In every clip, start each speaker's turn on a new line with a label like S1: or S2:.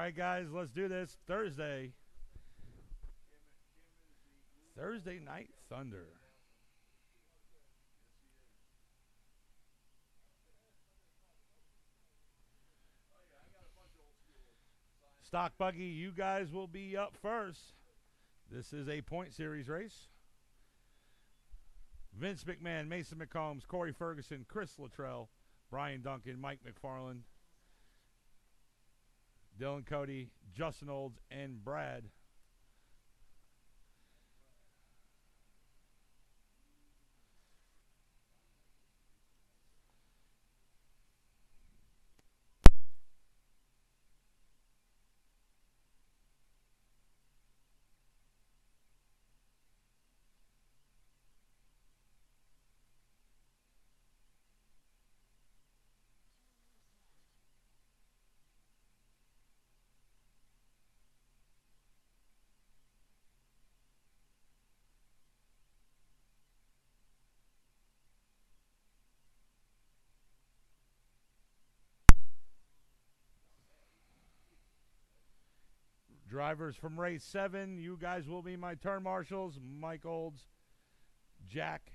S1: right, guys, let's do this. Thursday Night Thunder. Stock Buggy, you guys will be up first. This is a point series race. Vince McMahon, Mason McCombs, Corey Ferguson, Chris Luttrell, Brian Duncan, Mike McFarland, Dylan Cody, Justin Olds, and Brad. Drivers from race 7, you guys will be my turn marshals. Mike Olds, Jack,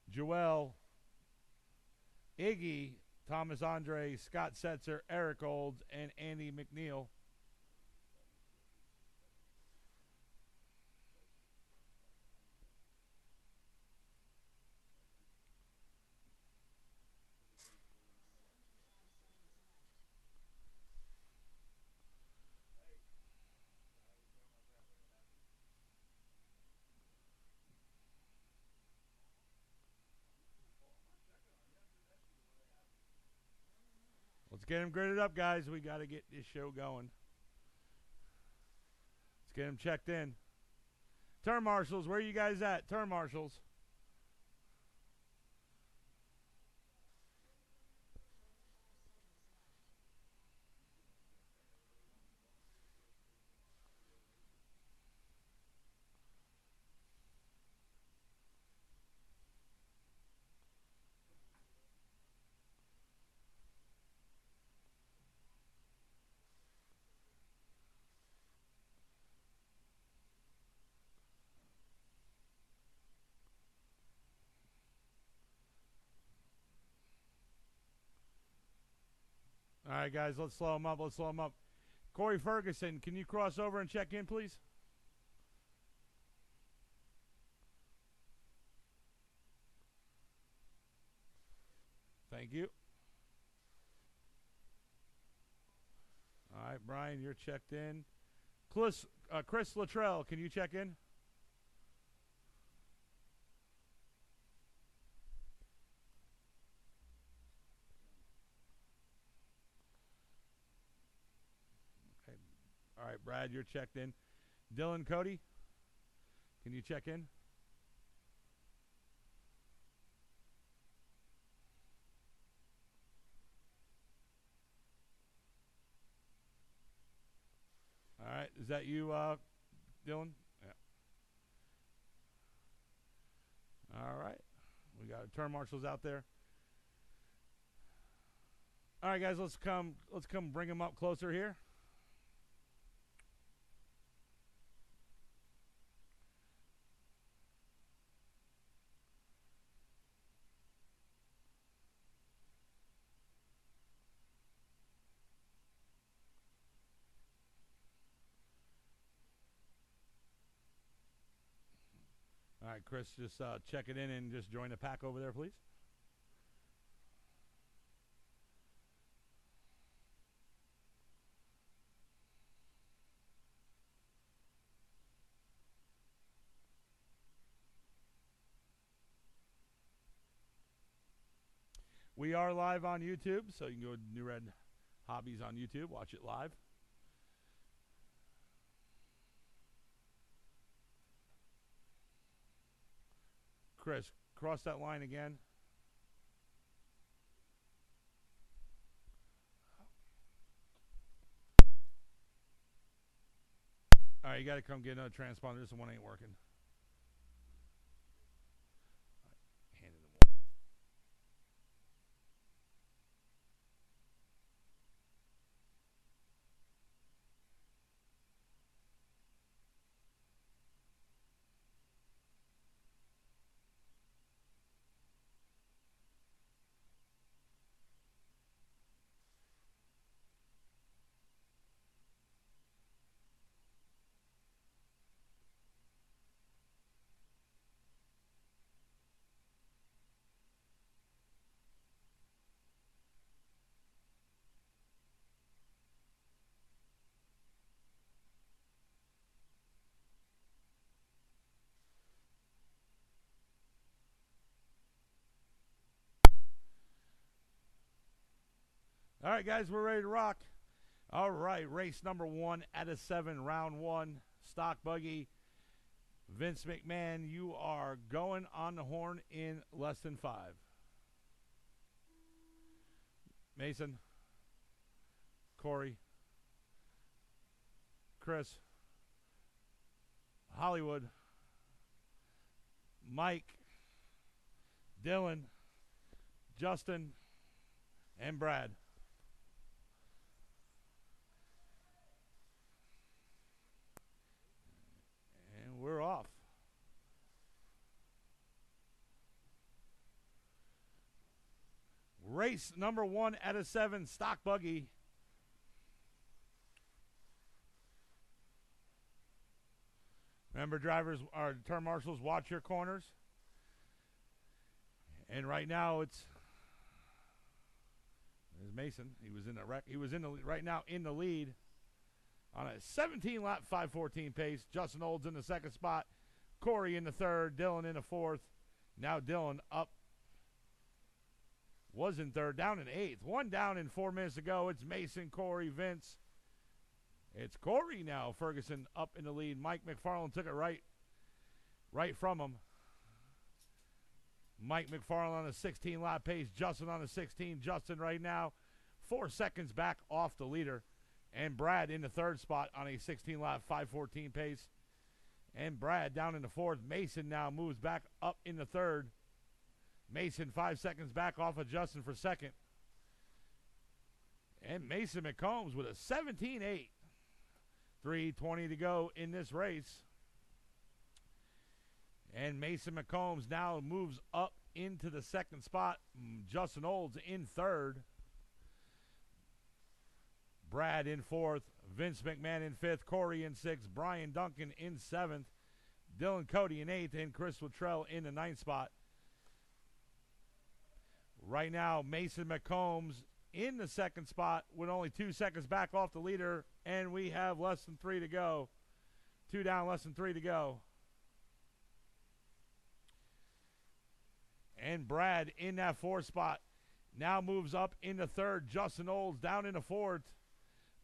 S1: Joel, Iggy, Thomas Andre, Scott Setzer, Eric Olds, and Andy McNeil. Let's get him gridded up, guys. We got to get this show going. Let's get him checked in. Turn marshals, where are you guys at? Turn marshals. All right, guys, let's slow him up. Let's slow him up. Corey Ferguson, can you cross over and check in, please? Thank you. All right, Brian, you're checked in. Chris Luttrell, can you check in? Okay. All right, Brad, you're checked in. Dylan Cody, can you check in? All right, is that you, Dylan? Yeah. All right, we got our turn marshals out there. All right, guys, let's come bring them up closer here. All right, Chris, just check it in and just join the pack over there, please. We are live on YouTube, so you can go to New Red Hobbies on YouTube, watch it live. Chris, cross that line again. All right, you got to come get another transponder. This one ain't working. All right, guys, we're ready to rock. All right, race number 1 out of 7, round 1, stock buggy. Vince McMahon, you are going on the horn in less than 5. Mason, Corey, Chris, Hollywood, Mike, Dylan, Justin, and Brad. And we're off. Race number 1 out of 7, stock buggy. Remember, drivers, or turn marshals, watch your corners. And right now it's Mason. He was in the wreck. He was in the right now in the lead on a 17 lap 5:14 pace. Justin Olds in the second spot, Corey in the third, Dylan in the fourth. Now Dylan up, was in third, down in eighth. One down in 4 minutes to go. It's Mason, Corey, Vince. It's Corey now. Ferguson up in the lead. Mike McFarland took it right from him. Mike McFarland on a 16 lap pace. Justin on a 16. Justin right now 4 seconds back off the leader. And Brad in the third spot on a 16 lap 5:14 pace. And Brad down in the fourth. Mason now moves back up in the third. Mason 5 seconds back off of Justin for second. And Mason McCombs with a 17-8. 3:20 to go in this race. And Mason McCombs now moves up into the second spot. Justin Olds in third. Brad in fourth. Vince McMahon in fifth. Corey in sixth. Brian Duncan in seventh. Dylan Cody in eighth. And Chris Luttrell in the ninth spot. Right now, Mason McCombs in the second spot with only 2 seconds back off the leader. And we have less than 3 to go. 2 down, less than 3 to go. And Brad in that fourth spot now moves up into third. Justin Olds down in the fourth.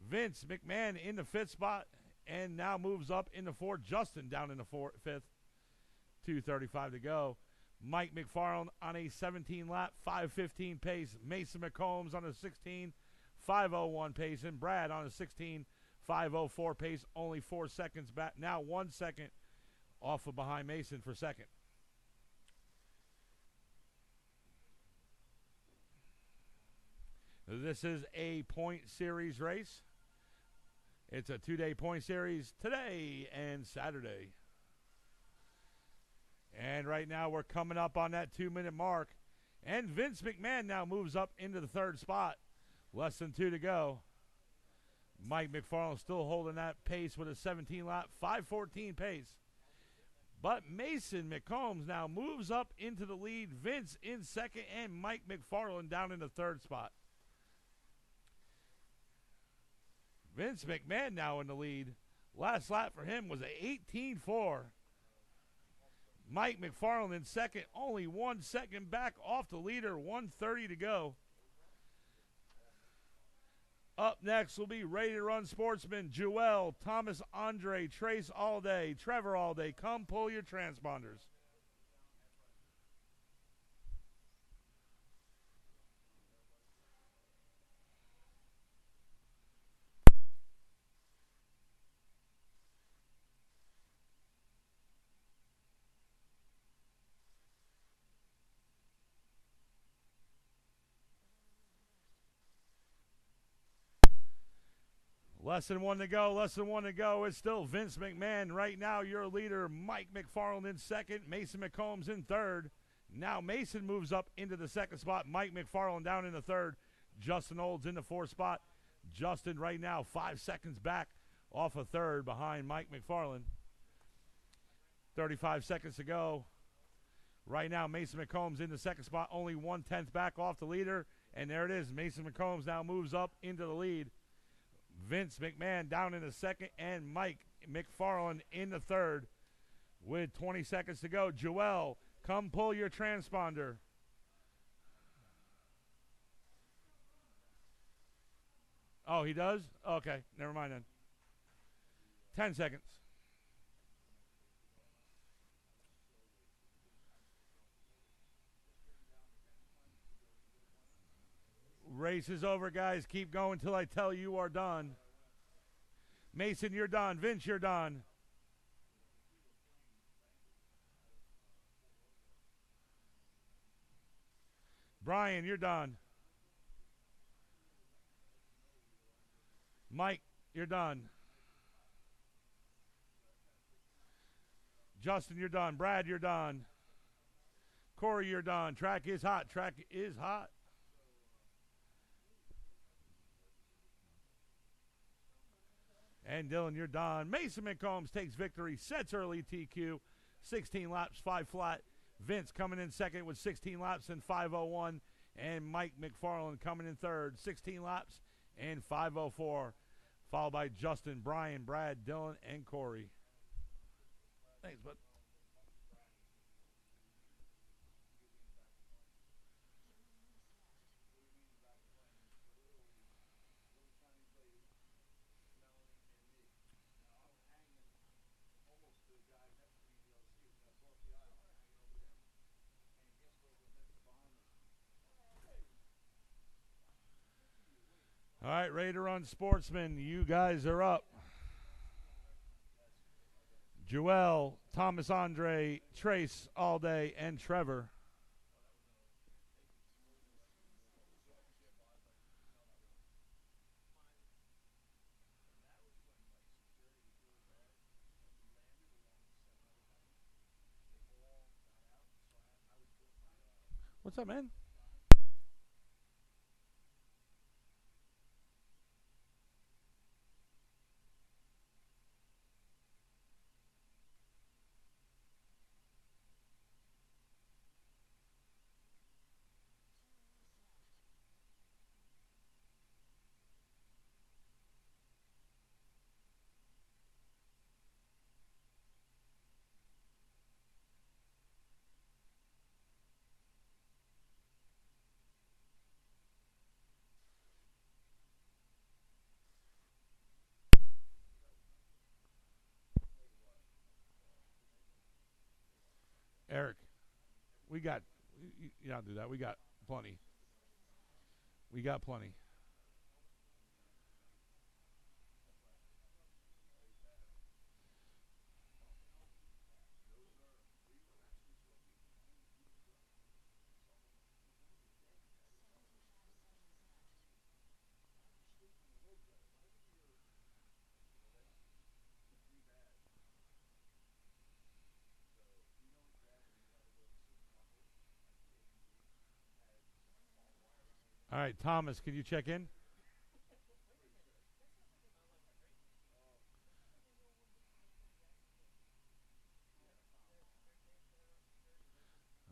S1: Vince McMahon in the fifth spot and now moves up in the fourth. Justin down in the fifth. 2:35 to go. Mike McFarland on a 17 lap 5:15 pace. Mason McCombs on a 16 5:01 pace. And Brad on a 16 5:04 pace. Only 4 seconds back. Now 1 second off of behind Mason for second. This is a point series race. It's a 2-day point series today and Saturday. And right now we're coming up on that 2-minute mark. And Vince McMahon now moves up into the third spot. Less than 2 to go. Mike McFarland still holding that pace with a 17 lap 5:14 pace. But Mason McCombs now moves up into the lead. Vince in second and Mike McFarland down in the third spot. Vince McMahon now in the lead. Last lap for him was a 18-4. Mike McFarland in second, only 1 second back off the leader, 1:30 to go. Up next will be Ready to Run Sportsman, Joel, Thomas Andre, Trace Allday, Trevor Allday. Come pull your transponders. Less than 1 to go, less than 1 to go. It's still Vince McMahon. Right now, your leader, Mike McFarland in second, Mason McCombs in third. Now Mason moves up into the second spot. Mike McFarland down in the third. Justin Olds in the fourth spot. Justin right now 5 seconds back off a third behind Mike McFarland. 35 seconds to go. Right now, Mason McCombs in the second spot, only 1/10 back off the leader. And there it is. Mason McCombs now moves up into the lead. Vince McMahon down in the second and Mike McFarland in the third with 20 seconds to go. Joel, come pull your transponder. Oh, he does? Okay, never mind then. 10 seconds. Race is over, guys. Keep going till I tell you are done. Mason, you're done. Vince, you're done. Brian, you're done. Mike, you're done. Justin, you're done. Brad, you're done. Corey, you're done. Track is hot. Track is hot. And Dylan, you're done. Mason McCombs takes victory. Sets early TQ. 16 laps, 5 flat. Vince coming in second with 16 laps and 5:01. And Mike McFarland coming in third. 16 laps and 5:04. Followed by Justin, Brian, Brad, Dylan, and Corey. Thanks, bud. All right, ready to run, Sportsman. You guys are up. Joel, Thomas Andre, Trace all day, and Trevor. What's up, man? Eric, we got, you don't do that. We got plenty. We got plenty. All right, Thomas, can you check in?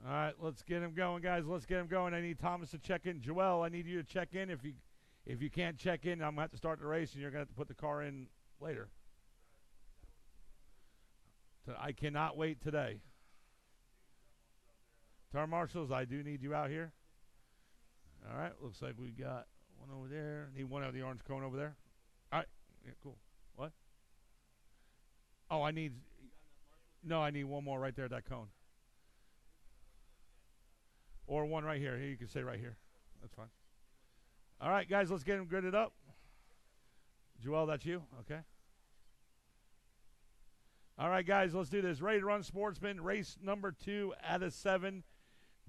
S1: All right, let's get him going, guys. Let's get him going. I need Thomas to check in. Joel, I need you to check in. If you can't check in, I'm gonna have to start the race, and you're gonna have to put the car in later. So I cannot wait today. Tar marshals, I do need you out here. All right, looks like we got one over there. Need one out of the orange cone over there. All right, yeah, cool. What? Oh, I need. No, I need one more right there at that cone, or one right here. Here, you can say right here. That's fine. All right, guys, let's get him gridded up. Joel, that's you. Okay. All right, guys, let's do this. Ready to run, Sportsman. Race number 2 out of 7.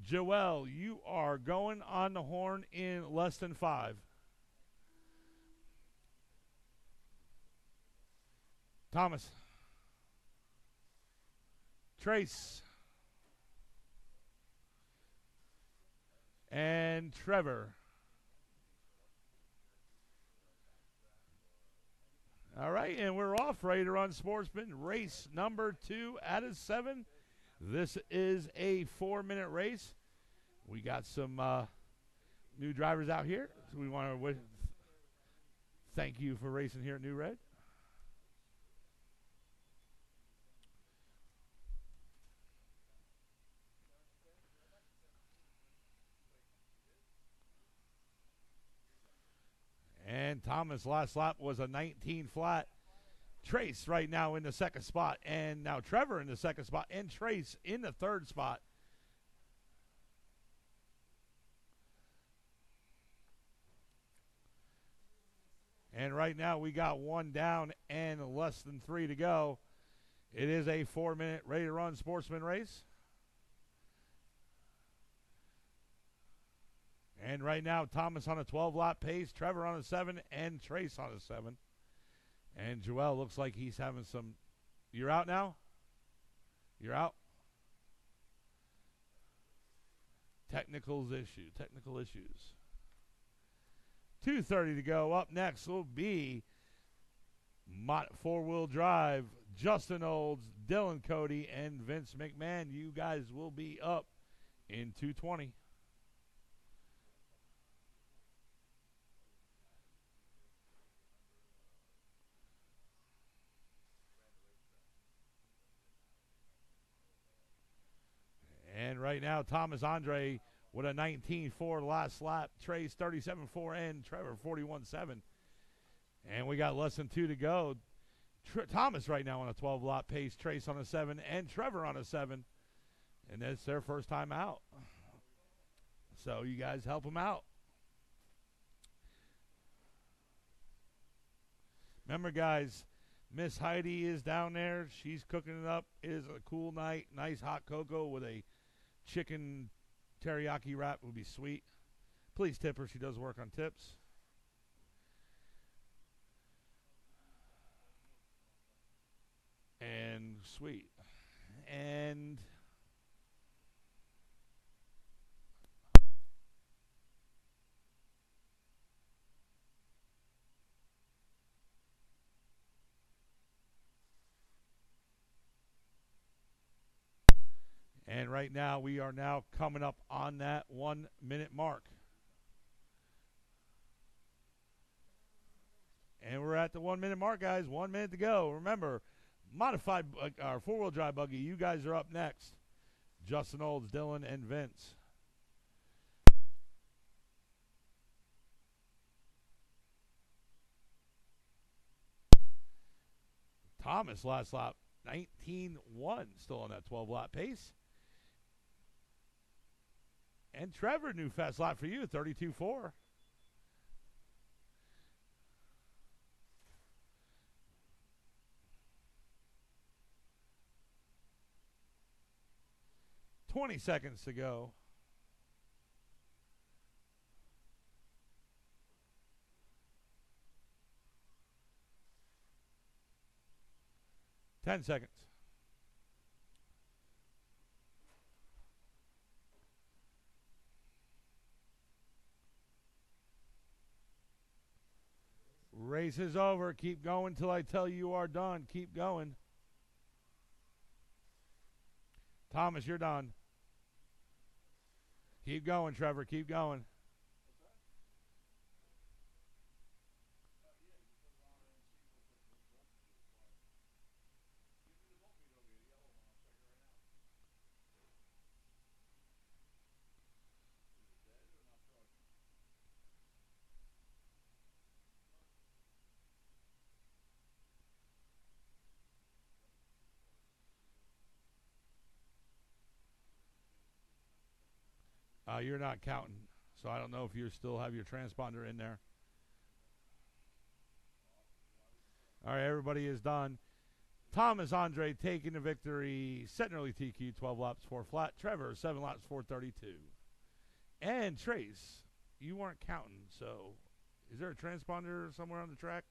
S1: Joel, you are going on the horn in less than 5. Thomas. Trace. And Trevor. All right, and we're off. Ready to run, Sportsman. Race number 2 out of 7. This is a 4-minute race. We got some new drivers out here. So we want to thank you for racing here at New Red. And Thomas last lap was a 19 flat. Trace right now in the second spot, and now Trevor in the second spot, and Trace in the third spot. And right now we got one down and less than 3 to go. It is a 4-minute ready-to-run sportsman race. And right now, Thomas on a 12-lap pace, Trevor on a 7, and Trace on a 7. And Joel looks like he's having some... You're out now? You're out? Technical issues. 2:30 to go. Up next will be four-wheel drive, Justin Olds, Dylan Cody, and Vince McMahon. You guys will be up in 2:20. And right now, Thomas Andre with a 19.4 last lap. Trace 37.4 and Trevor 41.7. And we got less than 2 to go. Thomas right now on a 12-lap pace. Trace on a 7 and Trevor on a 7. And that's their first time out. So you guys help them out. Remember, guys, Miss Heidi is down there. She's cooking it up. It is a cool night. Nice hot cocoa with a chicken teriyaki wrap would be sweet. Please tip her. She does work on tips. And sweet. And right now, we are now coming up on that 1 minute mark. And we're at the 1 minute mark, guys. 1 minute to go. Remember, modified our four-wheel drive buggy. You guys are up next. Justin Olds, Dylan, and Vince. Thomas last lap, 19.1, still on that 12-lap pace. And Trevor, new fast lap for you, 32.4. $20 seconds to go. 10 seconds. Race is over. Keep going till I tell you are done. Keep going. Thomas, you're done. Keep going, Trevor. Keep going. You're not counting, so I don't know if you still have your transponder in there. All right, everybody is done. Thomas Andre taking the victory. Set an early TQ, 12 laps, 4 flat. Trevor, 7 laps, 4:32. And Trace, you weren't counting, so is there a transponder somewhere on the track?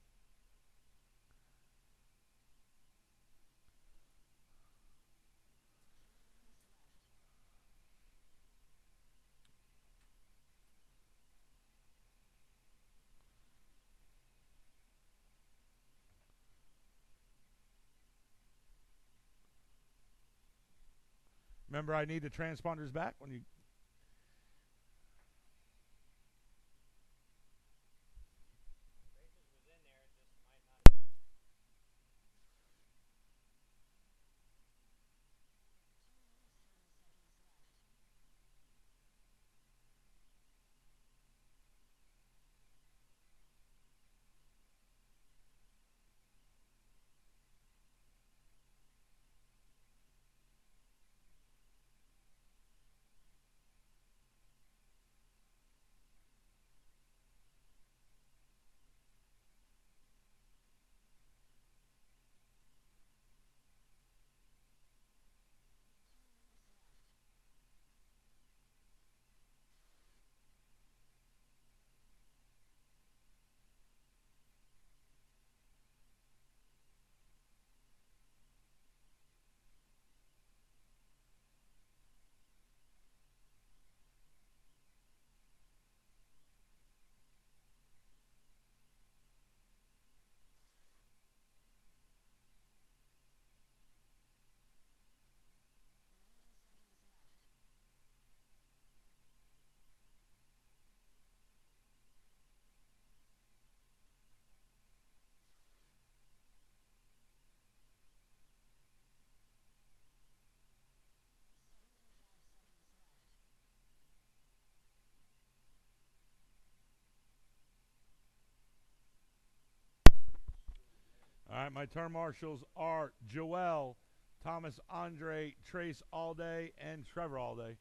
S1: Remember, I need the transponders back when you... All right, my turn marshals are Joel, Thomas Andre, Trace Allday, and Trevor Allday.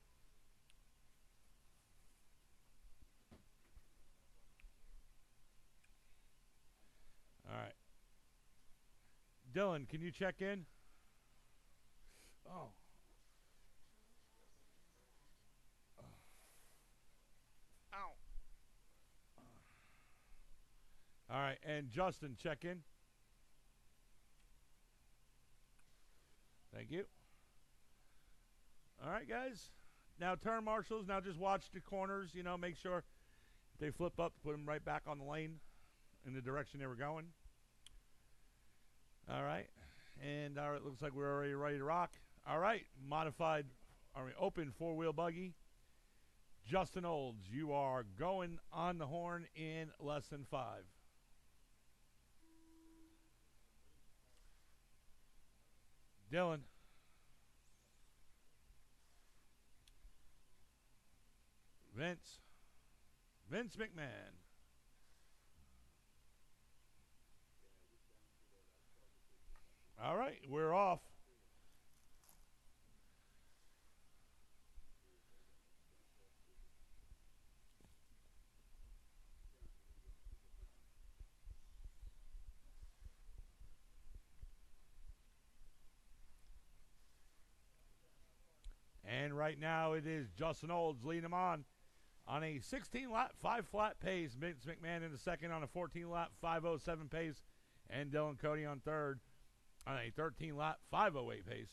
S1: All right. Dylan, can you check in? Oh. Ow. All right, and Justin, check in. Thank you. All right, guys. Now turn marshals. Now just watch the corners. You know, make sure they flip up, put them right back on the lane in the direction they were going. All right. And all right, looks like we're already ready to rock. All right, modified, open four-wheel buggy. Justin Olds, you are going on the horn in less than 5. Dylan. Vince McMahon. All right, we're off. And right now it is Justin Olds leading him on a 16-lap, 5-flat pace. Vince McMahon in the second on a 14-lap, 5:07 pace. And Dylan Cody on third on a 13-lap, 5:08 pace.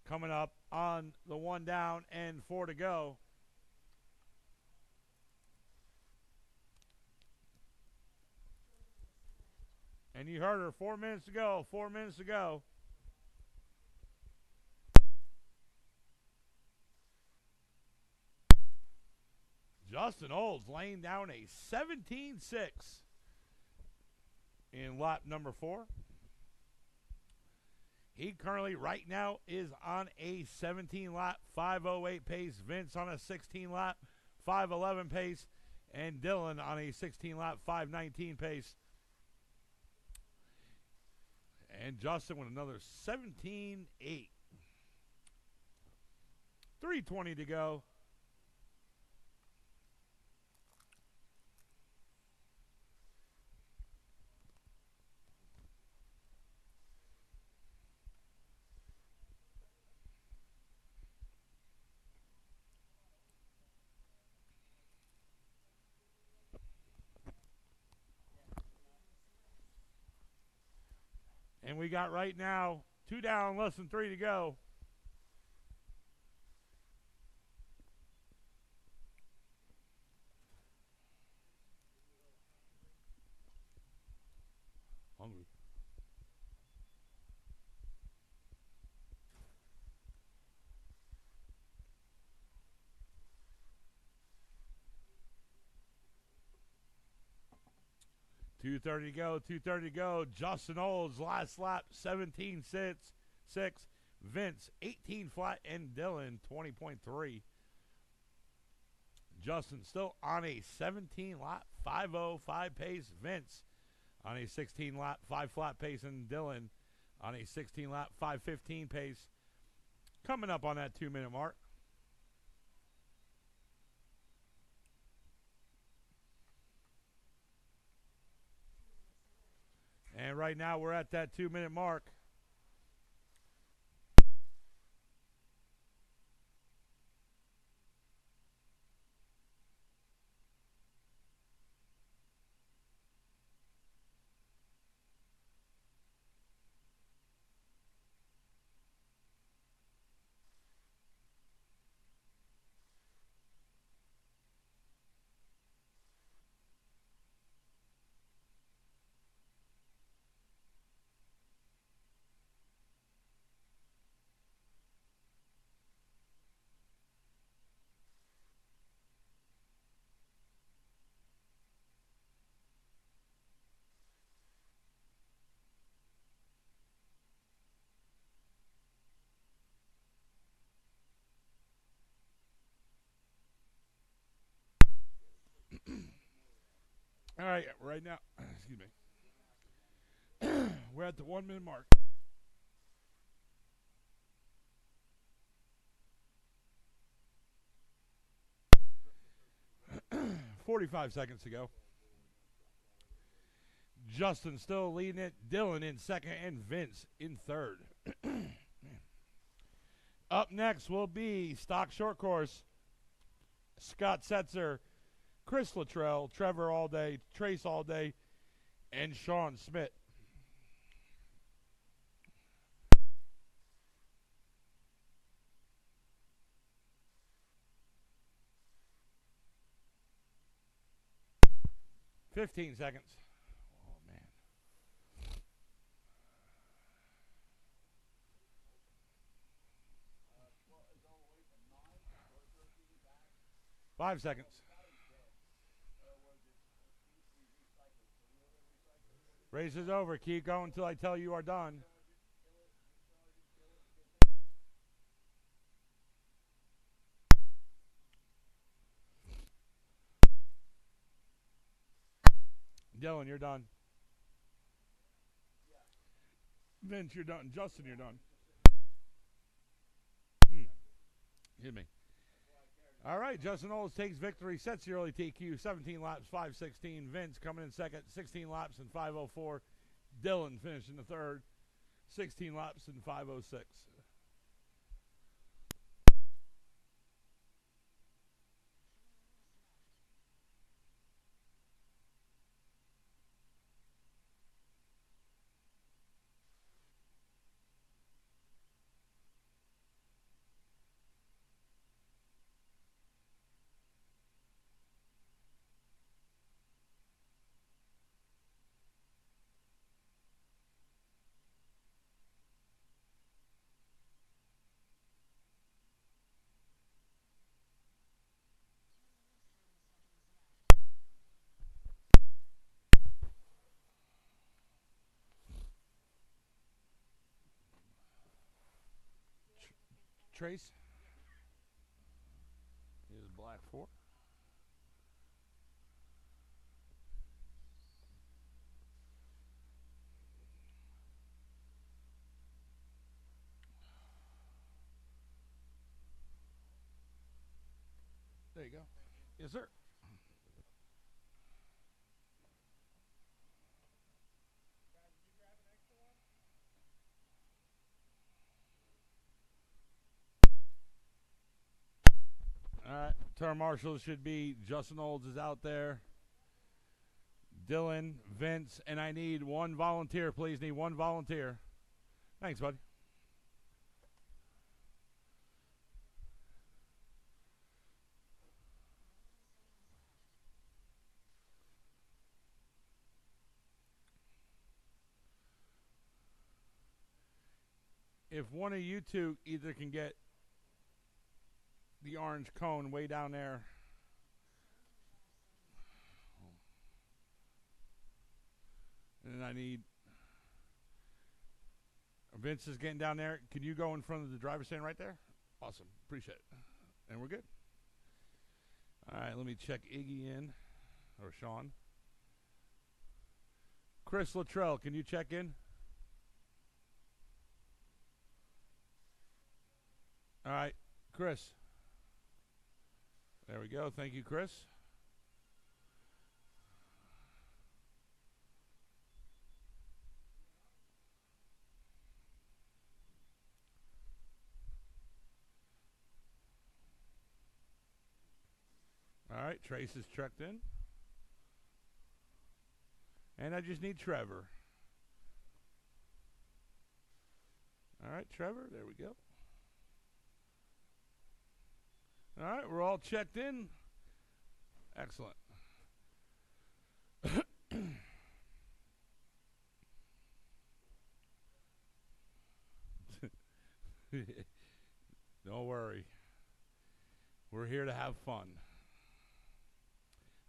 S1: Coming up on the 1 down and 4 to go. And you heard her, 4 minutes to go, 4 minutes to go. Justin Olds laying down a 17.6 in lap number 4. He currently right now is on a 17-lap, 5:08 pace. Vince on a 16-lap, 5:11 pace. And Dylan on a 16-lap, 5:19 pace. And Justin with another 17.8. 3:20 to go. And we got right now 2 down, less than 3 to go. Hungry. $2.30 to go, 2:30 to go. Justin Olds, last lap, 17.6. Vince, 18 flat, and Dylan, 20.3. Justin still on a 17-lap, 5:05 pace. Vince on a 16-lap, 5-flat pace, and Dylan on a 16-lap, 5:15 pace. Coming up on that 2-minute mark. And right now we're at that 2-minute mark. All right, right now, excuse me. We're at the 1 minute mark. 45 seconds to go. Justin still leading it. Dylan in second and Vince in third. Up next will be stock short course. Scott Setzer, Chris Luttrell, Trevor all day, Trace all day, and Sean Smith. $15 seconds. Oh, man. 5 seconds. Race is over. Keep going until I tell you are done. Dylan, you're done. Vince, you're done. Justin, you're done. Hit me. All right, Justin Olds takes victory, sets the early TQ, 17 laps, 5:16. Vince coming in second, 16 laps and 5:04. Dylan finishing the third, 16 laps and 5:06. Trace is black 4. There you go. Yes, sir. All right. Term marshals should be Justin Olds is out there. Dylan, Vince, and I need one volunteer, please. Need one volunteer. Thanks, buddy. If one of you two either can get the orange cone way down there. And I need Vince is getting down there. Can you go in front of the driver's stand right there? Awesome. Appreciate it. And we're good. All right, let me check Iggy in. Or Sean. Chris Luttrell, can you check in? All right, Chris. There we go. Thank you, Chris. All right, Trace is checked in. And I just need Trevor. All right, Trevor, there we go. All right, we're all checked in. Excellent. Don't worry. We're here to have fun.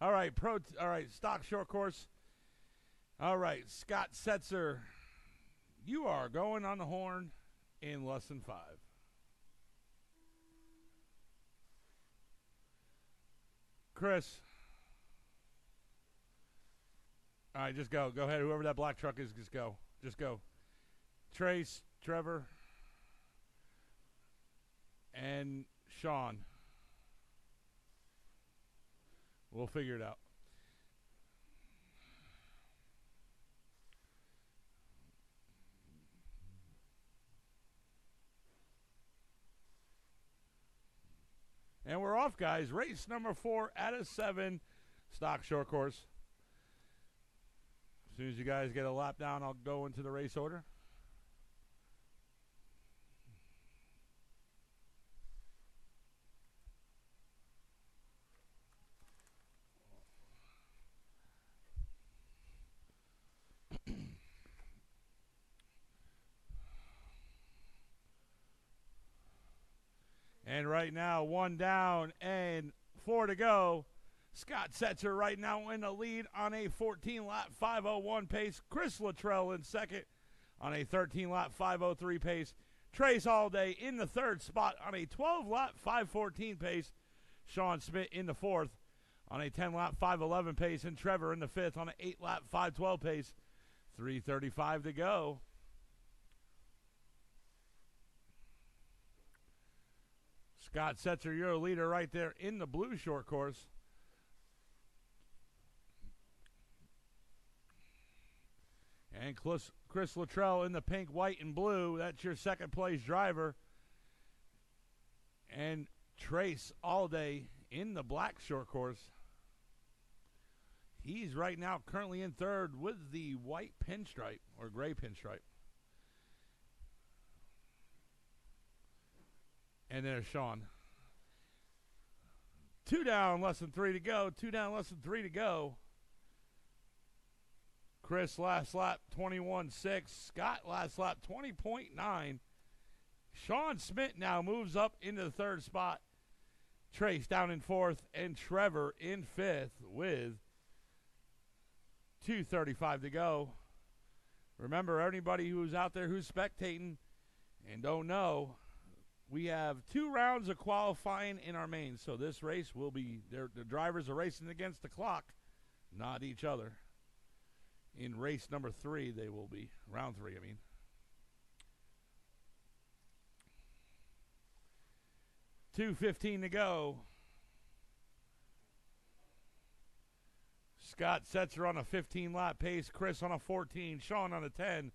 S1: All right, stock short course. All right, Scott Setzer, you are going on the horn in less than 5. Chris. All right, just go. Go ahead. Whoever that black truck is, just go. Just go. Trace, Trevor, and Sean. We'll figure it out. And we're off, guys. Race number 4 out of 7. Stock short course. As soon as you guys get a lap down, I'll go into the race order. And right now, 1 down and 4 to go. Scott Setzer right now in the lead on a 14-lap 5:01 pace. Chris Luttrell in second on a 13-lap 5:03 pace. Trace Allday in the third spot on a 12-lap 5:14 pace. Sean Smith in the fourth on a 10-lap 5:11 pace. And Trevor in the fifth on an 8-lap 5:12 pace. 3:35 to go. Scott Setzer, you're a leader right there in the blue short course. And Chris Luttrell in the pink, white, and blue. That's your second place driver. And Trace Allday in the black short course. He's right now currently in third with the white pinstripe or gray pinstripe. And there's Sean. 2 down, less than 3 to go. 2 down, less than 3 to go. Chris last lap 21.6. Scott last lap 20.9. Sean Smith now moves up into the third spot. Trace down in fourth, and Trevor in fifth with 2:35 to go. Remember, anybody who's out there who's spectating and don't know, we have 2 rounds of qualifying in our main. So this race will be, the drivers are racing against the clock, not each other. In race number 3, they will be. Round 3, I mean. $2:15 to go. Scott Setzer on a 15-lap pace. Chris on a 14. Sean on a 10.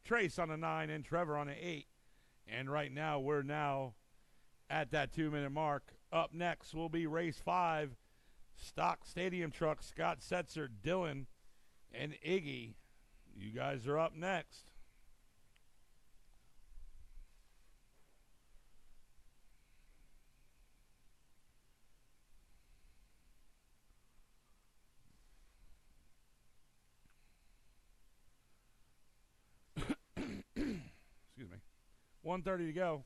S1: Trace on a 9. And Trevor on an 8. And right now, we're now at that 2-minute mark. Up next will be race 5. Stock Stadium Truck. Scott Setzer, Dylan, and Iggy. You guys are up next. Excuse me. 1:30 to go.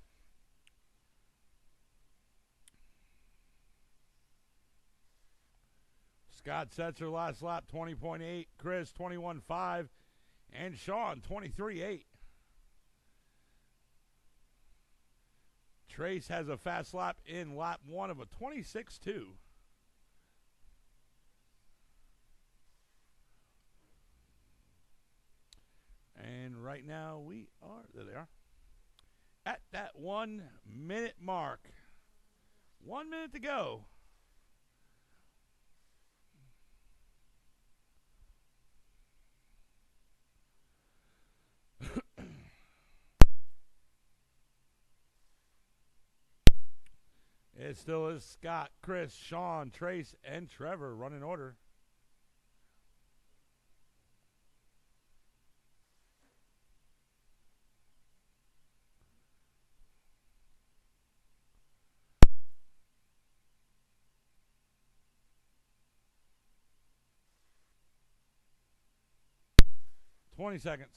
S1: Scott Setzer last lap 20.8, Chris 21.5, and Sean 23.8. Trace has a fast lap in lap 1 of a 26.2. And right now we are, there they are, at that 1 minute mark. 1 minute to go. It still is Scott, Chris, Sean, Trace, and Trevor running order. Twenty seconds.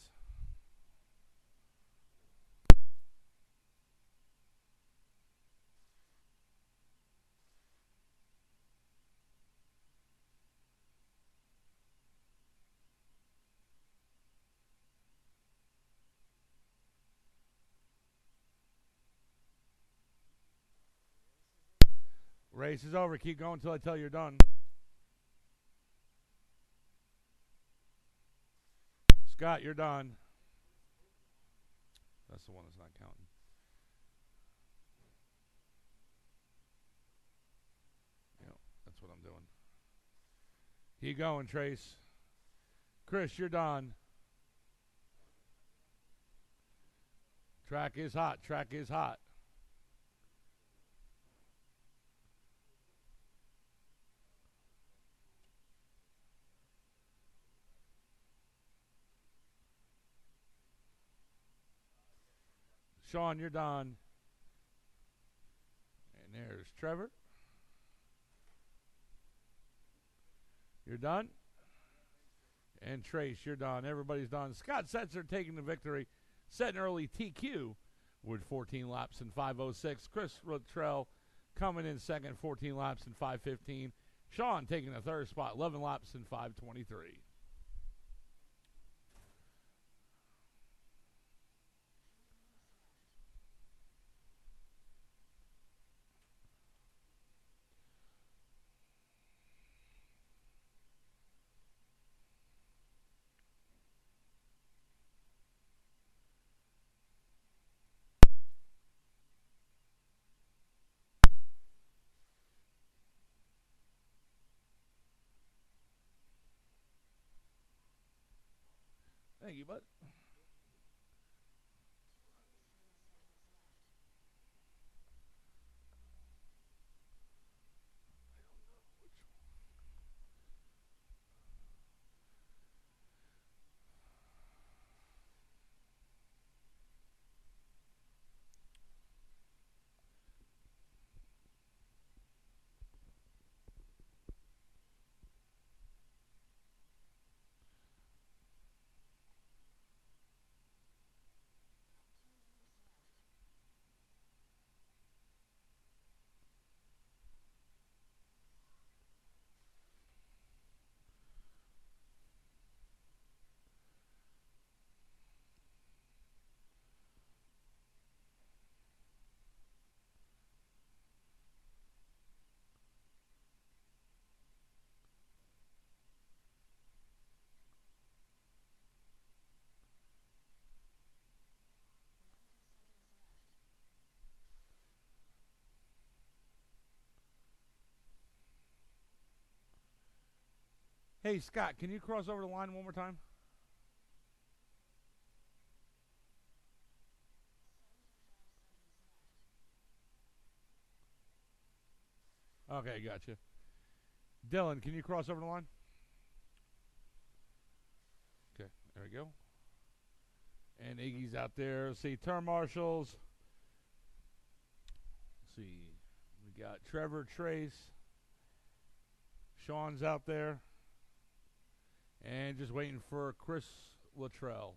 S1: Race is over. Keep going until I tell you you're done. Scott, you're done. That's the one that's not counting. Yep, that's what I'm doing. Keep going, Trace. Chris, you're done. Track is hot. Track is hot. Sean, you're done. And there's Trevor. You're done. And Trace, you're done. Everybody's done. Scott Setzer taking the victory. Setting early TQ with 14 laps in 5:06. Chris Luttrell coming in second, 14 laps in 5:15. Sean taking the third spot, 11 laps in 5:23. Thank you, bud. Hey, Scott, can you cross over the line one more time? Okay, gotcha. Dylan, can you cross over the line? Okay, there we go. And Iggy's out there. Let's see, turn marshals. Let's see. We got Trevor, Trace. Sean's out there. And just waiting for Chris Luttrell.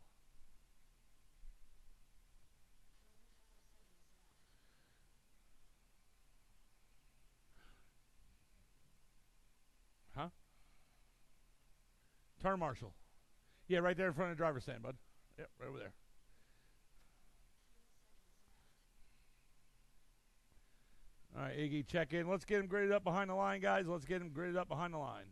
S1: Huh? Turn marshal. Yeah, right there in front of the driver's stand, bud. Yep, right over there. All right, Iggy, check in. Let's get him graded up behind the line, guys. Let's get him graded up behind the line.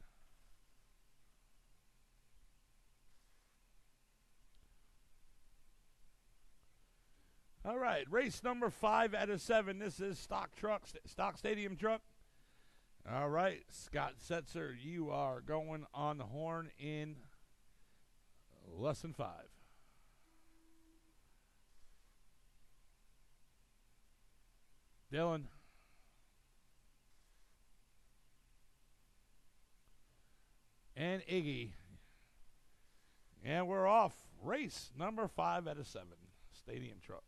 S1: All right, race number 5 out of 7. This is stock stadium truck. All right, Scott Setzer, you are going on the horn in less than 5. Dylan. And Iggy. And we're off. Race number 5 out of 7. Stadium truck.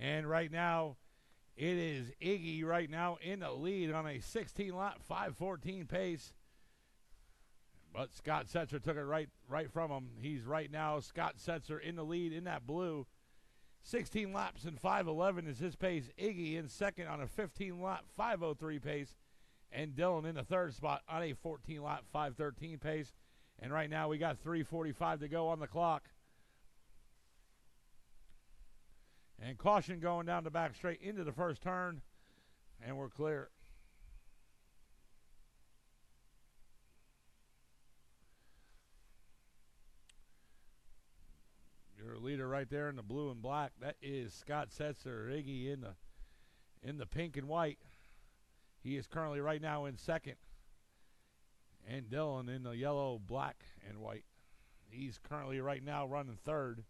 S1: And right now, it is Iggy right now in the lead on a 16-lap, 5:14 pace. But Scott Setzer took it right from him. He's right now, Scott Setzer in the lead in that blue. 16 laps and 5:11 is his pace. Iggy in second on a 15-lap 5:03 pace. And Dylan in the third spot on a 14-lap 5:13 pace. And right now we got 3:45 to go on the clock. And caution going down the back straight into the first turn. And we're clear. Your leader right there in the blue and black, that is Scott Setzer. Iggy in the pink and white. He is currently right now in second. And Dylan in the yellow, black, and white. He's currently right now running third.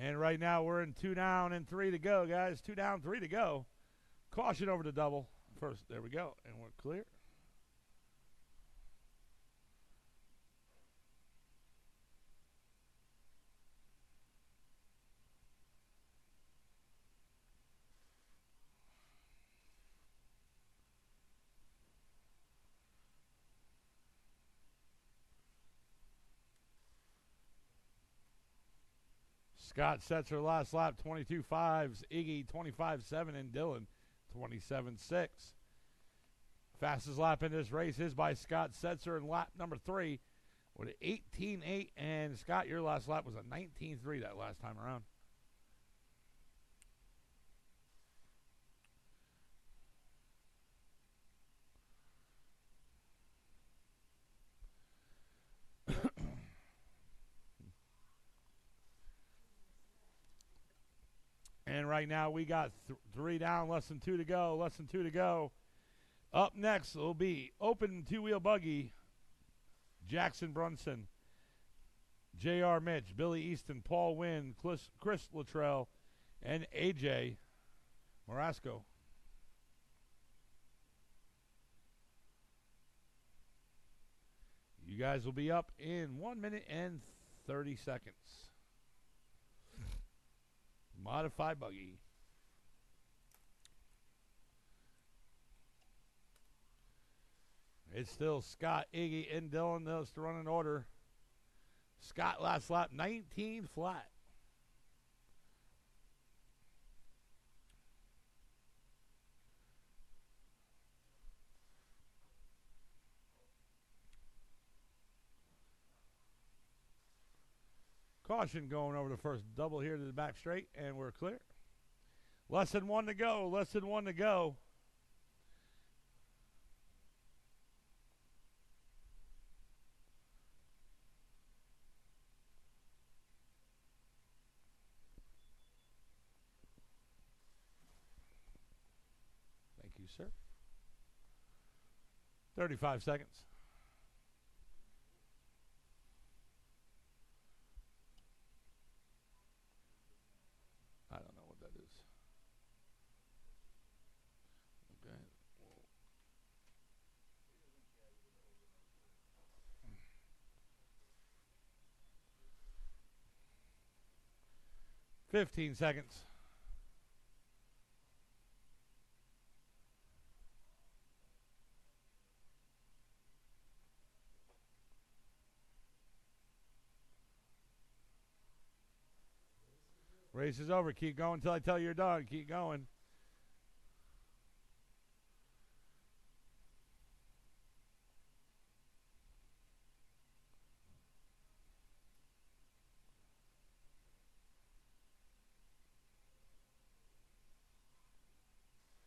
S1: And right now we're in 2 down and 3 to go, guys. 2 down, 3 to go. Caution over the double. First, there we go. And we're clear. Scott Setzer last lap, 22.5s. Iggy, 25.7. And Dylan, 27.6. Fastest lap in this race is by Scott Setzer in lap number 3 with an 18.8. And Scott, your last lap was a 19.3 that last time around. And right now we got 3 down, less than 2 to go, less than 2 to go. Up next will be open two-wheel buggy, Jackson Brunson, J.R. Mitch, Billy Easton, Paul Wynn, Chris Luttrell, and A.J. Morasco. You guys will be up in 1 minute and 30 seconds. Modified buggy. It's still Scott, Iggy, and Dylan. Those to run in order. Scott last lap, 19 flat. Caution going over the first double here to the back straight, and we're clear. Less than 1 to go, less than 1 to go. Thank you, sir. 35 seconds. I don't know what that is. Okay. 15 seconds. Race is over. Keep going until I tell you you're done. Keep going.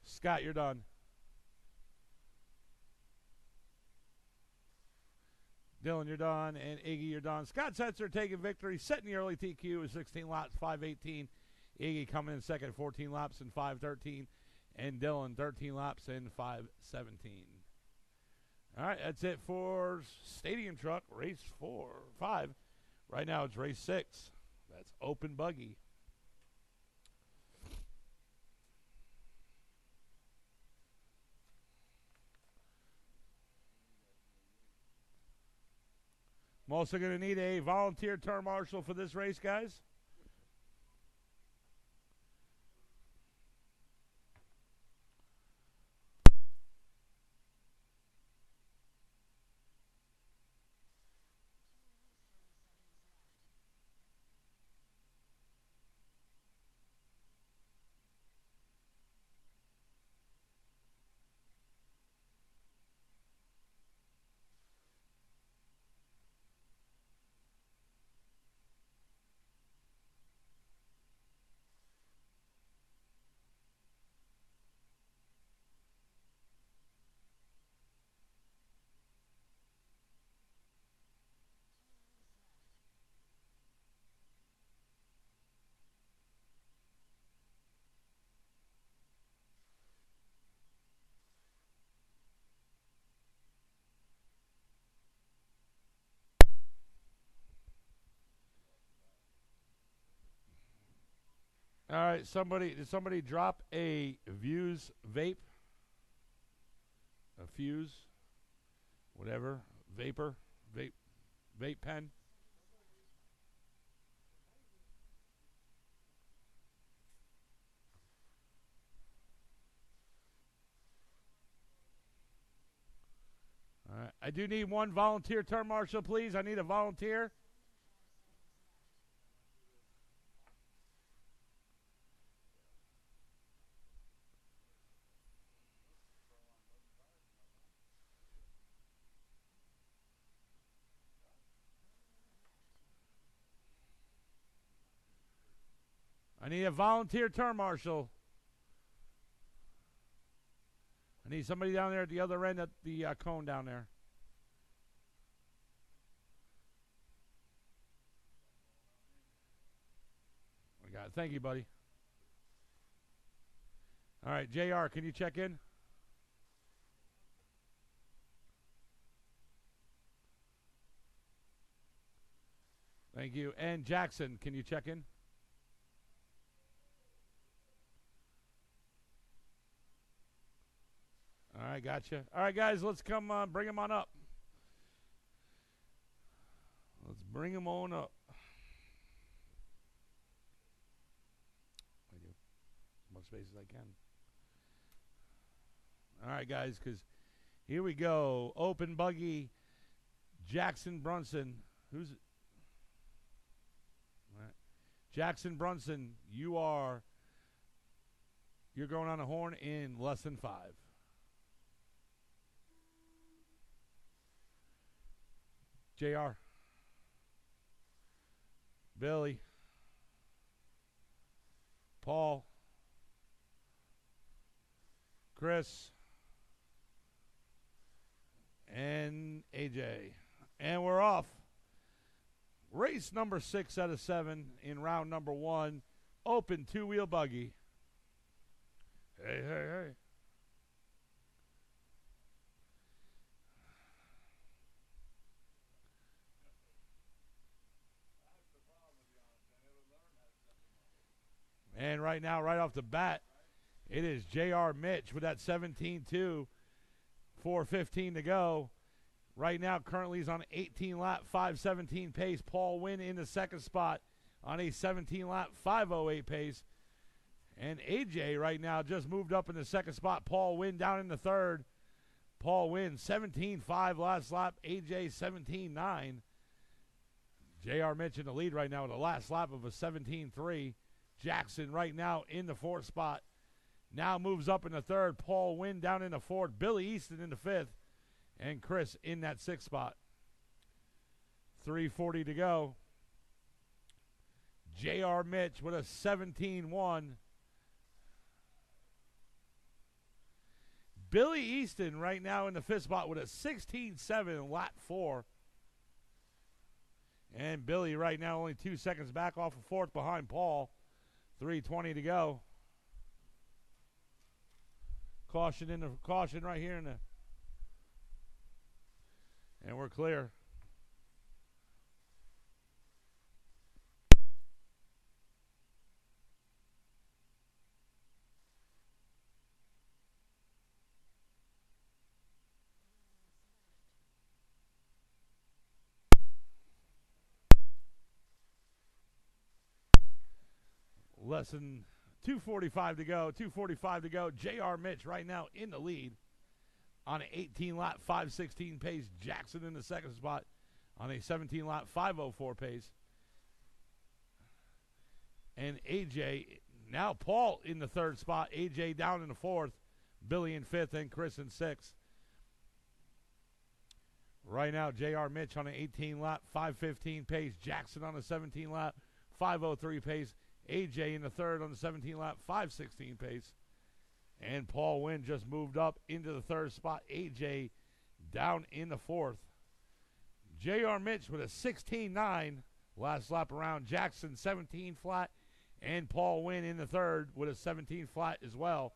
S1: Scott, you're done. Dylan, you're done. And Iggy, you're done. Scott Setzer taking victory, setting the early TQ with 16 laps, 5:18. Iggy coming in second, 14 laps and 5:13. And Dylan, 13 laps and 5:17. All right, that's it for Stadium Truck, race 5. Right now it's race 6. That's open buggy. I'm also going to need a volunteer turn marshal for this race, guys. All right, did somebody drop a Views vape? A fuse? Whatever. Vapor? Vape pen? All right. I do need one volunteer turn marshal, please. I need a volunteer. I need a volunteer turn marshal. I need somebody down there at the other end at the cone down there. I got it. Thank you, buddy. All right, JR, can you check in? Thank you. And Jackson, can you check in? All right, gotcha. All right, guys, let's come bring them on up. Let's bring them on up. I do as much space as I can. All right, guys, because here we go. Open buggy, Jackson Brunson. Who's it? All right. Jackson Brunson, you're going on a horn in less than 5. JR. Billy. Paul. Chris. And AJ. And we're off. Race number 6 out of 7 in round number 1. Open 2-wheel buggy. Hey, hey, hey. And right now, right off the bat, it is J.R. Mitch with that 17-2, 4:15 to go. Right now, currently he's on an 18-lap, 5:17 pace. Paul Wynn in the second spot on a 17-lap, 5:08 pace. And AJ right now just moved up in the second spot. Paul Wynn down in the third. Paul Wynn 17-5 last lap. AJ 17-9. J.R. Mitch in the lead right now with the last lap of a 17-3. Jackson right now in the fourth spot. Now moves up in the third. Paul Wynn down in the fourth. Billy Easton in the fifth. And Chris in that sixth spot. 3:40 to go. J.R. Mitch with a 17-1. Billy Easton right now in the fifth spot with a 16-7 in lap 4. And Billy right now only 2 seconds back off of fourth behind Paul. 3:20 to go. Caution right here in the, and we're clear. Less than 2:45 to go. 2:45 to go. J.R. Mitch right now in the lead on an 18-lap 5:16 pace. Jackson in the second spot on a 17-lap 5:04 pace. And AJ, now Paul in the third spot. AJ down in the fourth. Billy in fifth and Chris in sixth. Right now, J.R. Mitch on an 18-lap 5:15 pace. Jackson on a 17-lap 5:03 pace. AJ in the third on the 17-lap 5:16 pace. And Paul Wynn just moved up into the third spot. AJ down in the fourth. J.R. Mitch with a 16.9 last lap around. Jackson 17 flat. And Paul Wynn in the third with a 17 flat as well.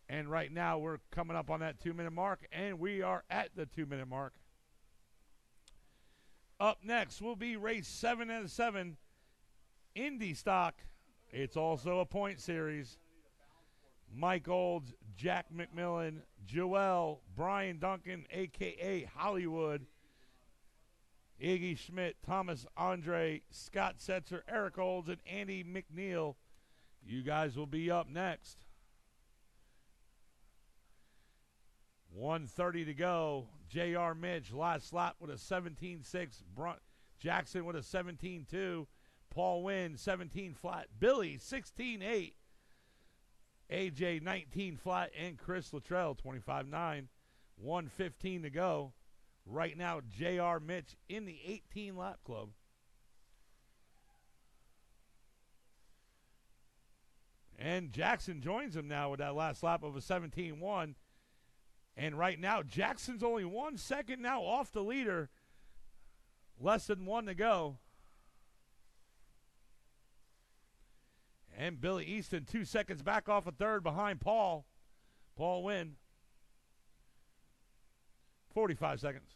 S1: And right now we're coming up on that 2-minute mark. And we are at the 2-minute mark. Up next will be race 7 and 7. Indy stock. It's also a point series. Mike Olds, Jack McMillan, Joel, Brian Duncan, a.k.a. Hollywood, Iggy Schmidt, Thomas Andre, Scott Setzer, Eric Olds, and Andy McNeil. You guys will be up next. 1:30 to go. J.R. Mitch, last lap with a 17.6. Jackson with a 17.2. Paul Wynn, 17 flat. Billy, 16.8. AJ, 19 flat. And Chris Luttrell, 25.9. 1:15 to go. Right now, J.R. Mitch in the 18-lap club. And Jackson joins him now with that last lap of a 17.1. And right now, Jackson's only 1 second now off the leader. Less than 1 to go. And Billy Easton 2 seconds back off a third behind Paul. Paul Wynn. 45 seconds.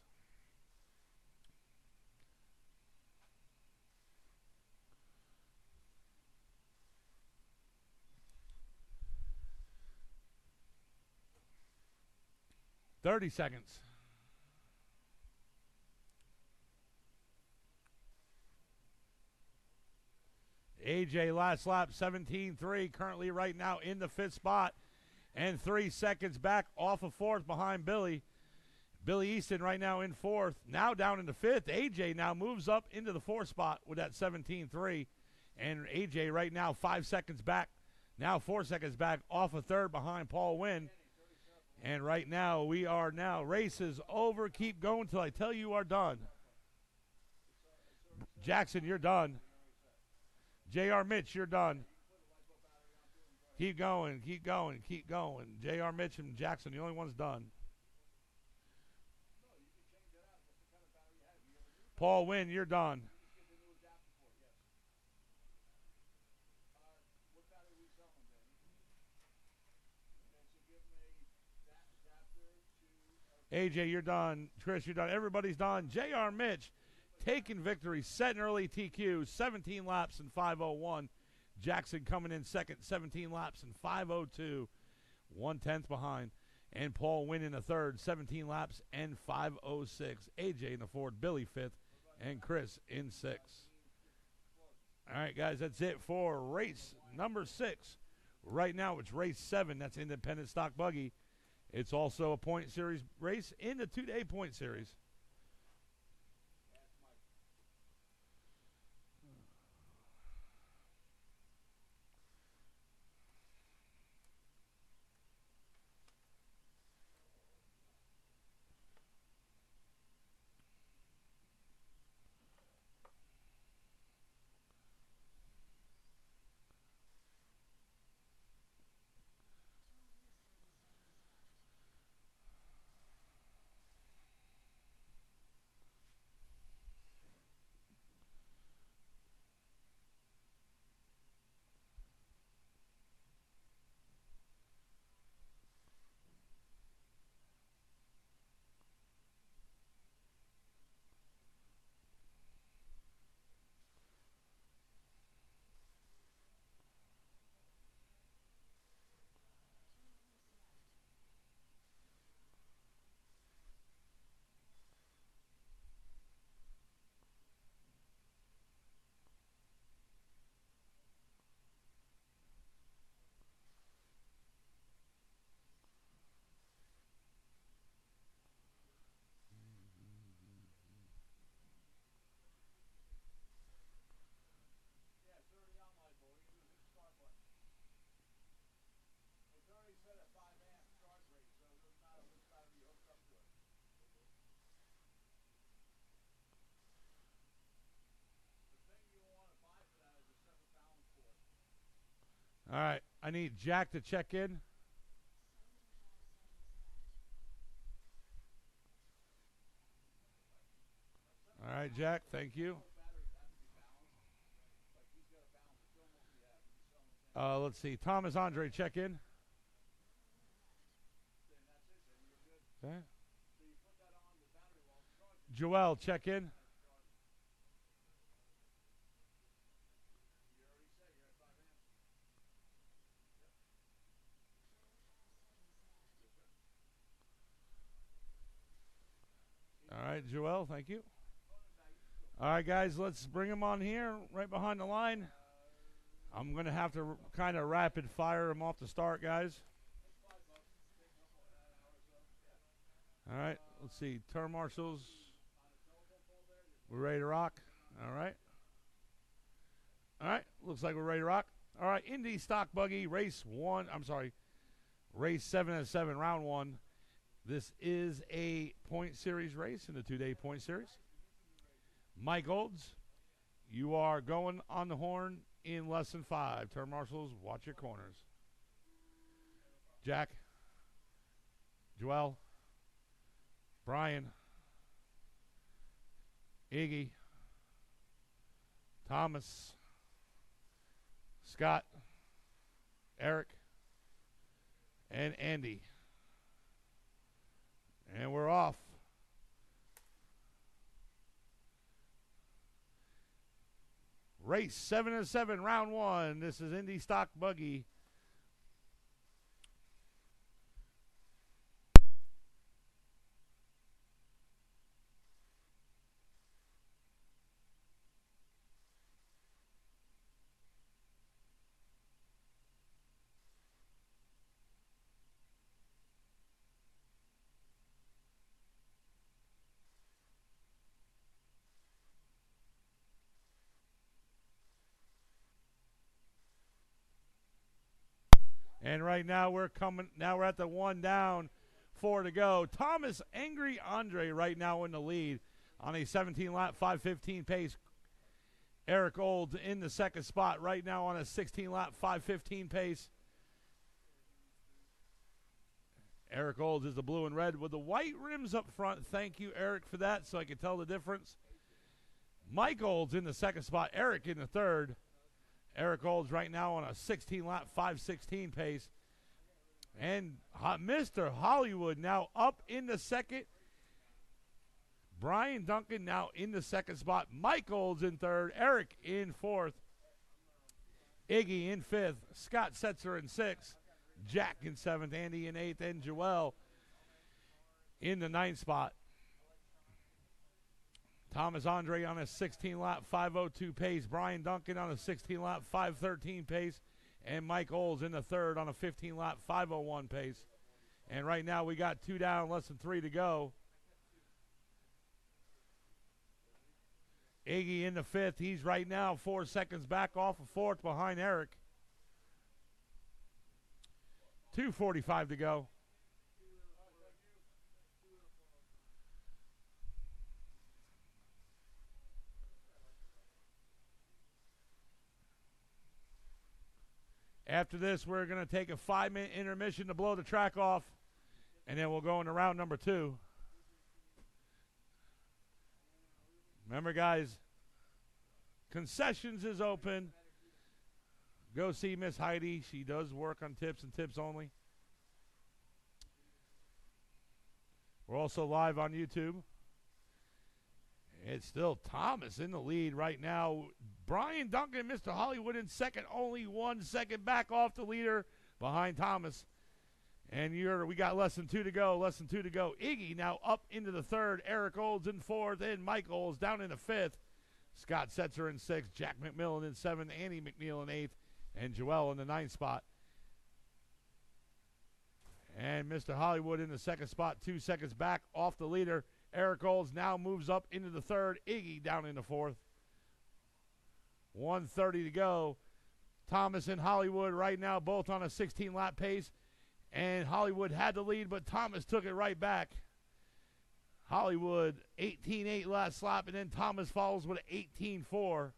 S1: Thirty seconds. AJ last lap, 17.3, currently right now in the fifth spot. And 3 seconds back off of fourth behind Billy. Billy Easton right now in fourth. Now down into fifth. AJ now moves up into the fourth spot with that 17.3. And AJ right now 5 seconds back. Now 4 seconds back off of third behind Paul Wynn. And right now we are now. Race is over. Keep going till I tell you are done. Jackson, you're done. J.R. Mitch, you're done. Keep going, keep going, keep going. J.R. Mitch and Jackson, the only one's done. Paul Wynn, you're done. AJ, you're done. Chris, you're done. Everybody's done. J.R. Mitch taking victory, setting early TQ, 17 laps in 5:01. Jackson coming in second, 17 laps in 5:02, 1/10 behind. And Paul Wynn in the third, 17 laps and 5:06. AJ in the fourth, Billy fifth, and Chris in sixth. All right, guys, that's it for race number 6. Right now it's race 7. That's independent stock buggy. It's also a point series race in the 2-day point series. All right, I need Jack to check in. All right, Jack, thank you. Let's see. Thomas Andre, check in. Okay. Joel, check in. All right, Joel, thank you. All right, guys, let's bring him on here right behind the line. I'm going to have to kind of rapid fire him off the start, guys. All right, let's see. Turn marshals. We're ready to rock. All right. All right, looks like we're ready to rock. All right, Indy Stock Buggy, race 7 and 7, round 1. This is a point series race in the 2-day point series. Mike Olds, you are going on the horn in less than 5. Turn marshals, watch your corners. Jack, Joel, Brian, Iggy, Thomas, Scott, Eric, and Andy. And we're off. Race 7 and 7, round 1. This is Indy Stock Buggy. And right now we're at the 1 down, 4 to go. Thomas Angry Andre right now in the lead on a 17-lap 5:15 pace. Eric Olds in the second spot right now on a 16-lap 5:15 pace. Eric Olds is the blue and red with the white rims up front. Thank you, Eric, for that, so I can tell the difference. Mike Olds in the second spot. Eric in the third. Eric Olds right now on a 16-lap 5:16 pace. And Mr. Hollywood now up in the second. Brian Duncan now in the second spot. Mike Olds in third. Eric in fourth. Iggy in fifth. Scott Setzer in sixth. Jack in seventh. Andy in eighth. And Joel in the ninth spot. Thomas Andre on a 16-lap 5:02 pace. Brian Duncan on a 16-lap 5:13 pace. And Mike Olds in the third on a 15-lap 5:01 pace. And right now we got 2 down, less than 3 to go. Iggy in the fifth. He's right now 4 seconds back off of fourth behind Eric. 2:45 to go. After this, we're going to take a 5-minute intermission to blow the track off, and then we'll go into round number 2. Remember, guys, concessions is open. Go see Miss Heidi. She does work on tips and tips only. We're also live on YouTube. It's still Thomas in the lead right now. Brian Duncan, Mr. Hollywood in second, only 1 second back off the leader behind Thomas. And we got less than 2 to go, less than 2 to go. Iggy now up into the third. Eric Olds in fourth, and Mike Olds down in the fifth. Scott Setzer in sixth, Jack McMillan in seventh, Andy McNeil in eighth, and Joel in the ninth spot. And Mr. Hollywood in the second spot, 2 seconds back off the leader. Eric Olds now moves up into the third. Iggy down in the fourth. 1:30 to go. Thomas and Hollywood right now both on a 16-lap pace. And Hollywood had the lead, but Thomas took it right back. Hollywood 18.8 last lap, and then Thomas follows with 18.4.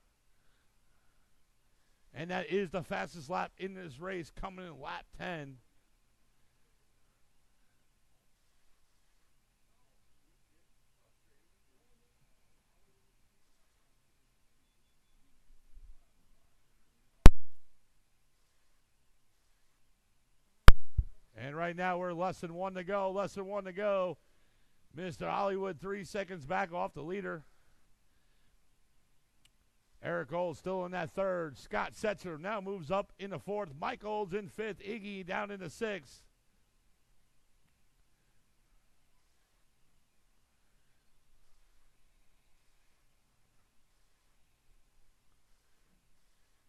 S1: And that is the fastest lap in this race, coming in lap 10. And right now we're less than 1 to go. Less than 1 to go. Mr. Hollywood 3 seconds back off the leader. Eric Olds still in that third. Scott Setzer now moves up in the fourth. Mike Olds in fifth. Iggy down in the sixth.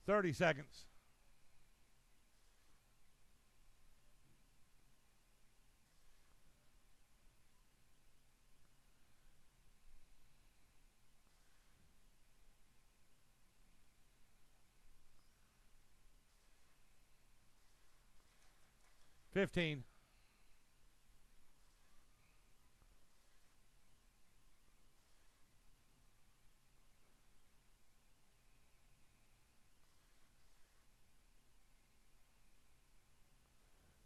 S1: "30 seconds. "15.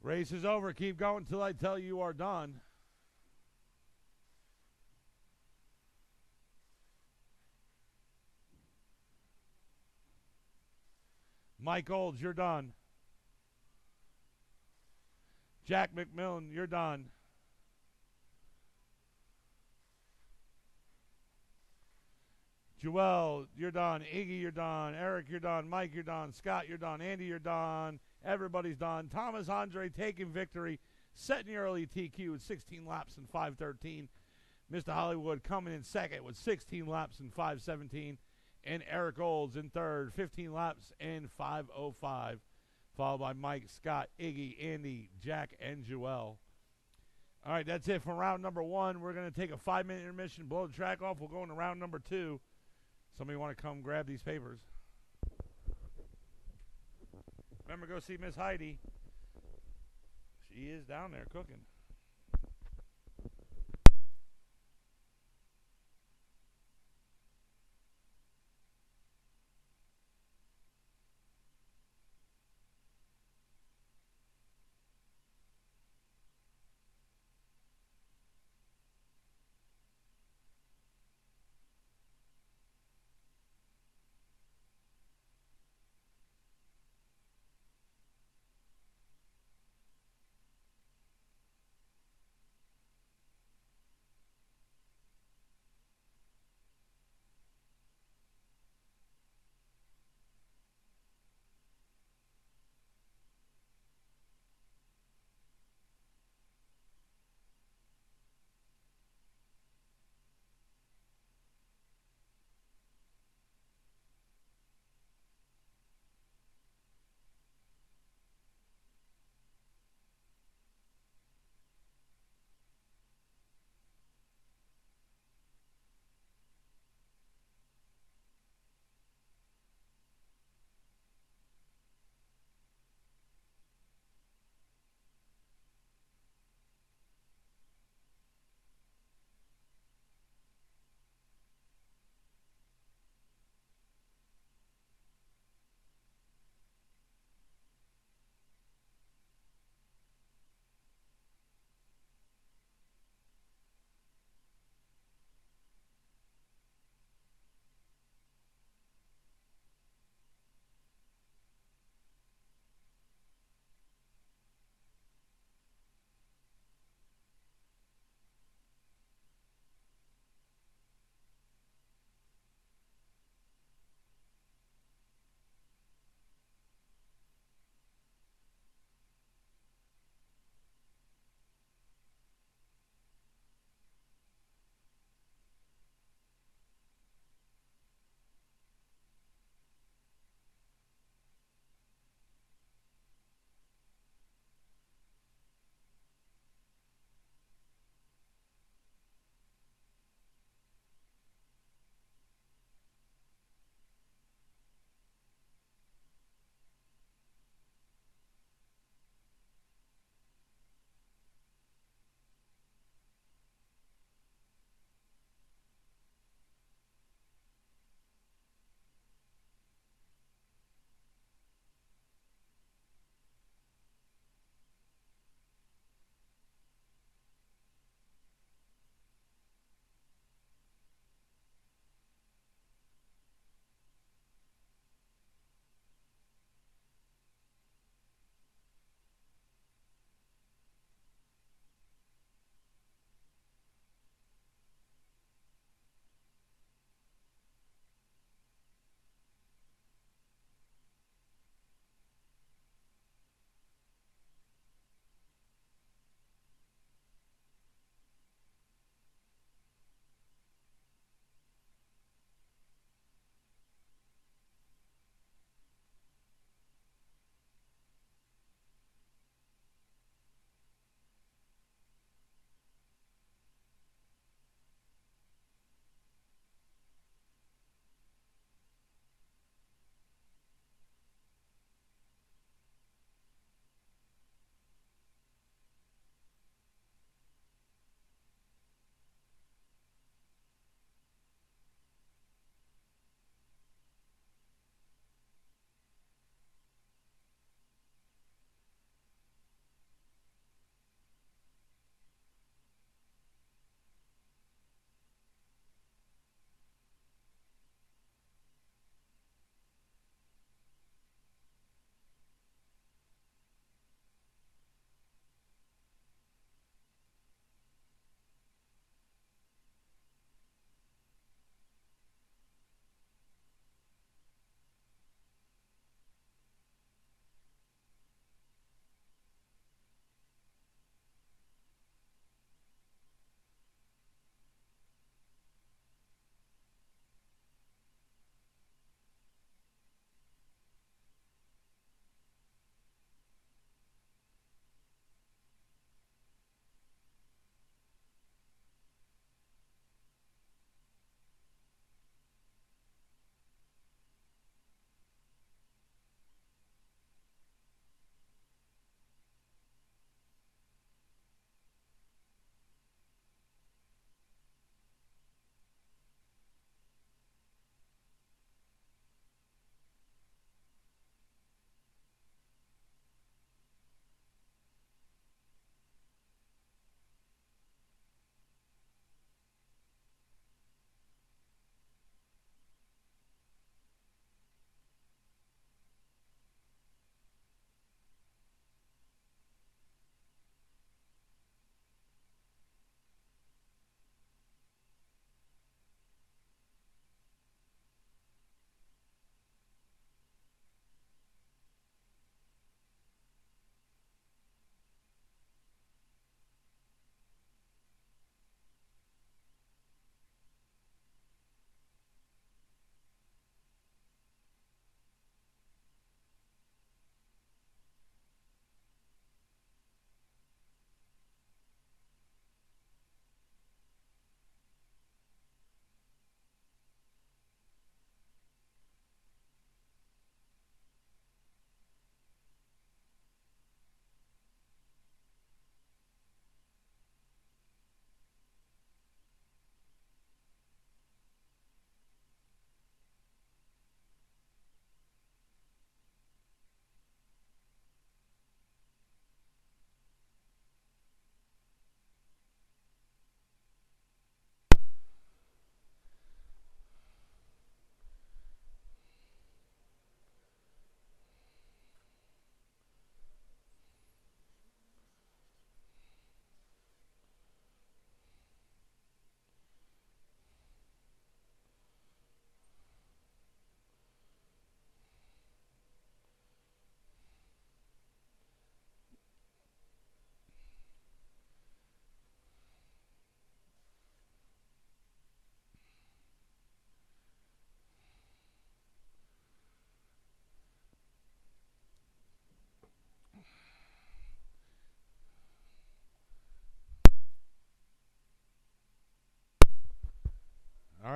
S1: Race is over. Keep going until I tell you are done. Mike Olds, you're done. Jack McMillan, you're done. Joel, you're done. Iggy, you're done. Eric, you're done. Mike, you're done. Scott, you're done. Andy, you're done. Everybody's done. Thomas Andre taking victory, setting the early TQ with 16 laps and 5:13. Mr. Hollywood coming in second with 16 laps and 5:17. And Eric Olds in third, 15 laps and 5:05. Followed by Mike, Scott, Iggy, Andy, Jack, and Joel. All right, that's it for round number 1. We're going to take a 5-minute intermission, blow the track off. We'll go into round number 2. Somebody want to come grab these papers? Remember, go see Miss Heidi. She is down there cooking.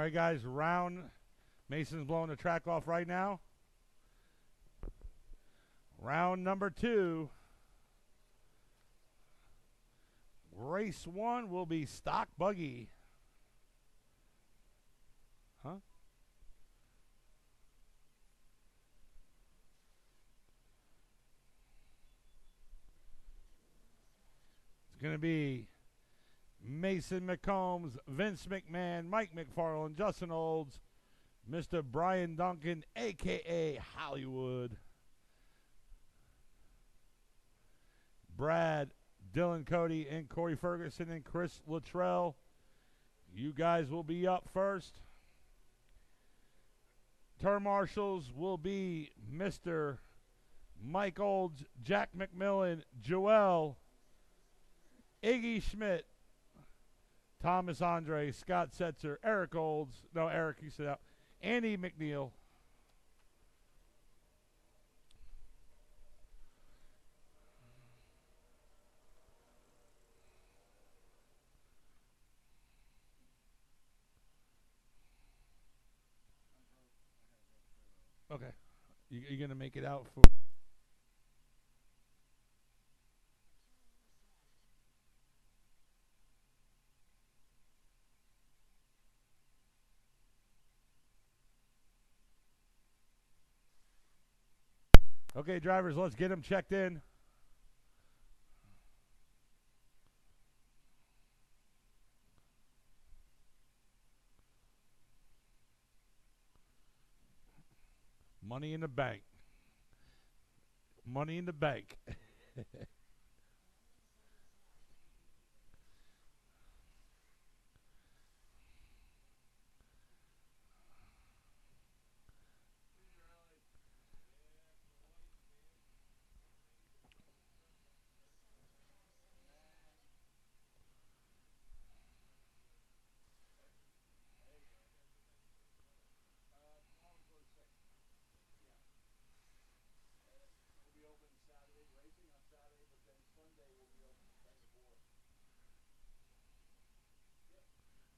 S1: right, guys, Mason's blowing the track off right now. Round number 2. Race 1 will be stock buggy. Huh? It's going to be Mason McCombs, Vince McMahon, Mike McFarland, Justin Olds, Mr. Brian Duncan, a.k.a. Hollywood, Brad, Dylan Cody, and Corey Ferguson, and Chris Luttrell. You guys will be up first. Turn marshals will be Mr. Mike Olds, Jack McMillan, Joel, Iggy Schmidt, Thomas Andre, Scott Setzer, Eric Olds. No, Eric, you sit out. Andy McNeil. Okay. You going to make it out for... Okay, drivers, let's get them checked in. Money in the bank. Money in the bank.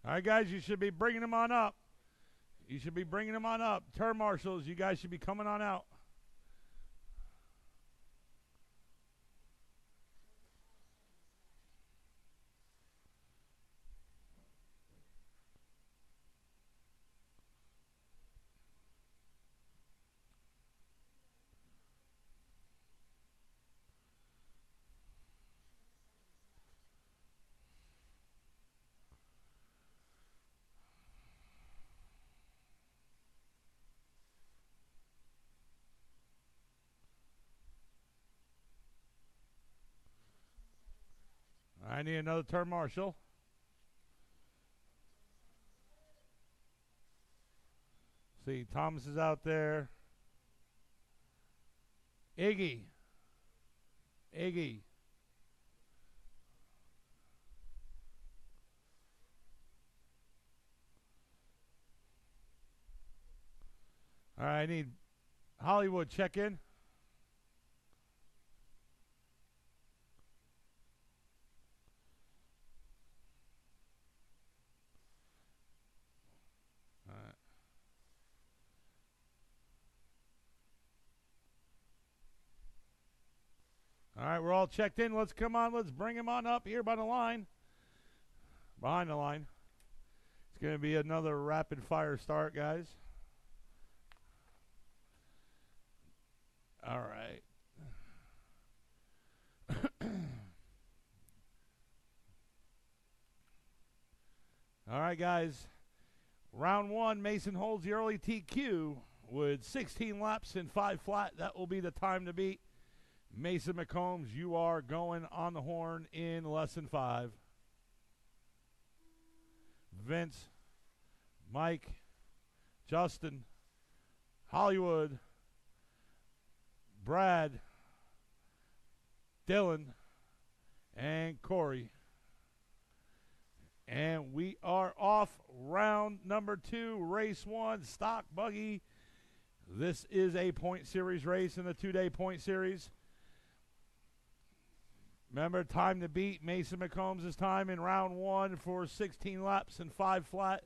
S1: All right, guys, you should be bringing them on up. You should be bringing them on up. Turn marshals, you guys should be coming on out. I need another turn marshal. See, Thomas is out there. Iggy. All right, I need Hollywood check in. All right, we're all checked in. Let's come on. Let's bring him on up here by the line. Behind the line. It's going to be another rapid fire start, guys. All right. All right, guys. Round 1, Mason holds the early TQ with 16 laps and 5 flat. That will be the time to beat. Mason McCombs, you are going on the horn in less than 5. Vince, Mike, Justin, Hollywood, Brad, Dylan, and Corey. And we are off round number 2, race 1, stock buggy. This is a point series race in the 2-day point series. Remember, time to beat Mason McCombs' time in round 1 for 16 laps and 5 flat.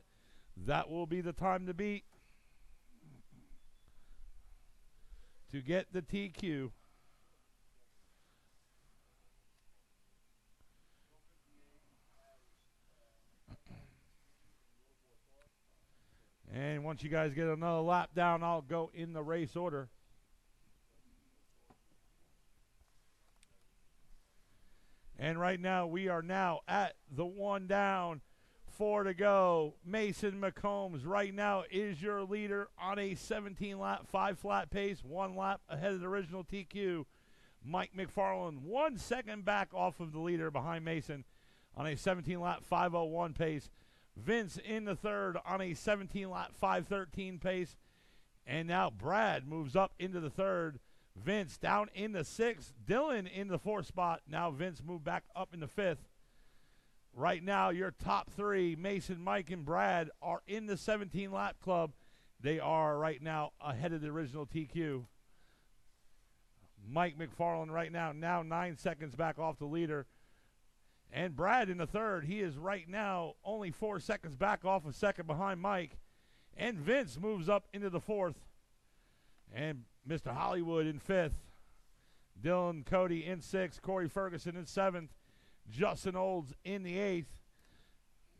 S1: That will be the time to beat to get the TQ. And once you guys get another lap down, I'll go in the race order. And right now, we are now at the 1 down, 4 to go. Mason McCombs right now is your leader on a 17-lap, 5-flat pace, 1 lap ahead of the original TQ. Mike McFarland 1 second back off of the leader behind Mason on a 17-lap, 5:01 pace. Vince in the third on a 17-lap, 5:13 pace. And now Brad moves up into the third. Vince down in the sixth. Dylan in the fourth spot. Now Vince moved back up in the fifth. Right now, your top three, Mason, Mike, and Brad, are in the 17-lap club. They are right now ahead of the original TQ. Mike McFarland right now 9 seconds back off the leader. And Brad in the third, he is right now only 4 seconds back off of second behind Mike. And Vince moves up into the fourth. And Mr. Hollywood in fifth. Dylan Cody in sixth. Corey Ferguson in seventh. Justin Olds in the eighth.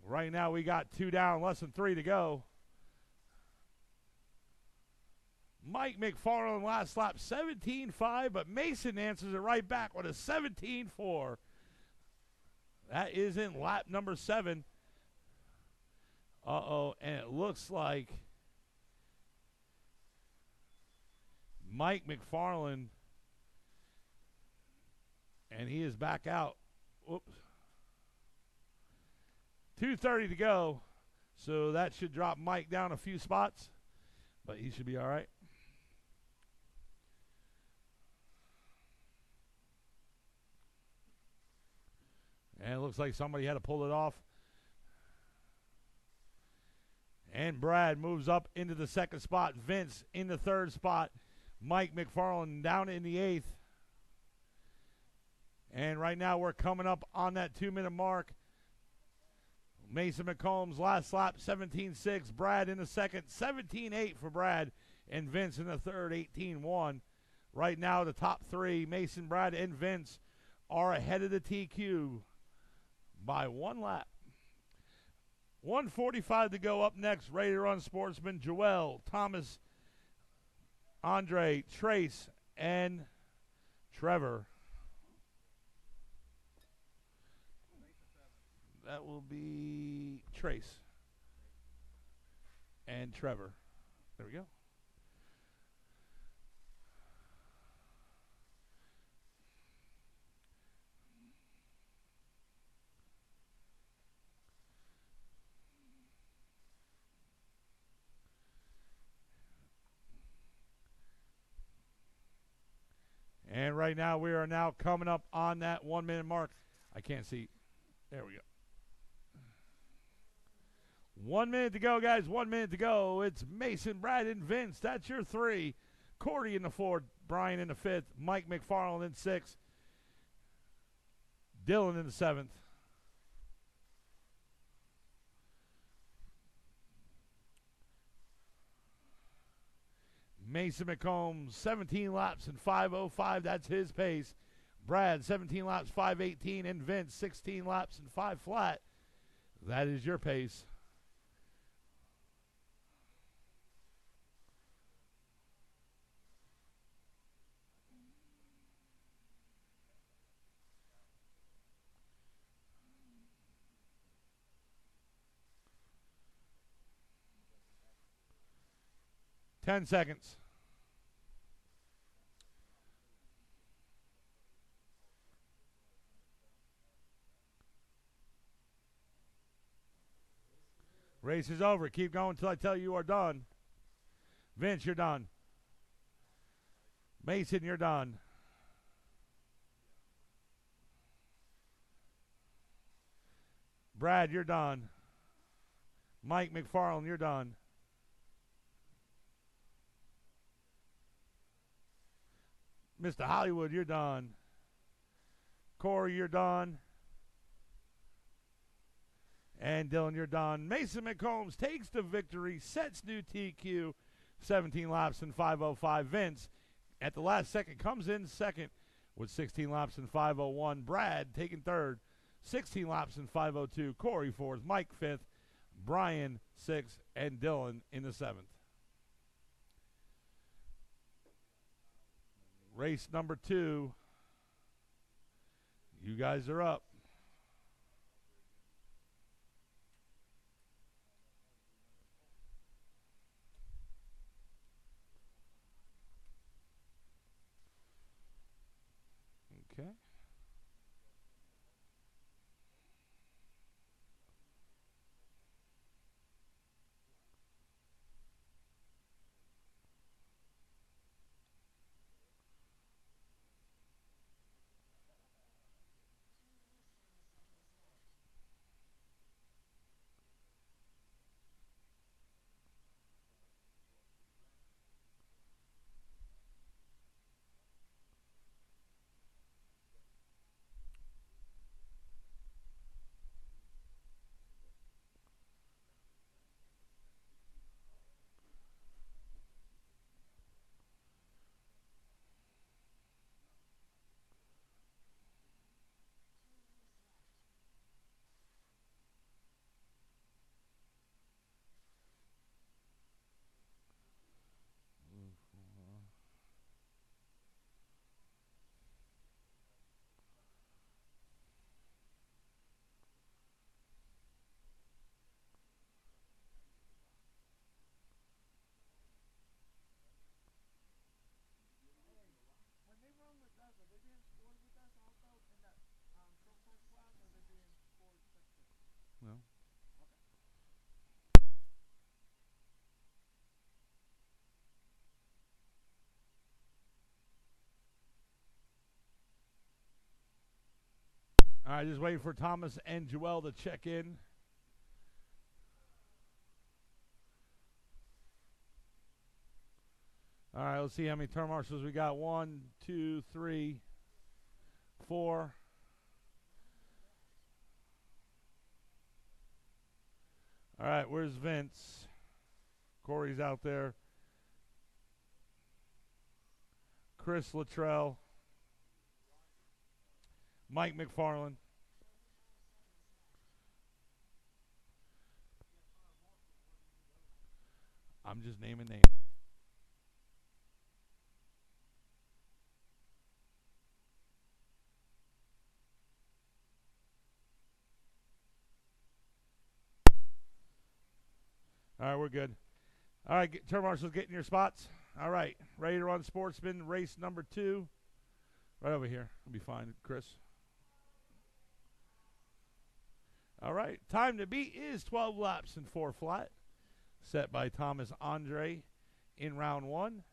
S1: Right now we got 2 down, less than 3 to go. Mike McFarland last lap 17.5, but Mason answers it right back with a 17.4. That is in lap number 7. Uh-oh, and it looks like Mike McFarland, and he is back out. Whoops. 2:30 to go, so that should drop Mike down a few spots, but he should be all right. And it looks like somebody had to pull it off. And Brad moves up into the second spot. Vince in the third spot. Mike McFarland down in the eighth. And right now we're coming up on that 2-minute mark. Mason McCombs last lap 17.6. Brad in the second 17.8 for Brad. And Vince in the third 18.1. Right now the top three, Mason, Brad, and Vince, are ahead of the TQ by 1 lap. 1:45 to go. Up next, Ready to Run Sportsman, Joel, Thomas, Andre, Trace, and Trevor. That will be Trace and Trevor. There we go. And right now, we are now coming up on that 1-minute mark. I can't see. There we go. 1 minute to go, guys. 1 minute to go. It's Mason, Brad, and Vince. That's your three. Cordy in the fourth. Brian in the fifth. Mike McFarland in sixth. Dylan in the seventh. Mason McCombs, 17 laps in 5:05. That's his pace. Brad, 17 laps, 5:18. And Vince, 16 laps and 5 flat. That is your pace. Ten seconds. Race is over. Keep going until I tell you are done. Vince, you're done. Mason, you're done. Brad, you're done. Mike McFarland, you're done. Mr. Hollywood, you're done. Corey, you're done. And Dylan, you're done. Mason McCombs takes the victory, sets new TQ, 17 laps in 5:05. Vince, at the last second, comes in second with 16 laps in 5:01. Brad taking third, 16 laps in 5:02. Corey fourth, Mike fifth, Brian sixth, and Dylan in the seventh. Race number 2. You guys are up. Okay. No. All right, just waiting for Thomas and Joel to check in. All right, let's see how many turn marshals we got. 1, 2, 3, 4. All right, where's Vince? Corey's out there. Chris Luttrell. Mike McFarland. I'm just naming names. All right, we're good. All right, turn marshals, get in your spots. All right, ready to run Sportsman race number 2. Right over here. I'll be fine, Chris. All right, time to beat is 12 laps and 4 flat. Set by Thomas Andre in round 1.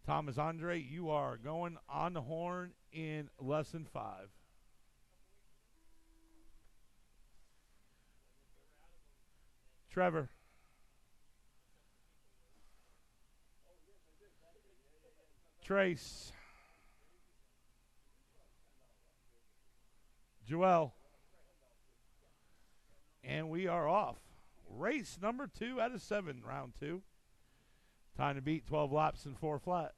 S1: Thomas Andre, you are going on the horn in less than 5. Trevor. Trace. Joel. And we are off. Race number 2 out of 7, round 2. Time to beat 12 laps and 4 flat.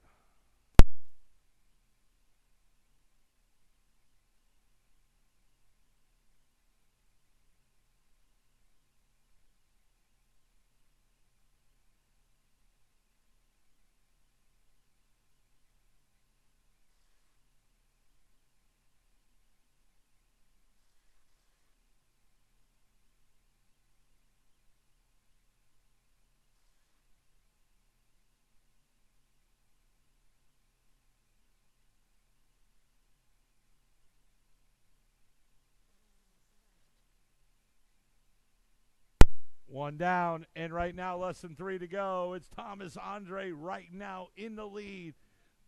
S1: One down, and right now less than 3 to go. It's Thomas Andre right now in the lead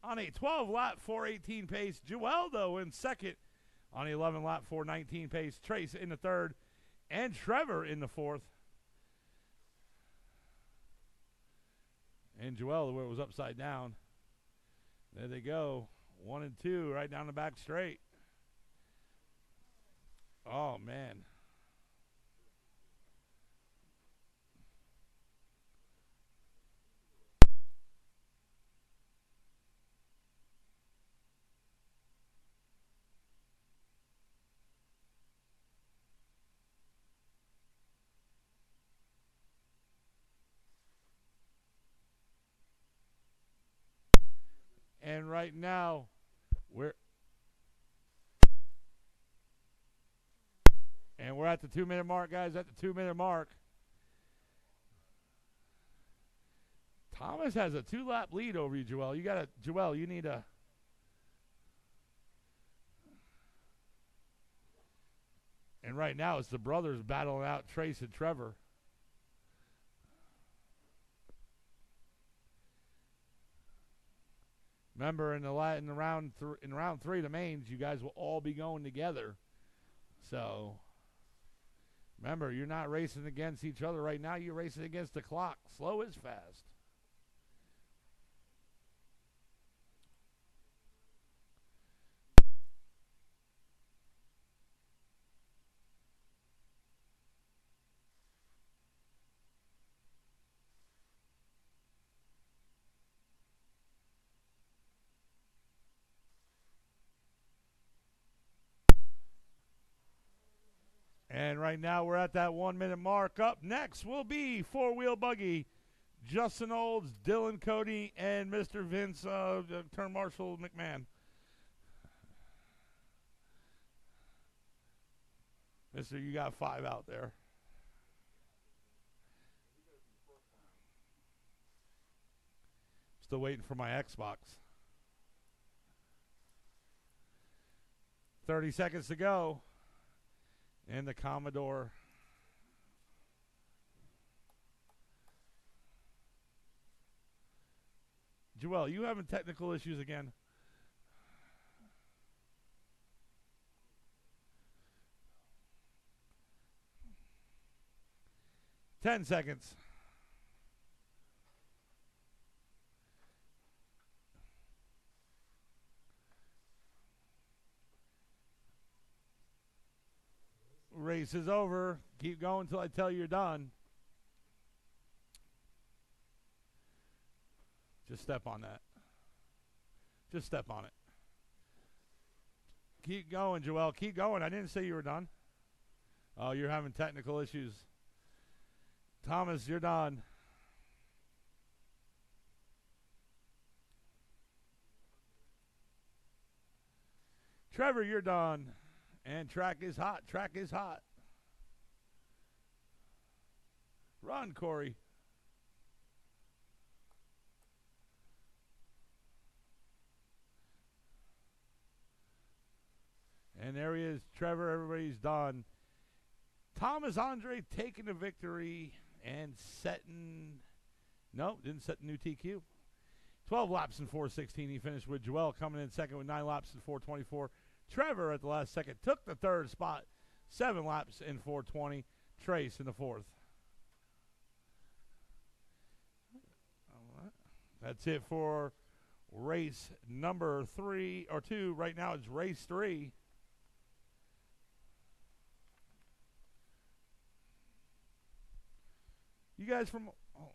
S1: on a 12-lap 4:18 pace. Joel, though, in second on a 11-lap 4:19 pace. Trace in the third, and Trevor in the fourth. And Joel, where it was upside down. There they go. 1 and 2 right down the back straight. Oh, man. right now, we're at the 2-minute mark, guys. At the 2-minute mark. Thomas has a 2-lap lead over you, Joel. Joel, you need a. And right now, it's the brothers battling out Trace and Trevor. Remember, in round 3, the mains, you guys will all be going together. So, remember, you're not racing against each other right now. You're racing against the clock. Slow is fast. And right now we're at that 1-minute mark. Up next will be 4-wheel buggy. Justin Olds, Dylan Cody, and Mr. Vince Turn Marshall McMahon. Mister, you got 5 out there. Still waiting for my Xbox. 30 seconds to go. And the Commodore. Joel, you having technical issues again? Ten seconds. Race is over. Keep going until I tell you you're done. Just step on that. Just step on it. Keep going, Joel. Keep going. I didn't say you were done. Oh, you're having technical issues. Thomas, you're done. Trevor, you're done. And track is hot. Track is hot. Run, Corey. And there he is, Trevor. Everybody's done. Thomas Andre taking the victory and setting. Nope, didn't set the new TQ. 12 laps in 4:16. He finished with Joel coming in second with 9 laps in 4:24. Trevor at the last second took the third spot. 7 laps in 4:20. Trace in the fourth. All right. That's it for race number 3 or 2. Right now it's race 3. You guys from... Oh.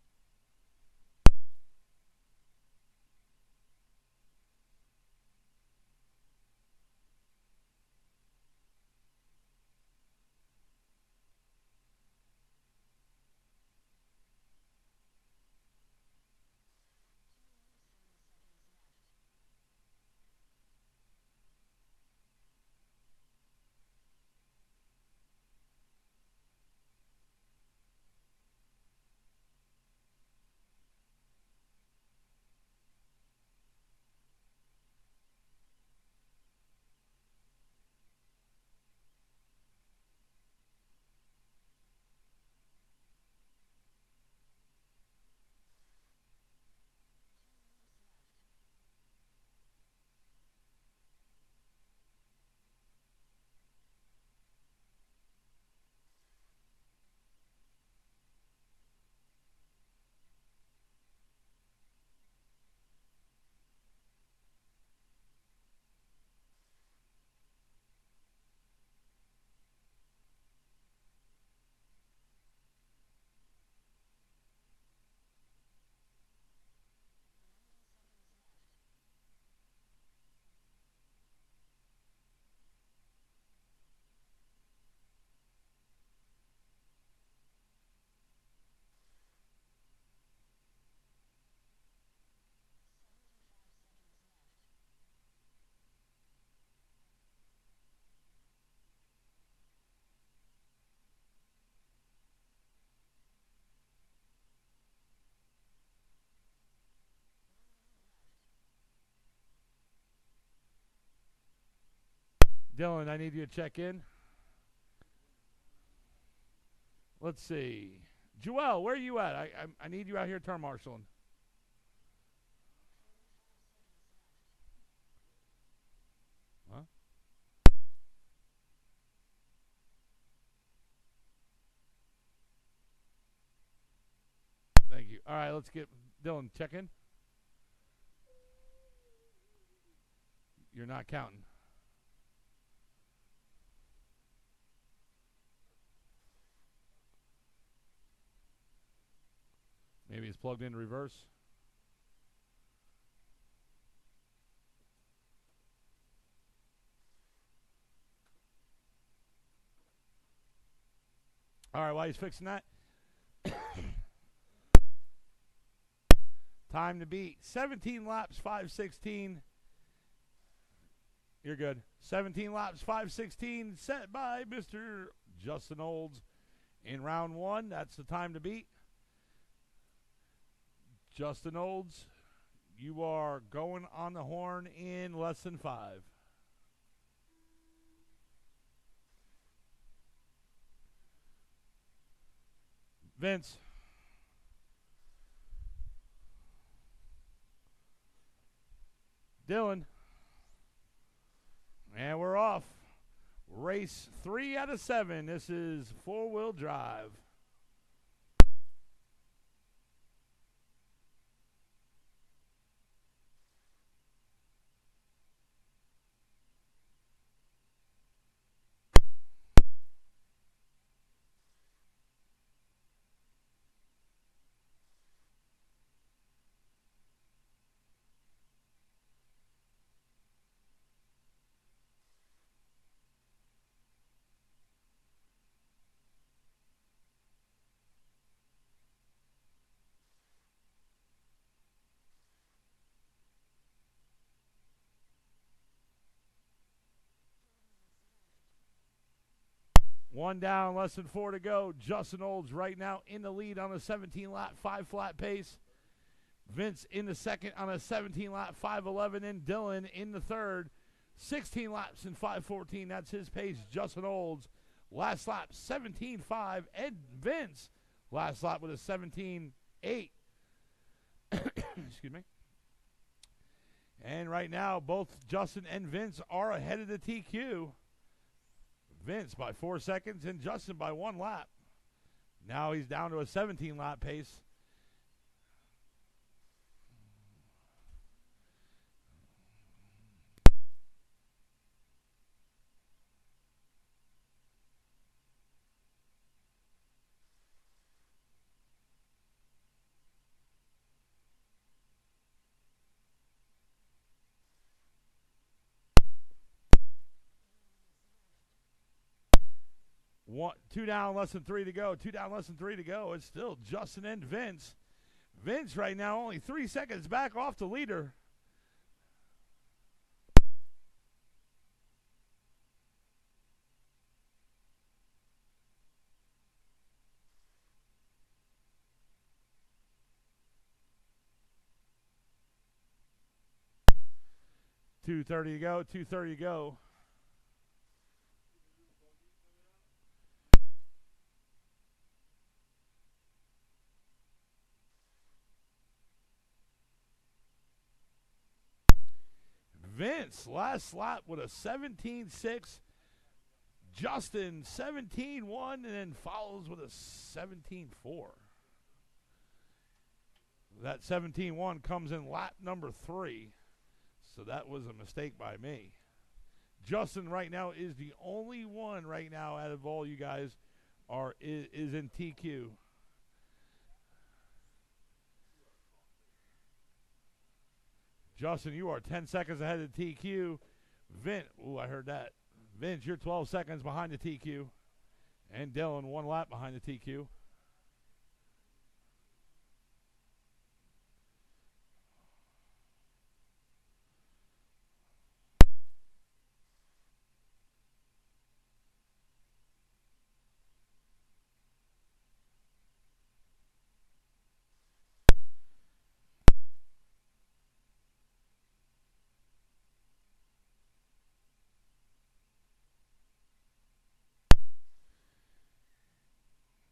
S1: Dylan, I need you to check in. Let's see. Joel, where are you at? I need you out here turn marshaling. Huh? Thank you. All right, let's get Dylan, check in. You're not counting. Maybe it's plugged in reverse. All right, while he's fixing that, time to beat. 17 laps, 5:16. You're good. 17 laps, 5:16, set by Mr. Justin Olds in round one. That's the time to beat. Justin Olds, you are going on the horn in less than 5. Vince. Dylan. And we're off. Race 3 out of 7. This is four-wheel drive. One down, less than 4 to go. Justin Olds right now in the lead on a 17-lap, 5-flat pace. Vince in the second on a 17-lap, 5:11, and Dylan in the third. 16 laps in 5:14. That's his pace. Justin Olds, last lap, 17.5. And Vince, last lap with a 17.8. Excuse me. And right now, both Justin and Vince are ahead of the TQ. Vince by 4 seconds and Justin by 1 lap. Now he's down to a 17-lap pace. Two down, less than 3 to go. 2 down, less than 3 to go. It's still Justin and Vince. Vince right now only 3 seconds back off the leader. .230 to go. 2:30 to go. Vince, last lap with a 17.6. Justin, 17.1, and then follows with a 17.4. That 17.1 comes in lap number 3. So that was a mistake by me. Justin right now is the only one right now out of all you guys is in TQ. Justin, you are 10 seconds ahead of the TQ. Vince, ooh, I heard that. Vince, you're 12 seconds behind the TQ. And Dylan, 1 lap behind the TQ.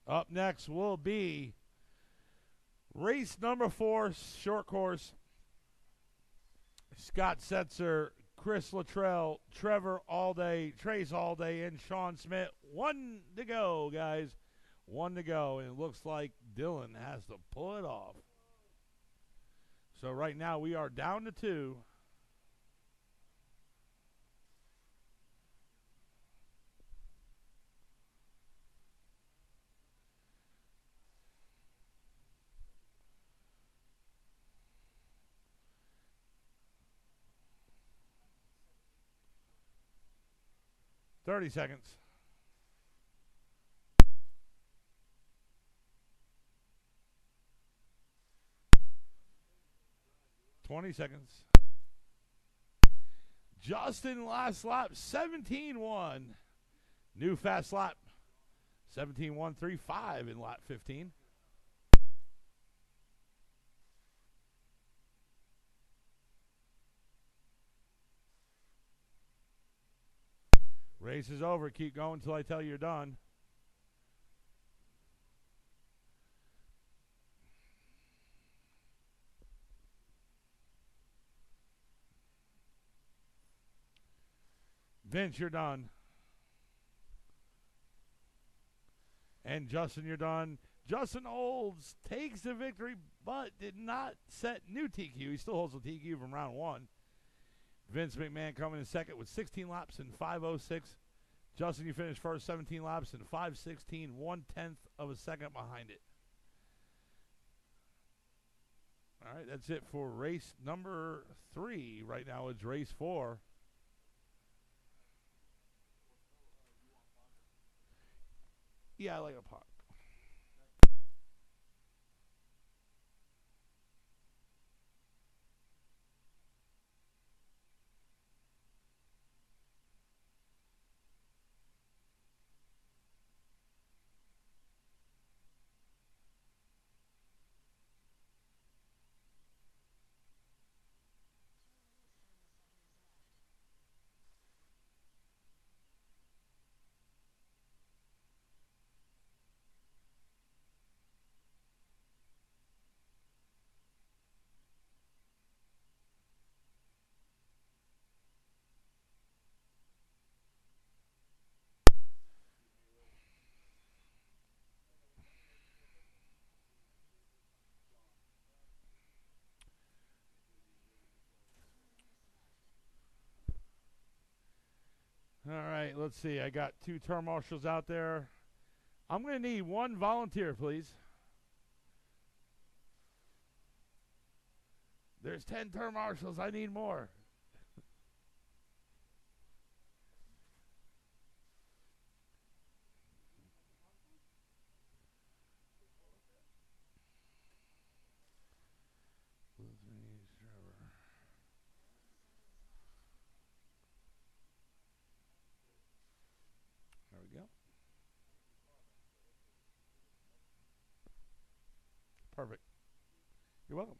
S1: Up next will be race number 4, short course. Scott Setzer, Chris Luttrell, Trevor Allday, Trace Allday, and Sean Smith. 1 to go, guys. 1 to go. And it looks like Dylan has to pull it off. So right now we are down to 2. $30 seconds. 20 seconds. Justin last lap, 17-1. New fast lap, 17-1-3-5 in lap 15. Race is over. Keep going until I tell you you're done. Vince, you're done. And Justin, you're done. Justin Olds takes the victory, but did not set new TQ. He still holds the TQ from round 1. Vince McMahon coming in second with 16 laps in 5:06. Justin, you finished first, 17 laps in 5:16, 1/10 of a second behind it. All right, that's it for race number 3. Right now it's race 4. Yeah, I like a puck. All right, let's see. I got 2 term marshals out there. I'm going to need 1 volunteer, please. There's 10 term marshals. I need more. There we go. Perfect. You're welcome.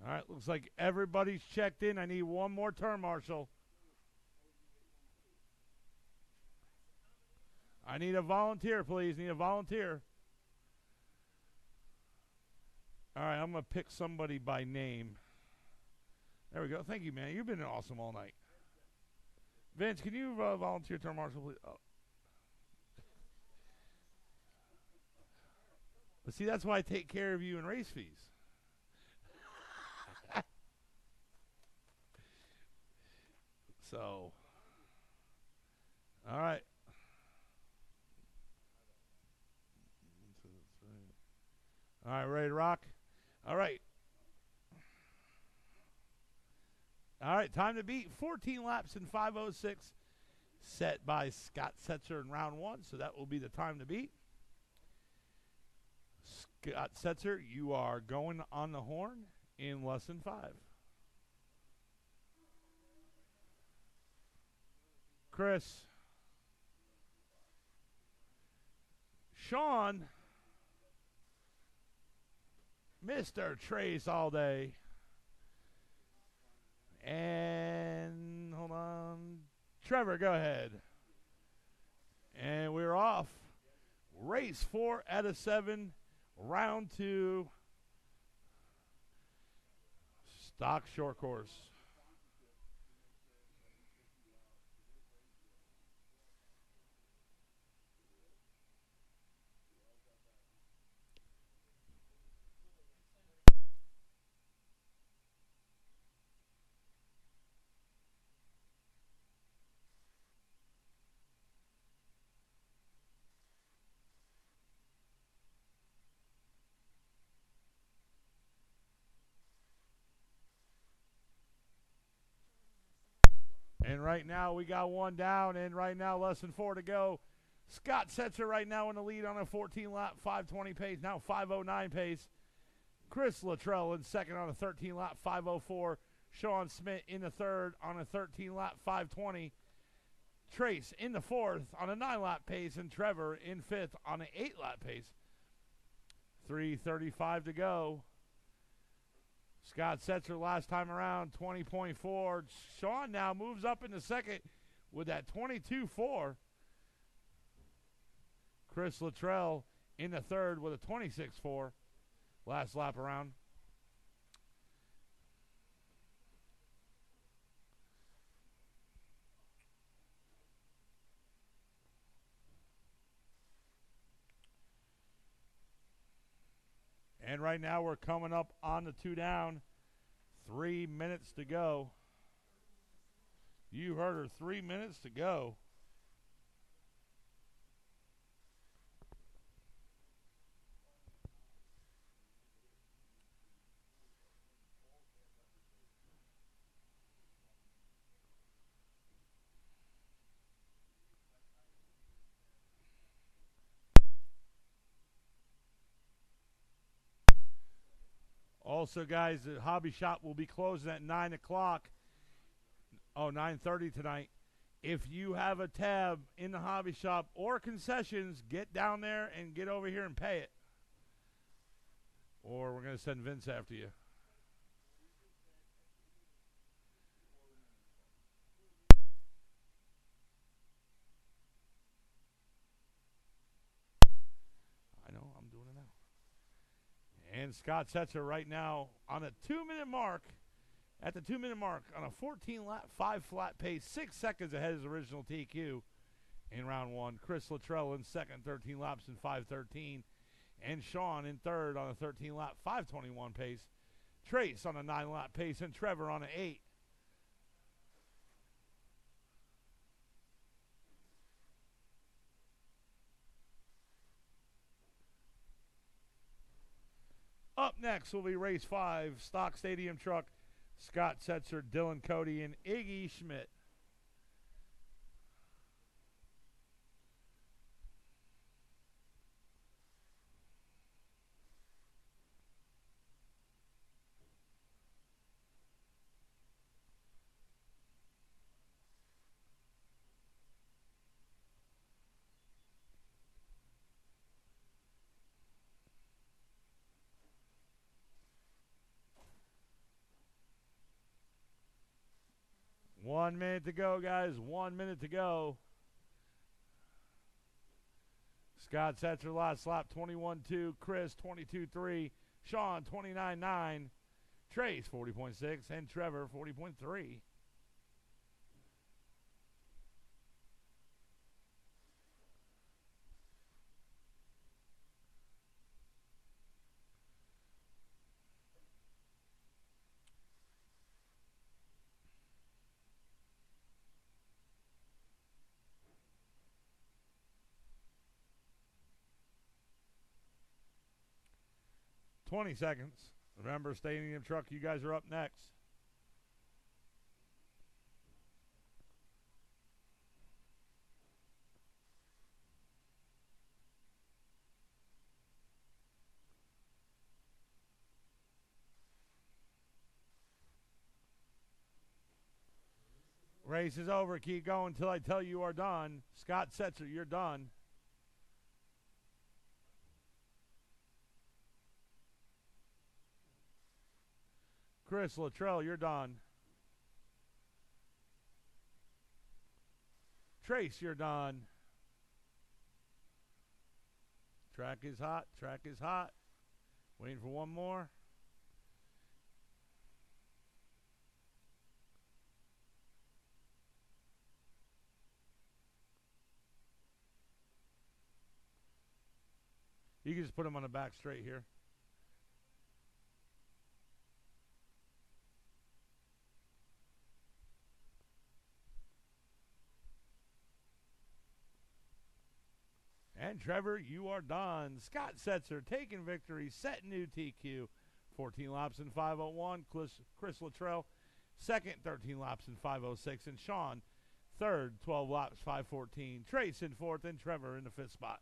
S1: All right, looks like everybody's checked in. I need 1 more term marshal. I need a volunteer, please. Need a volunteer. All right, I'm going to pick somebody by name. There we go. Thank you, man. You've been awesome all night. Vince, can you volunteer term marshal, please? Oh. But see, that's why I take care of you in race fees. So, all right. All right, ready to rock? All right. All right, time to beat. 14 laps in 5:06, set by Scott Setzer in round 1, so that will be the time to beat. Scott Setzer, you are going on the horn in less than 5. Chris. Sean. Mr. Trace Allday. And hold on. Trevor, go ahead. And we're off. Race 4 out of 7. Round 2. Stock short course. And right now we got one down, and right now less than 4 to go. Scott Setzer right now in the lead on a 14-lap, 5:20 pace, now 5:09 pace. Chris Luttrell in second on a 13-lap, 5:04. Sean Smith in the third on a 13-lap, 5:20. Trace in the fourth on a 9-lap pace, and Trevor in fifth on an 8-lap pace. 3:35 to go. Scott Setzer last time around, 20.4. Sean now moves up in the second with that 22.4. Chris Luttrell in the third with a 26.4 last lap around. And right now we're coming up on the 2 down. 3 minutes to go. You heard her, 3 minutes to go. Also, guys, the hobby shop will be closing at 9 o'clock. 9:30 tonight. If you have a tab in the hobby shop or concessions, get down there and get over here and pay it. Or we're going to send Vince after you. I know, I'm doing it now. And Scott Setzer right now on a 2-minute mark. At the 2-minute mark on a 14-lap, 5-flat pace, 6 seconds ahead of his original TQ in round 1. Chris Luttrell in second, 13 laps in 5:13. And Sean in third on a 13-lap, 5:21 pace. Trace on a 9-lap pace, and Trevor on an 8. Up next will be race 5, Stock Stadium Truck. Scott Setzer, Dylan Cody, and Iggy Schmidt. One minute to go, guys. 1 minute to go. Scott Setzer last lap 21.2. Chris 22.3. Sean 29.9. Trace 40.6. And Trevor 40.3. $20 seconds. Remember, Stadium Truck, you guys are up next. Race is over. Keep going until I tell you are done. Scott Setzer, you're done. Chris Luttrell, you're done. Trace, you're done. Track is hot. Track is hot. Waiting for one more. You can just put them on the back straight here. And Trevor, you are done. Scott Setzer taking victory, setting new TQ. 14 laps in 5:01. Chris Luttrell, second, 13 laps in 5:06. And Sean, third, 12 laps, 5:14. Trace in fourth, and Trevor in the fifth spot.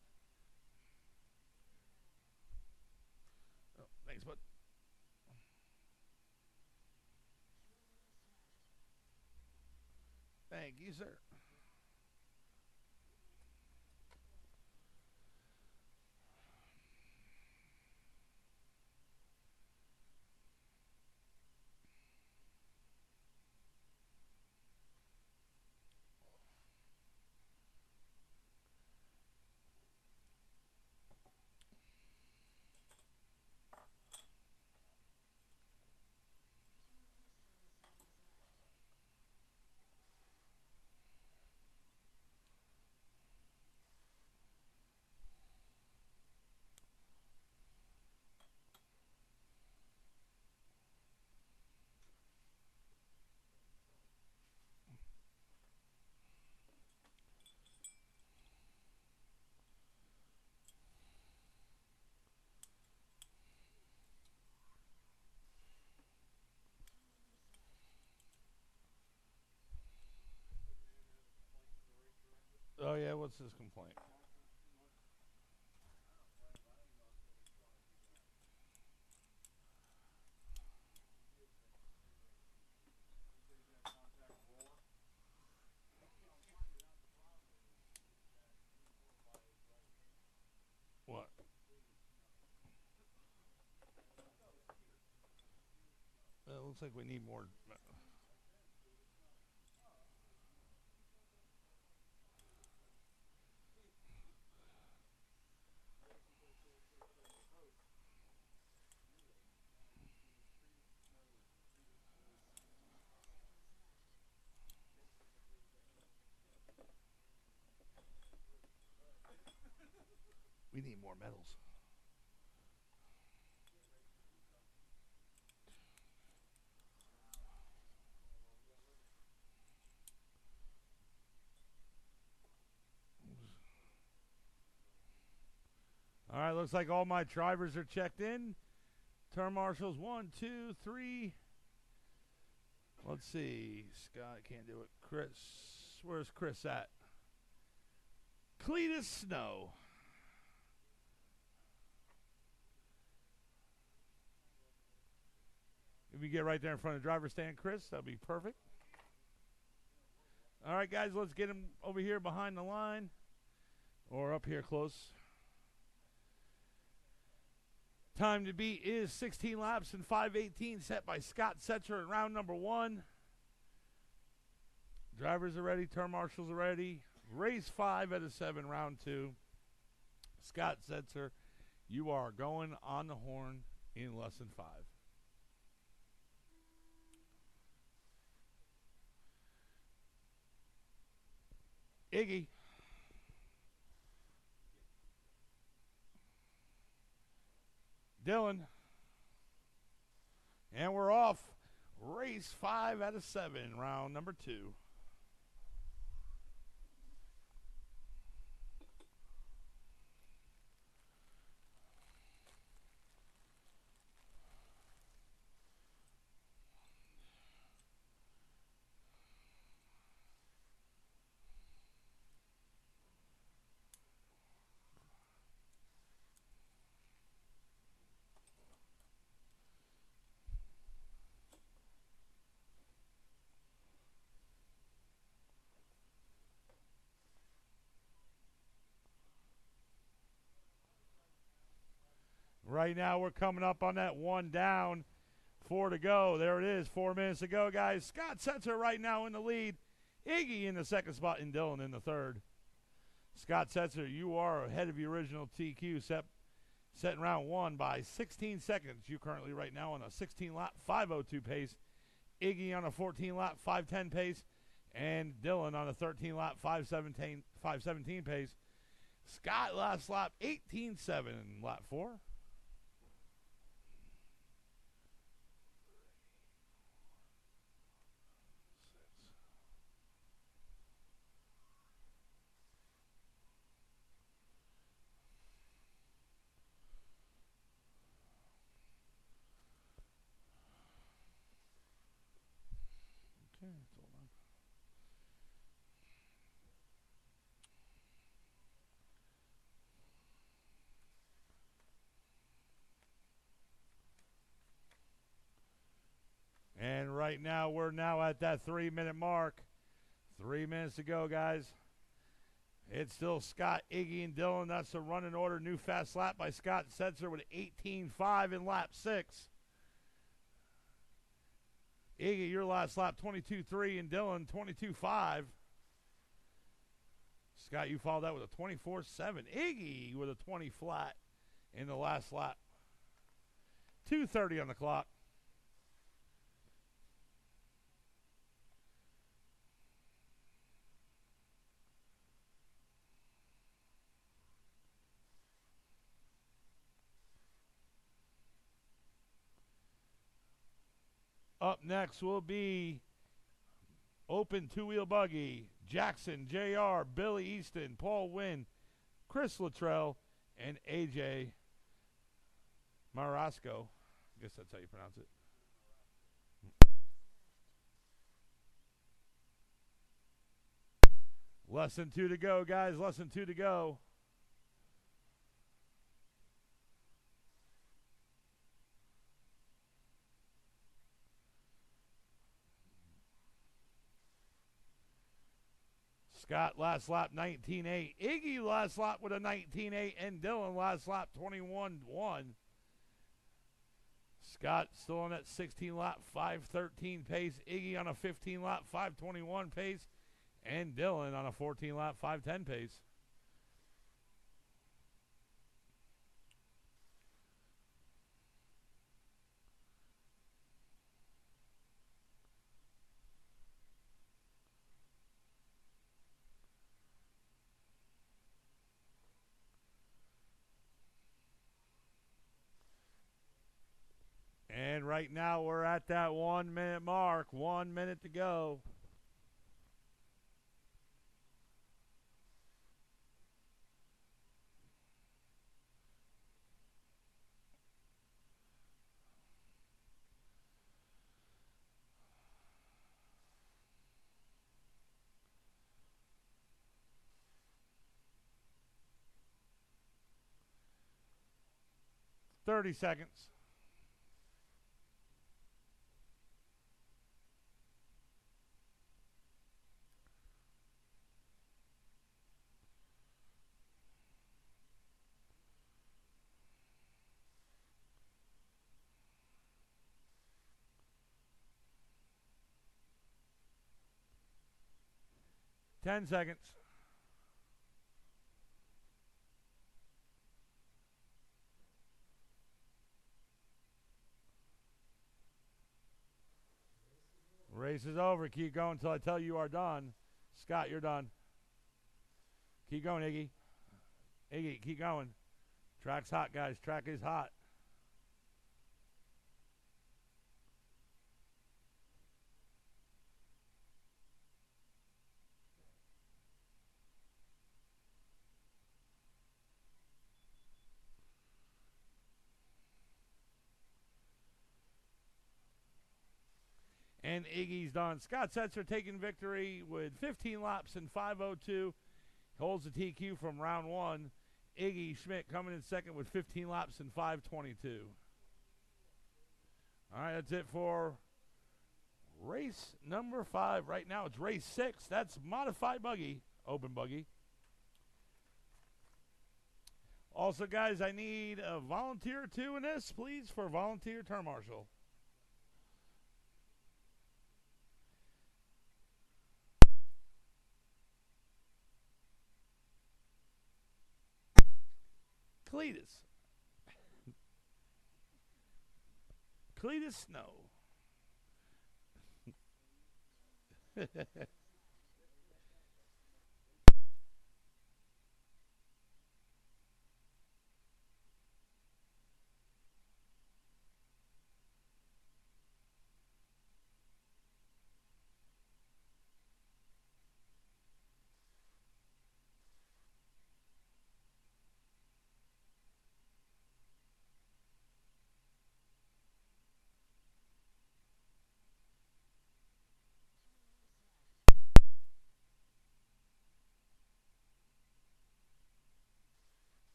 S1: Oh, thanks, bud. Thank you, sir. Oh, yeah, what's his complaint? What? It looks like we need more. We need more medals. All right, looks like all my drivers are checked in. Turn marshals, 1, 2, 3. Let's see. Scott can't do it. Chris, where's Chris at? Cletus Snow. If you get right there in front of the driver's stand, Chris, that'd be perfect. All right, guys, let's get him over here behind the line or up here close. Time to beat is 16 laps and 5:18, set by Scott Setzer in round number 1. Drivers are ready. Turn marshals are ready. Race 5 out of 7, round 2. Scott Setzer, you are going on the horn in less than 5. Iggy. Dylan. And we're off. Race 5 out of 7, round number 2. Right now, we're coming up on that 1 down, 4 to go. There it is, 4 minutes to go, guys. Scott Setzer right now in the lead. Iggy in the second spot, and Dylan in the third. Scott Setzer, you are ahead of the original TQ, set in round 1 by 16 seconds. You currently right now on a 16-lap 5:02 pace. Iggy on a 14-lap 5:10 pace, and Dylan on a 13-lap 5:17 pace. Scott last lap 18.7 in lap 4. Okay, hold on. And right now, we're now at that 3-minute mark. 3 minutes to go, guys. It's still Scott, Iggy, and Dylan. That's the running order. New fast lap by Scott Setzer with 18.5 in lap 6. Iggy, your last lap, 22.3, and Dylan, 22.5. Scott, you followed that with a 24.7. Iggy with a 20 flat in the last lap. 2:30 on the clock. Up next will be Open Two-Wheel Buggy. Jackson, JR, Billy Easton, Paul Wynn, Chris Luttrell, and AJ Marasco. I guess that's how you pronounce it. Less than 2 to go, guys. Less than 2 to go. Scott last lap 19.8. Iggy last lap with a 19.8. And Dylan last lap 21.1. Scott still on that 16-lap 5:13 pace. Iggy on a 15-lap 5:21 pace. And Dylan on a 14-lap 5:10 pace. And right now we're at that 1 minute mark. 1 minute to go. "30 seconds. "10 seconds. Race is over. Keep going until I tell you are done. Scott, you're done. Keep going, Iggy. Iggy, keep going. Track's hot, guys. Track is hot. And Iggy's done. Scott Setzer taking victory with 15 laps in 5:02. Holds the TQ from round 1. Iggy Schmidt coming in second with 15 laps in 5:22. All right, that's it for race number 5. Right now it's race 6. That's modified buggy, open buggy. Also, guys, I need a volunteer or two in this, please, for volunteer turn marshal. Cletus. Cletus Snow.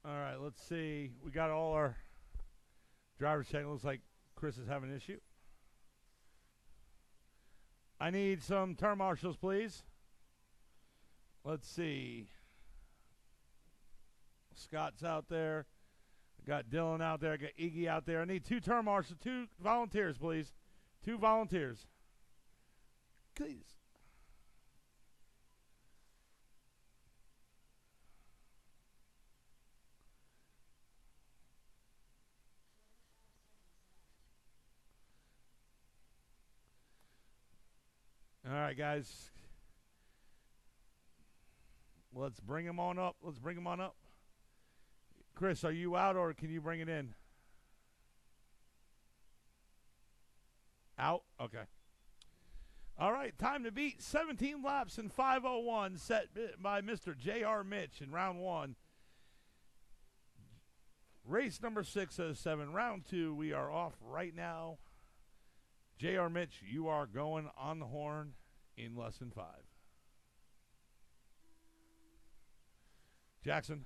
S1: All right, let's see. We got all our drivers checked. Looks like Chris is having an issue. I need some turn marshals, please. Let's see. Scott's out there. I got Dylan out there. I got Iggy out there. I need 2 turn marshals, 2 volunteers, please. 2 volunteers. Please. All right, guys. Let's bring them on up. Let's bring them on up. Chris, are you out or can you bring it in? Out? Okay. All right, time to beat. 17 laps in 5:01 set by Mr. J.R. Mitch in round 1. Race number 607, round 2. We are off right now. J.R. Mitch, you are going on the horn in less than 5. Jackson,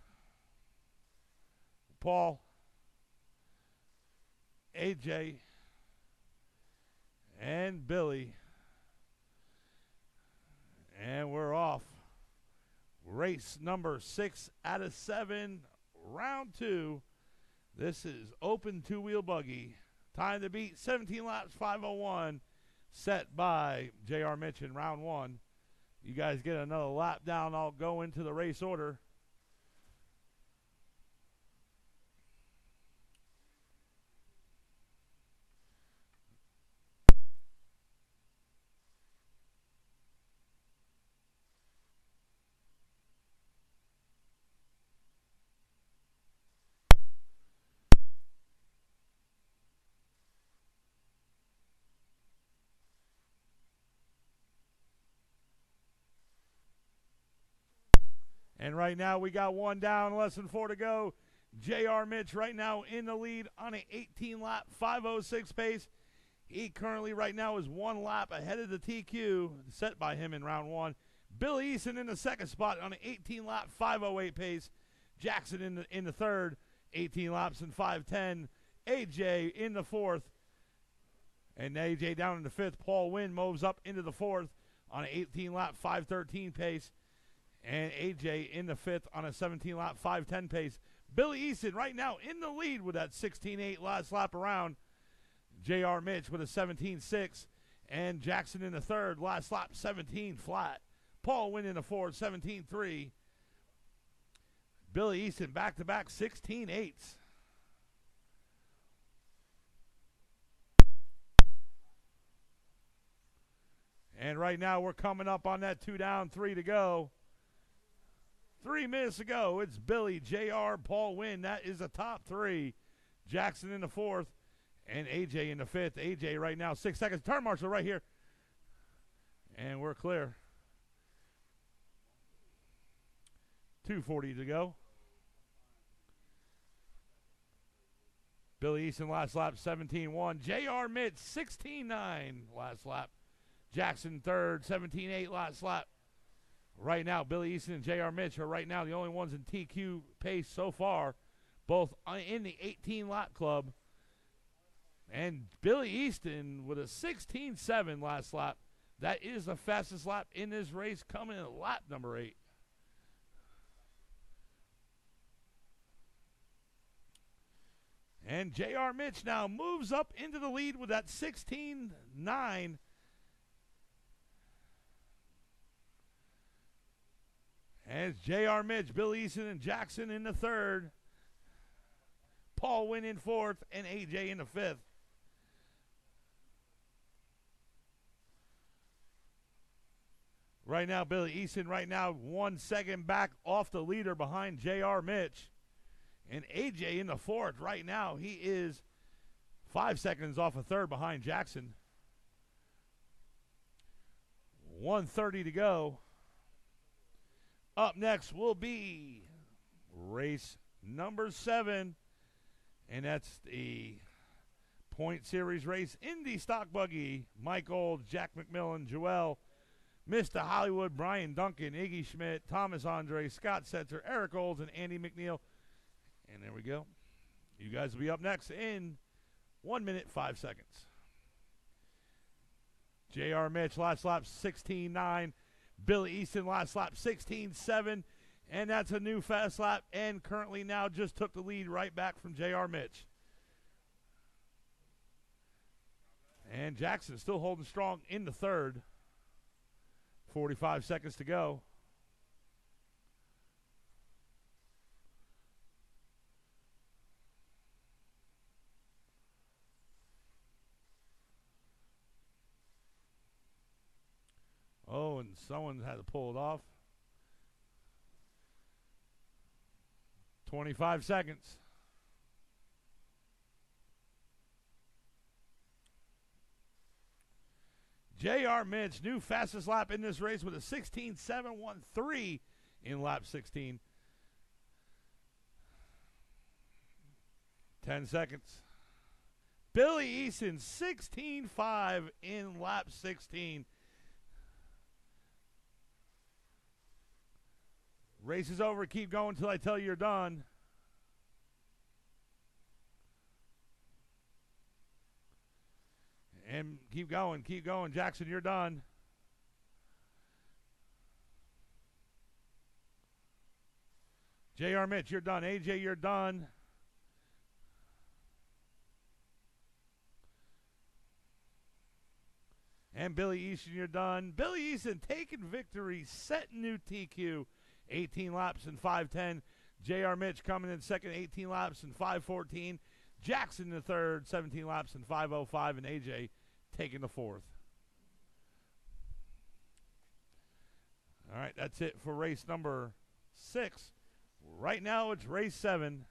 S1: Paul, AJ, and Billy. And we're off. Race number 6 out of 7, round 2. This is open 2-wheel buggy. Time to beat, 17 laps, 5:01, set by J.R. Mitch in round 1. You guys get another lap down. I'll go into the race order. And right now we got one down, less than 4 to go. J.R. Mitch right now in the lead on an 18-lap, 5:06 pace. He currently right now is 1 lap ahead of the TQ set by him in round 1. Billy Eason in the second spot on an 18-lap, 5:08 pace. Jackson in the third, 18 laps and 5:10. AJ in the fourth. And AJ down in the fifth. Paul Wynn moves up into the fourth on an 18-lap, 5:13 pace. And AJ in the fifth on a 17-lap, 5:10 pace. Billy Easton right now in the lead with that 16.8 last lap around. J.R. Mitch with a 17.6. And Jackson in the third, last lap, 17 flat. Paul Wynn in the fourth, 17.3. Billy Easton back-to-back 16.8s. And right now we're coming up on that 2 down, 3 to go. 3 minutes to go. It's Billy, JR, Paul Wynn. That is the top 3. Jackson in the fourth and AJ in the fifth. AJ right now 6 seconds. Turn marshal right here. And we're clear. 2:40 to go. Billy Easton last lap 17.1. JR Mitch 16.9 last lap. Jackson third 17.8 last lap. Right now, Billy Easton and J.R. Mitch are right now the only ones in TQ pace so far, both in the 18-lap club. And Billy Easton with a 16.7 last lap. That is the fastest lap in this race, coming in at lap number 8. And J.R. Mitch now moves up into the lead with that 16.9. As J.R. Mitch, Billy Easton, and Jackson in the third. Paul Wynn in fourth, and AJ in the fifth. Right now, Billy Easton 1 second back off the leader behind J.R. Mitch. And AJ in the fourth right now. He is 5 seconds off a third behind Jackson. 1:30 to go. Up next will be race number 7. And that's the Point Series race, Indy Stock Buggy. Mike Old, Jack McMillan, Joel, Mr. Hollywood, Brian Duncan, Iggy Schmidt, Thomas Andre, Scott Setzer, Eric Olds, and Andy McNeil. And there we go. You guys will be up next in 1 minute, 5 seconds. J.R. Mitch, last lap 16.9. Billy Easton, last lap 16.7. And that's a new fast lap, and currently now just took the lead right back from J.R. Mitch. And Jackson still holding strong in the third. 45 seconds to go. Oh, and someone had to pull it off. 25 seconds. J.R. Mitch, new fastest lap in this race with a 16.713 in lap 16. 10 seconds. Billy Easton, 16.5 in lap 16. Race is over. Keep going until I tell you you're done. And keep going, keep going. Jackson, you're done. J.R. Mitch, you're done. AJ, you're done. And Billy Easton, you're done. Billy Easton taking victory, setting new TQ. 18 laps in 5:10. J.R. Mitch coming in second, 18 laps in 5:14. Jackson in the third, 17 laps in 5:05. And AJ taking the fourth. All right, that's it for race number 6. Right now it's race 7.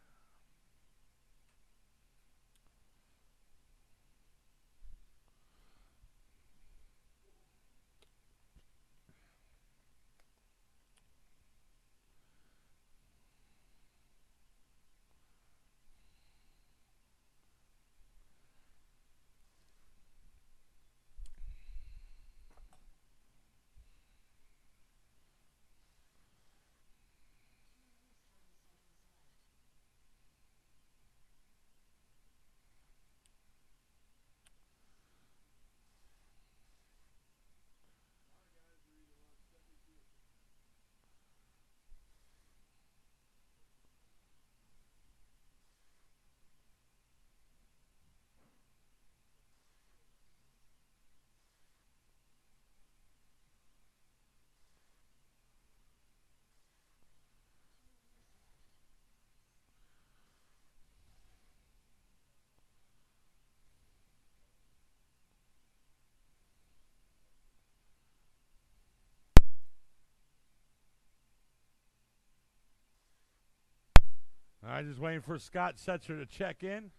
S1: All right, just waiting for Scott Setzer to check in.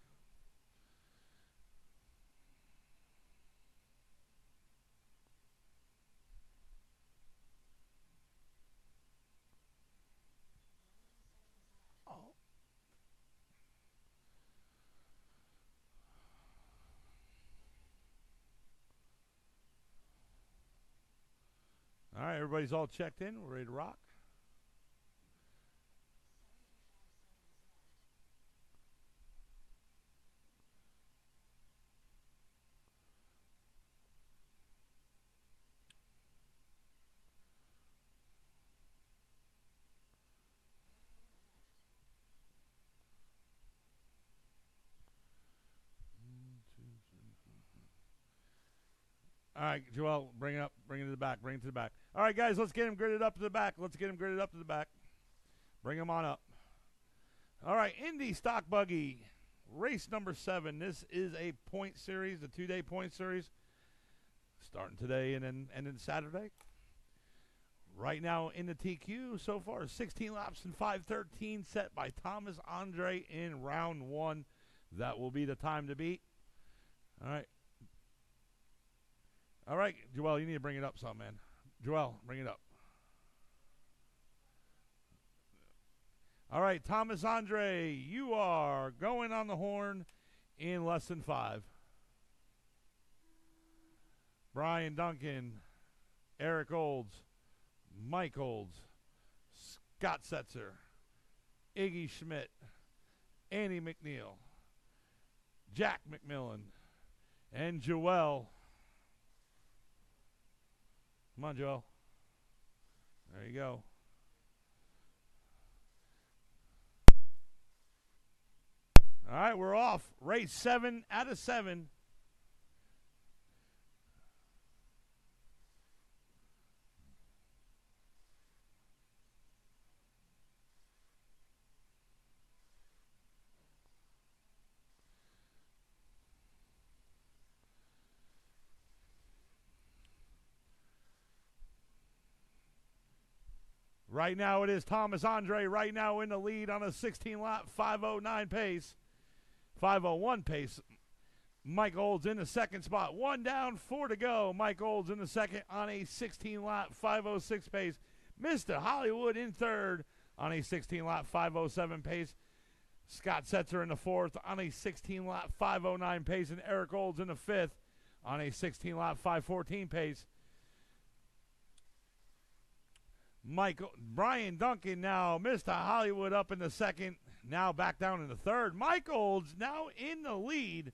S1: All right, everybody's all checked in. We're ready to rock. All right, Joel, bring it up. Bring it to the back. Bring it to the back. All right, guys, let's get him gridded up to the back. Let's get him gridded up to the back. Bring him on up. All right, Indy Stock Buggy, race number 7. This is a point series, a 2-day point series, starting today and then Saturday. Right now in the TQ, so far 16 laps and 5:13 set by Thomas Andre in round 1. That will be the time to beat. All right. All right, Joel, you need to bring it up some, man. Joel, bring it up. All right, Thomas Andre, you are going on the horn in less than 5. Brian Duncan, Eric Olds, Mike Olds, Scott Setzer, Iggy Schmidt, Andy McNeil, Jack McMillan, and Joel. Come on, Joel. There you go. All right, we're off. Race 7 out of 7. Right now it is Thomas Andre right now in the lead on a 16-lap 5:09 pace. 5:01 pace. Mike Olds in the second spot. 1 down, 4 to go. Mike Olds in the second on a 16-lap 5:06 pace. Mr. Hollywood in third on a 16-lap 5:07 pace. Scott Setzer in the fourth on a 16-lap 5:09 pace. And Eric Olds in the fifth on a 16-lap 5:14 pace. Brian Duncan now, Mr. Hollywood up in the second, now back down in the third. Mike Olds now in the lead.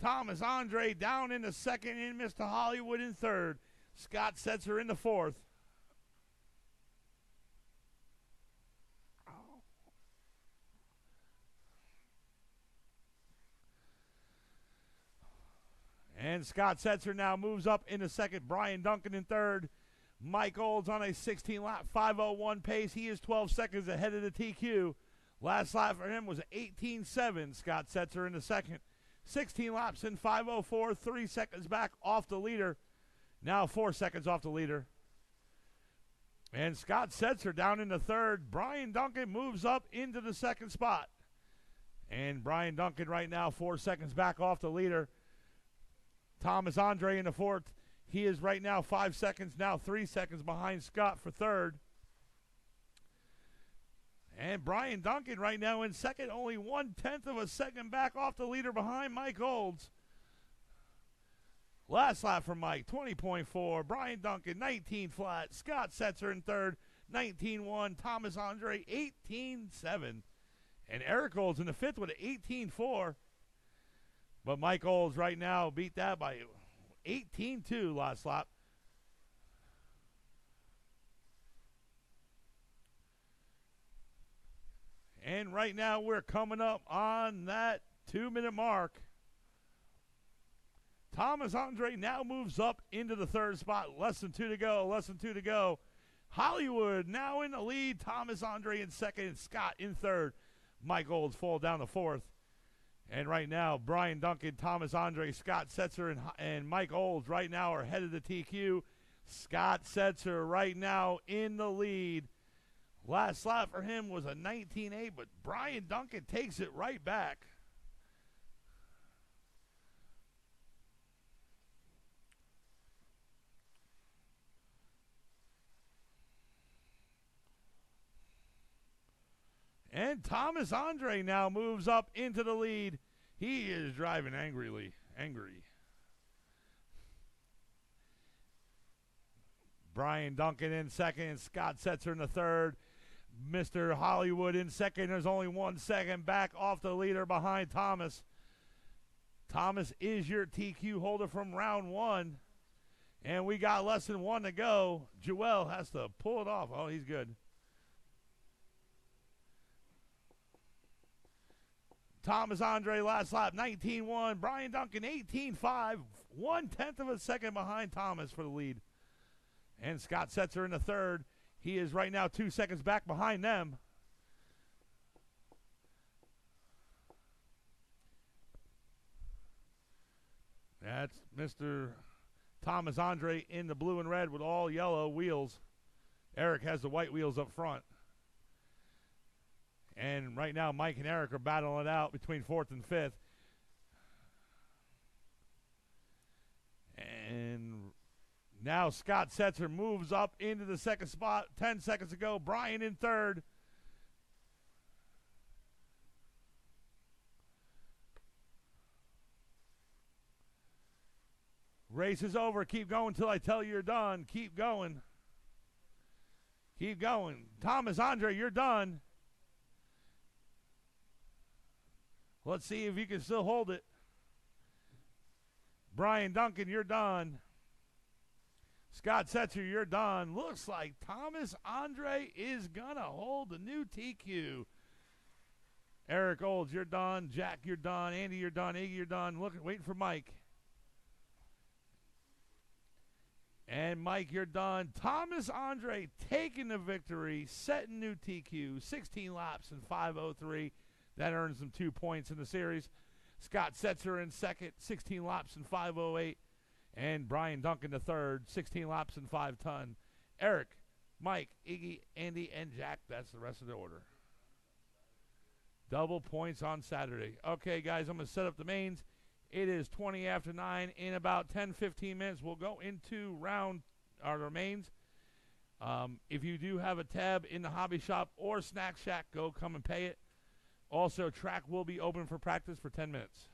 S1: Thomas Andre down in the second, and Mr. Hollywood in third. Scott Setzer in the fourth. And Scott Setzer now moves up in the second. Brian Duncan in third. Mike Olds on a 16-lap 5:01 pace. He is 12 seconds ahead of the TQ. Last lap for him was 18.7. Scott Setzer in the second. 16 laps in 5:04. 3 seconds back off the leader. Now 4 seconds off the leader. And Scott Setzer down in the third. Brian Duncan moves up into the second spot. And Brian Duncan right now 4 seconds back off the leader. Thomas Andre in the fourth. He is right now 5 seconds, now 3 seconds behind Scott for third. And Brian Duncan right now in second, only 1/10 of a second back off the leader behind Mike Olds. Last lap for Mike, 20.4. Brian Duncan, 19 flat. Scott Setzer in third, 19.1. Thomas Andre, 18.7. And Eric Olds in the fifth with an 18.4. But Mike Olds right now beat that by 18.2 last lap. And right now we're coming up on that 2-minute mark. Thomas Andre now moves up into the third spot. Less than 2 to go. Less than 2 to go. Hollywood now in the lead. Thomas Andre in second. Scott in third. Mike Olds fall down the fourth. And right now, Brian Duncan, Thomas Andre, Scott Setzer, and Mike Olds right now are ahead of the TQ. Scott Setzer right now in the lead. Last lap for him was a 19.8, but Brian Duncan takes it right back. And Thomas Andre now moves up into the lead. He is driving angry. Brian Duncan in second, and Scott Setzer in the third. Mr. Hollywood in second. There's only 1 second back off the leader behind Thomas. Thomas is your TQ holder from round one. And we got less than 1 to go. Joel has to pull it off. Oh, he's good. Thomas Andre last lap, 19-1. Brian Duncan, 18-5. 1/10 of a second behind Thomas for the lead. And Scott Setzer in the third. He is right now 2 seconds back behind them. That's Mr. Thomas Andre in the blue and red with all yellow wheels. Eric has the white wheels up front. And right now, Mike and Eric are battling it out between 4th and 5th. And now Scott Setzer moves up into the second spot. 10 seconds to go. Brian in third. Race is over. Keep going till I tell you you're done. Keep going. Keep going. Thomas Andre, you're done. Let's see if you can still hold it. Brian Duncan, you're done. Scott Setzer, you're done. Looks like Thomas Andre is going to hold the new TQ. Eric Olds, you're done. Jack, you're done. Andy, you're done. Iggy, you're done. Waiting for Mike. And Mike, you're done. Thomas Andre taking the victory, setting new TQ, 16 laps in 5:03. That earns him 2 points in the series. Scott Setzer in second, 16 laps in 5:08. And Brian Duncan the third, 16 laps in 5:10. Eric, Mike, Iggy, Andy, and Jack, that's the rest of the order. Double points on Saturday. Okay, guys, I'm going to set up the mains. It is 20 after 9. In about 10-15 minutes, we'll go into our mains. If you do have a tab in the hobby shop or Snack Shack, go come and pay it. Also, track will be open for practice for 10 minutes.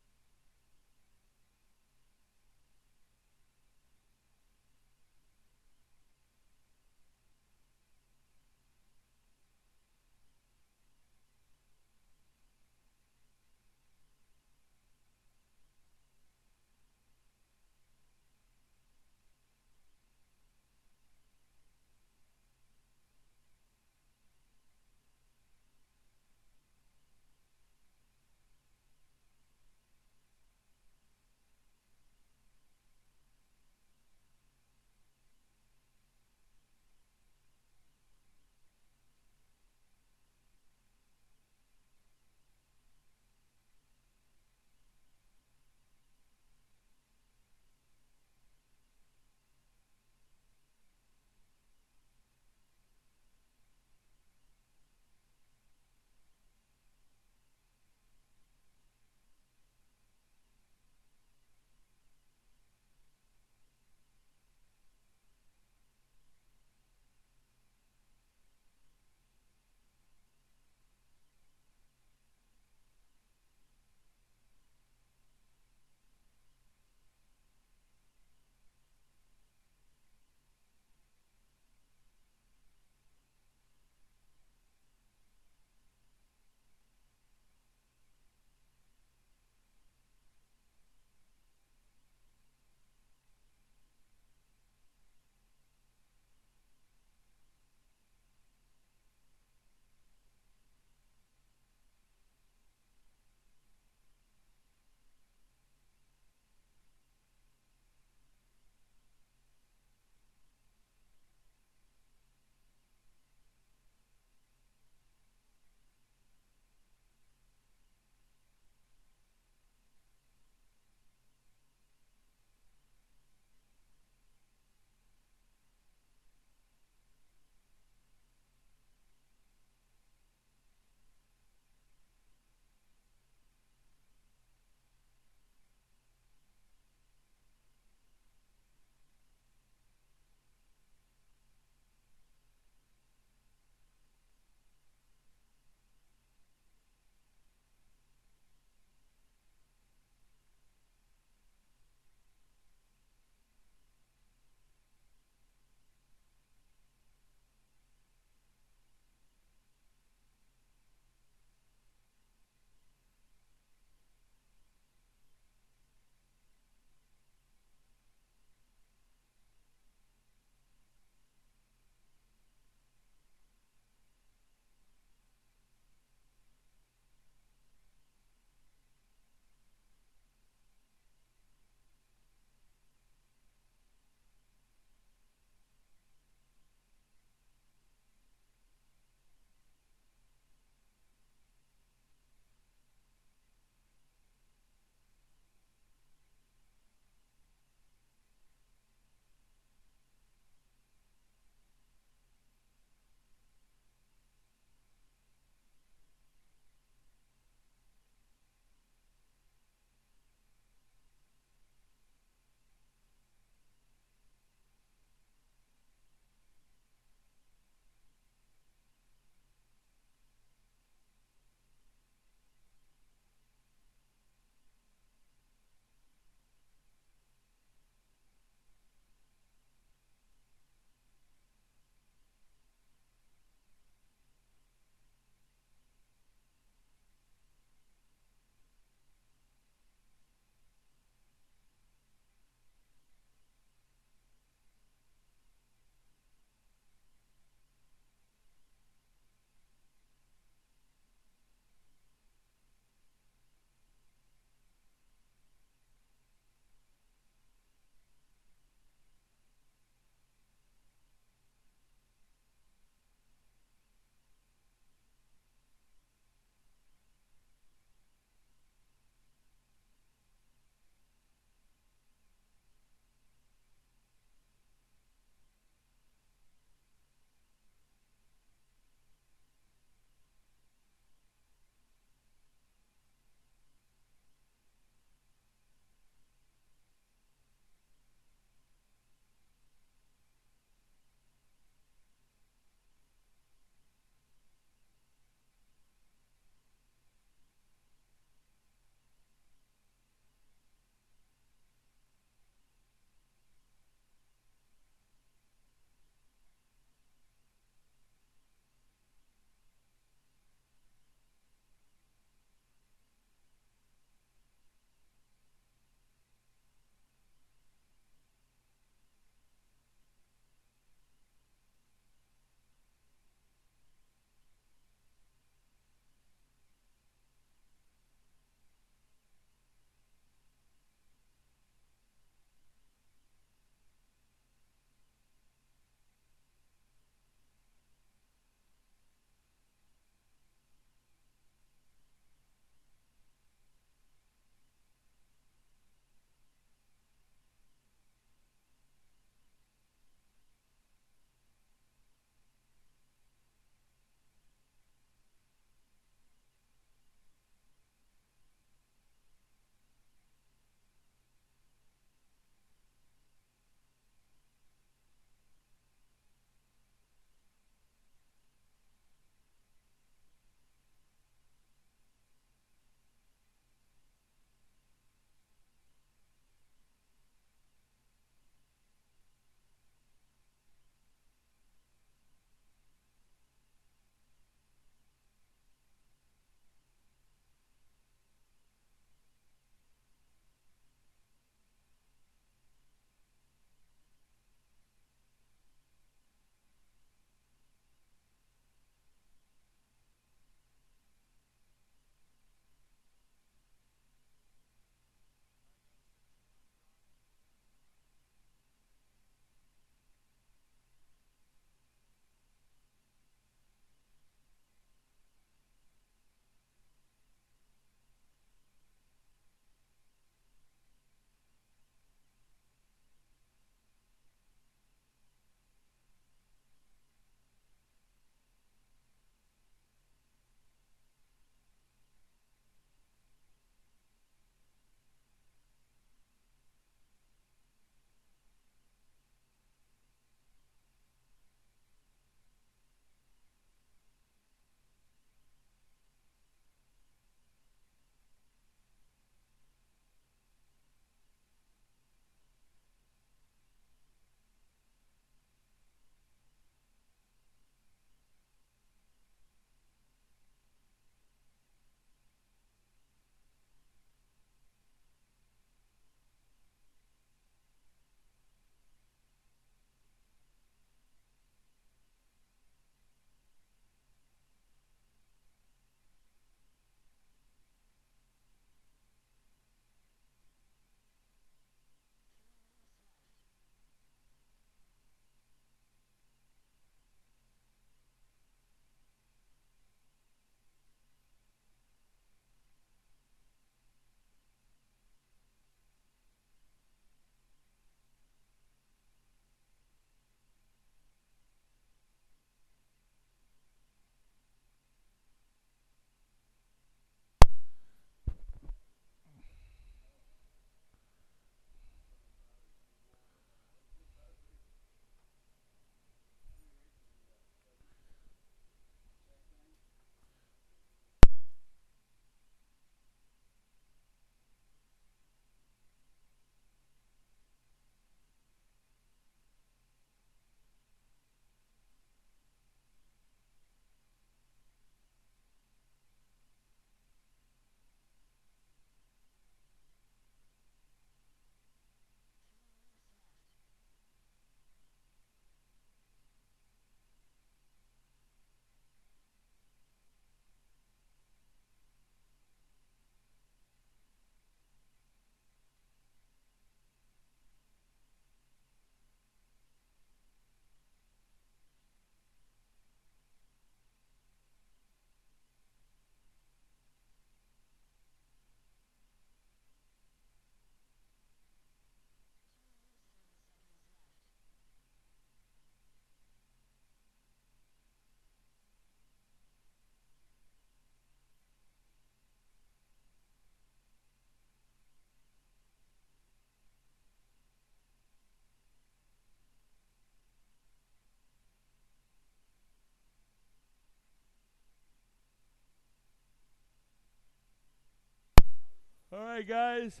S1: right, guys.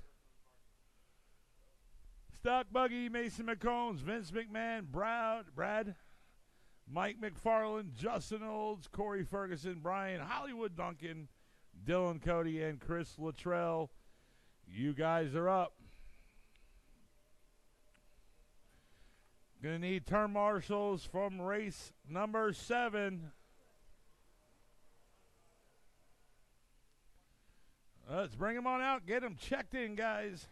S1: Stock Buggy, Mason McCombs, Vince McMahon, Brad, Mike McFarland, Justin Olds, Corey Ferguson, Brian Hollywood Duncan, Dylan Cody, and Chris Luttrell. You guys are up. Gonna need turn marshals from race number 7. Let's bring them on out. Get them checked in, guys.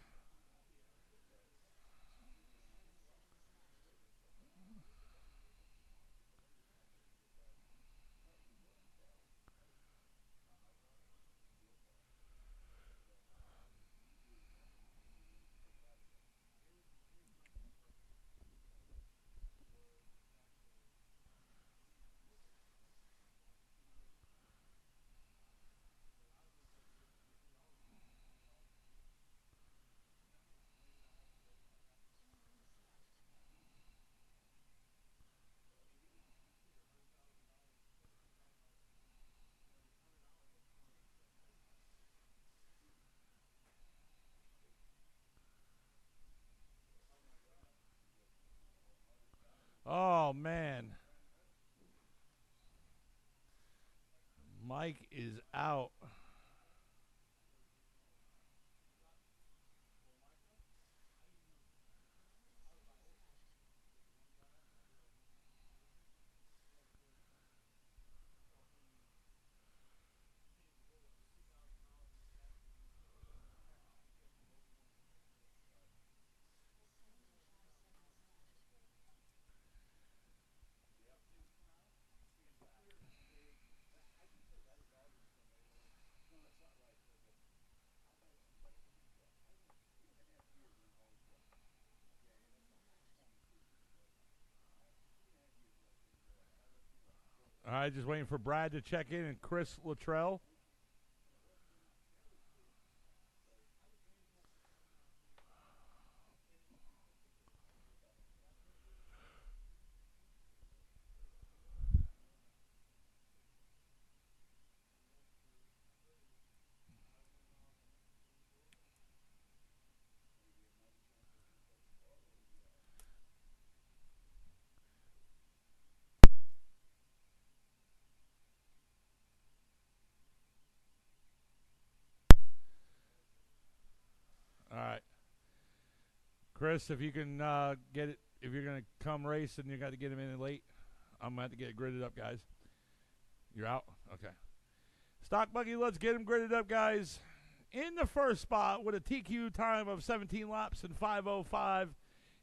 S1: Oh, man. Mike is out. All right, just waiting for Brad to check in and Chris Luttrell. All right. Chris, if you can get it, if you're going to come race and you got to get him in late, I'm going to have to get it gridded up, guys. You're out? Okay. Stock Buggy, let's get him gridded up, guys. In the first spot with a TQ time of 17 laps and 5:05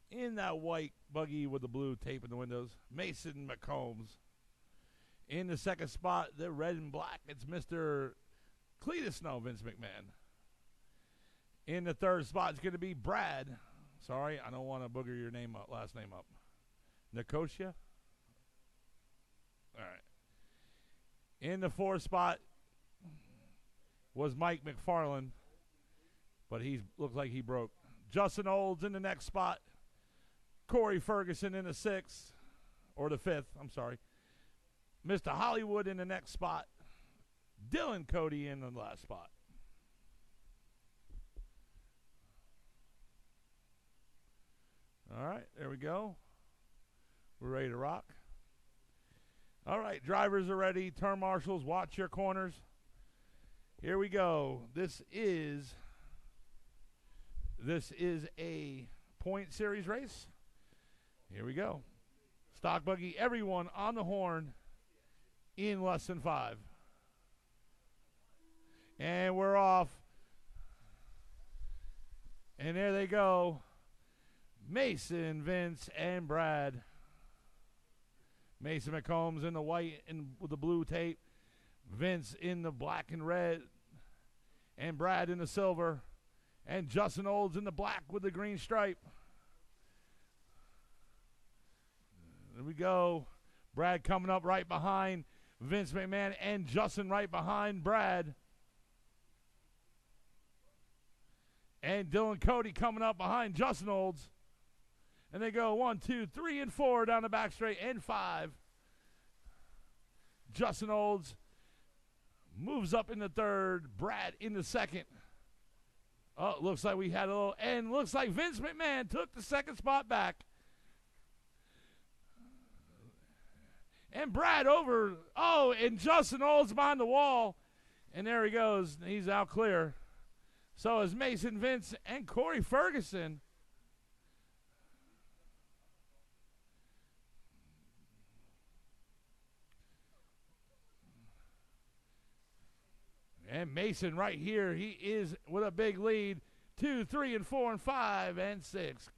S1: in that white buggy with the blue tape in the windows, Mason McCombs. In the second spot, the red and black, it's Mr. Cletus Snow, Vince McMahon. In the third spot, it's going to be Brad. Sorry, I don't want to booger your name up, last name up. Nicosia? All right. In the fourth spot was Mike McFarland, but he looked like he broke. Justin Olds in the next spot. Corey Ferguson in the sixth, or the fifth, I'm sorry. Mr. Hollywood in the next spot. Dylan Cody in the last spot. All right, there we go. We're ready to rock. All right, drivers are ready. Turn marshals, watch your corners. Here we go. This is a point series race. Here we go. Stock Buggy, everyone on the horn in less than 5. And we're off. And there they go. Mason, Vince, and Brad. Mason McCombs in the white and with the blue tape. Vince in the black and red. And Brad in the silver. And Justin Olds in the black with the green stripe. There we go. Brad coming up right behind Vince McMahon and Justin right behind Brad. And Dylan Cody coming up behind Justin Olds. And they go 1, 2, 3, and 4 down the back straight, and 5. Justin Olds moves up in the third. Brad in the second. Oh, looks like we had a little, and looks like Vince McMahon took the second spot back. And Brad over, and Justin Olds behind the wall. And there he goes. He's out clear. So is Mason Vince and Corey Ferguson. And Mason right here, he is with a big lead. 2, 3, and 4, and 5, and 6.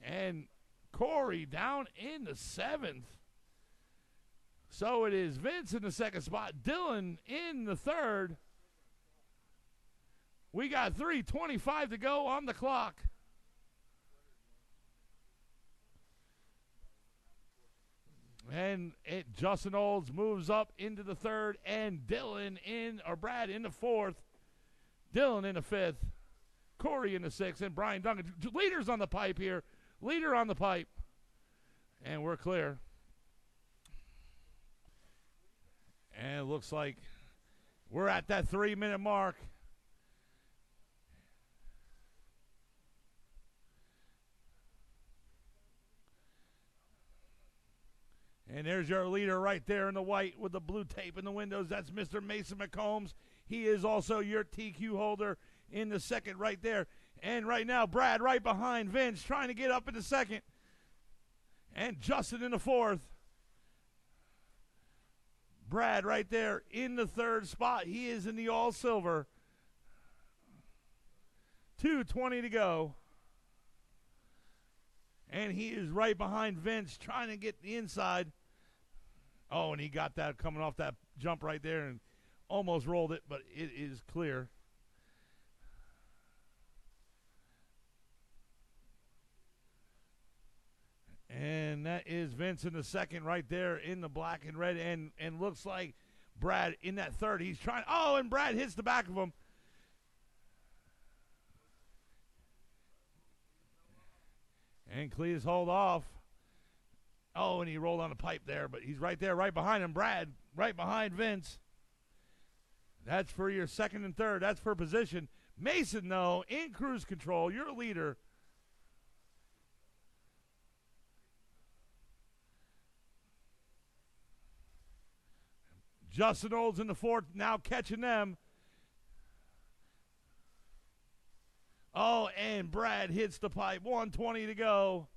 S1: And Corey down in the 7th. So it is Vince in the second spot. Dylan in the third. We got 3:25 to go on the clock. And Justin Olds moves up into the third, and Brad in the fourth, Dylan in the fifth, Corey in the sixth, and Brian Duncan. Leaders on the pipe here. Leader on the pipe. And we're clear. And it looks like we're at that 3-minute mark. And there's your leader right there in the white with the blue tape in the windows. That's Mr. Mason McCombs. He is also your TQ holder in the second right there. And right now, Brad right behind Vince trying to get up in the second. And Justin in the fourth. Brad right there in the third spot. He is in the all silver. 2:20 to go. And he is right behind Vince trying to get the inside. Oh, and he got that coming off that jump right there and almost rolled it, but it is clear. And that is Vince in the second right there in the black and red. And looks like Brad in that third. He's trying. Oh, and Brad hits the back of him. And Cletus hold off. Oh, and he rolled on the pipe there, but he's right there, right behind him. Brad, right behind Vince. That's for your second and third. That's for position. Mason, though, in cruise control, your leader. Justin Olds in the fourth, now catching them. Oh, and Brad hits the pipe. 1:20 to go.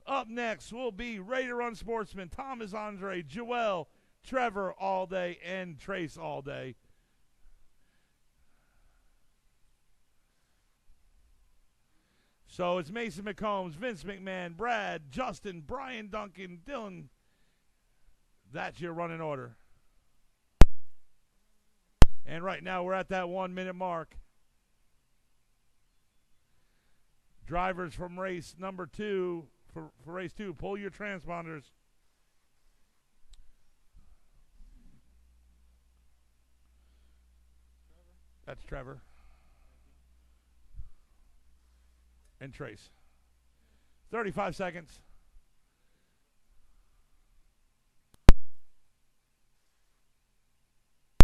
S1: Up next will be Ready to Run Sportsman, Thomas Andre, Joel, Trevor all day, and Trace all day. So it's Mason McCombs, Vince McMahon, Brad, Justin, Brian Duncan, Dylan. That's your running order. And right now we're at that 1-minute mark. Drivers from race number 2, for race 2, pull your transponders. That's Trevor. And Trace. 35 seconds.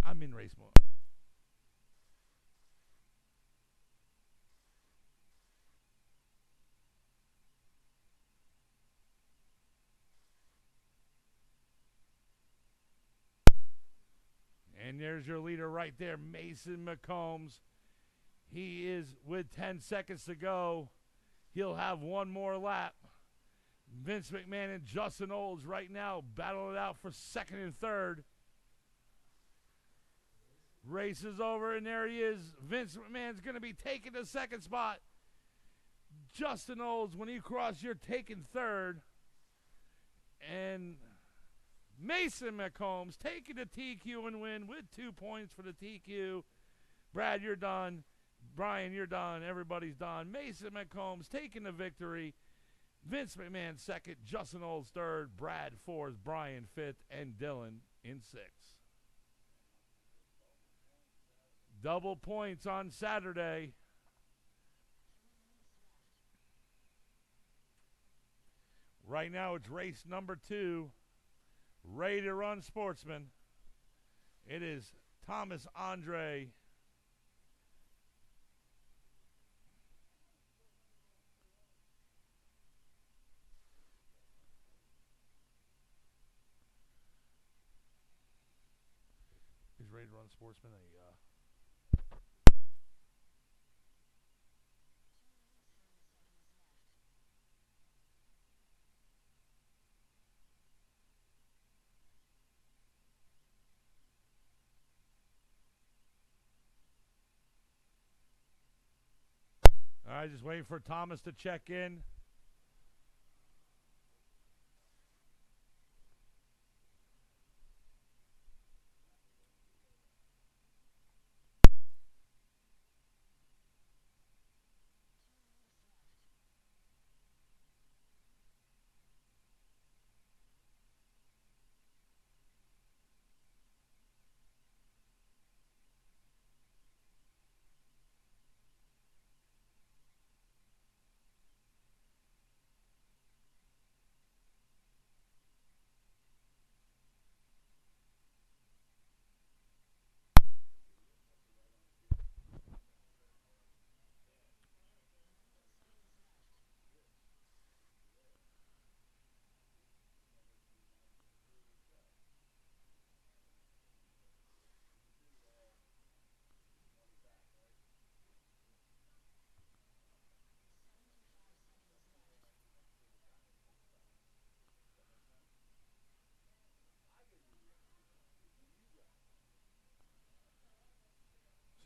S1: I'm in race mode. And there's your leader right there, Mason McCombs. He is with 10 seconds to go. He'll have one more lap. Vince McMahon and Justin Olds right now battling it out for second and third. Race is over, and there he is. Vince McMahon's going to be taking the second spot. Justin Olds, when you cross, you're taking third. And Mason McCombs taking the TQ and win with 2 points for the TQ. Brad, you're done. Brian, you're done. Everybody's done. Mason McCombs taking the victory. Vince McMahon second. Justin Olds third. Brad fourth. Brian fifth. And Dylan in sixth. Double points on Saturday. Right now it's race number 2. Ready to Run Sportsman. It is Thomas Andre Sportsman a All right, just waiting for Thomas to check in.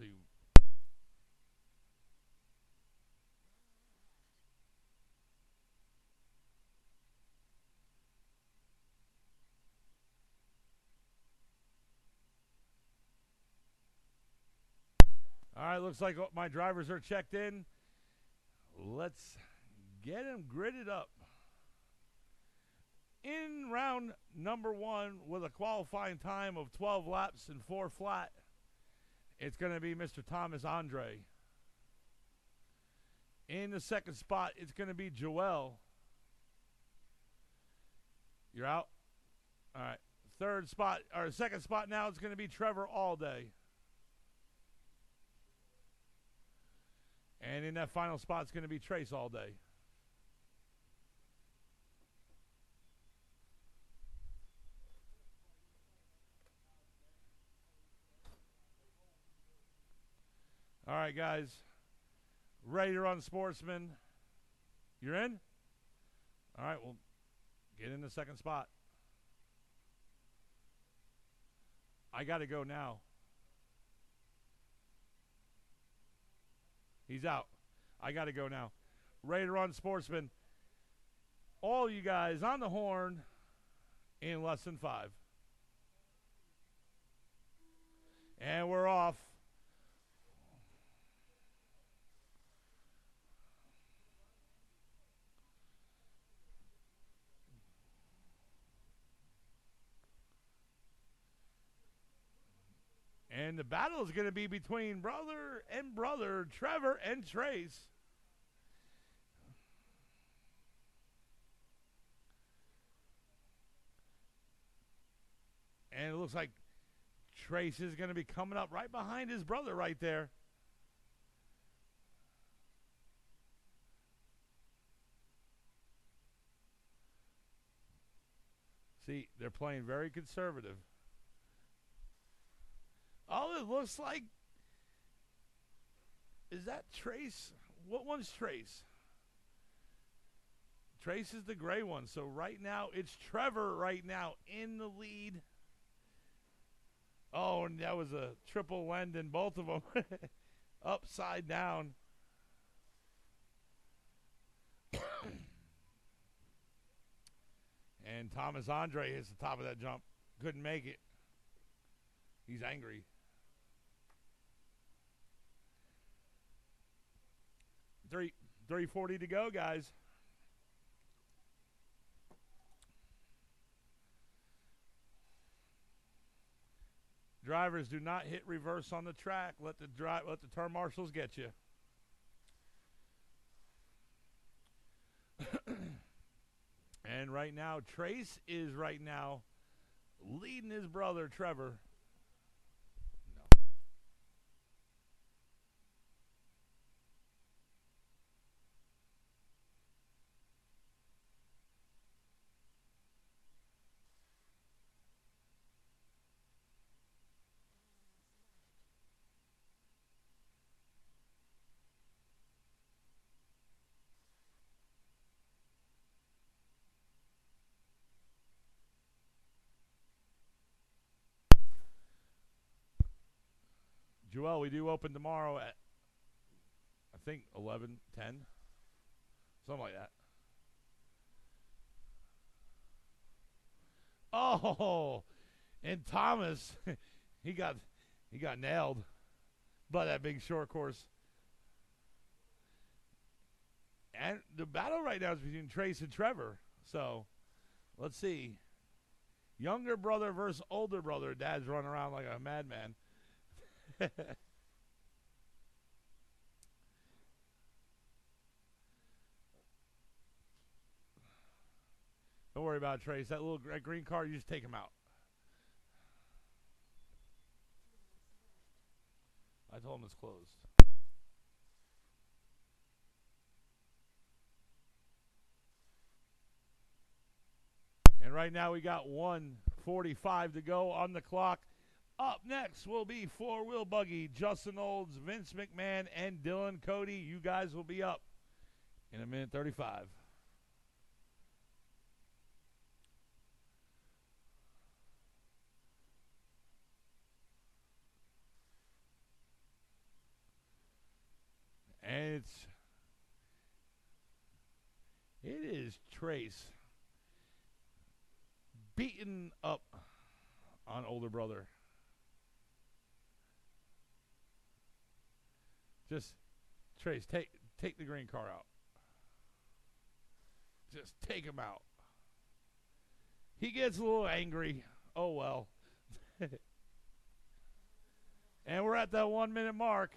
S1: See. All right, looks like my drivers are checked in. Let's get them gridded up. In round number 1 with a qualifying time of 12 laps and 4 flat, it's going to be Mr. Thomas Andre. In the second spot, it's going to be Joel. You're out? All right. Second spot now, it's going to be Trevor Allday. And in that final spot, it's going to be Trace Allday. All right, guys. Ready to run Sportsman. You're in? All right, well, get in the second spot. I got to go now. He's out. I got to go now. Ready to run Sportsman. All you guys on the horn in less than 5. And we're off. And the battle is going to be between brother and brother, Trevor and Trace. And it looks like Trace is going to be coming up right behind his brother right there. See, they're playing very conservative. Oh, it looks like... Is that Trace? What one's Trace? Trace is the gray one. So right now, it's Trevor right now in the lead. Oh, and that was a triple lend in both of them. Upside down. And Thomas Andre hits the top of that jump. Couldn't make it. He's angry. $340 to go, guys. Drivers, do not hit reverse on the track. Let the turn marshals get you. And right now, Trace is right now leading his brother, Trevor. Joel, we do open tomorrow at, I think, 11, 10. Something like that. Oh, and Thomas, he got nailed by that big short course. And the battle right now is between Trace and Trevor. So, let's see. Younger brother versus older brother. Dad's running around like a madman. Don't worry about it, Trace. That little green car, you just take him out. I told him it's closed. And right now we got 1:45 to go on the clock. Up next will be Four Wheel Buggy, Justin Olds, Vince McMahon, and Dylan Cody. You guys will be up in a minute 35. And it is Trace beating up on older brother. Just Trace, take the green car out. Just take him out. He gets a little angry. Oh well. And we're at that 1 minute mark.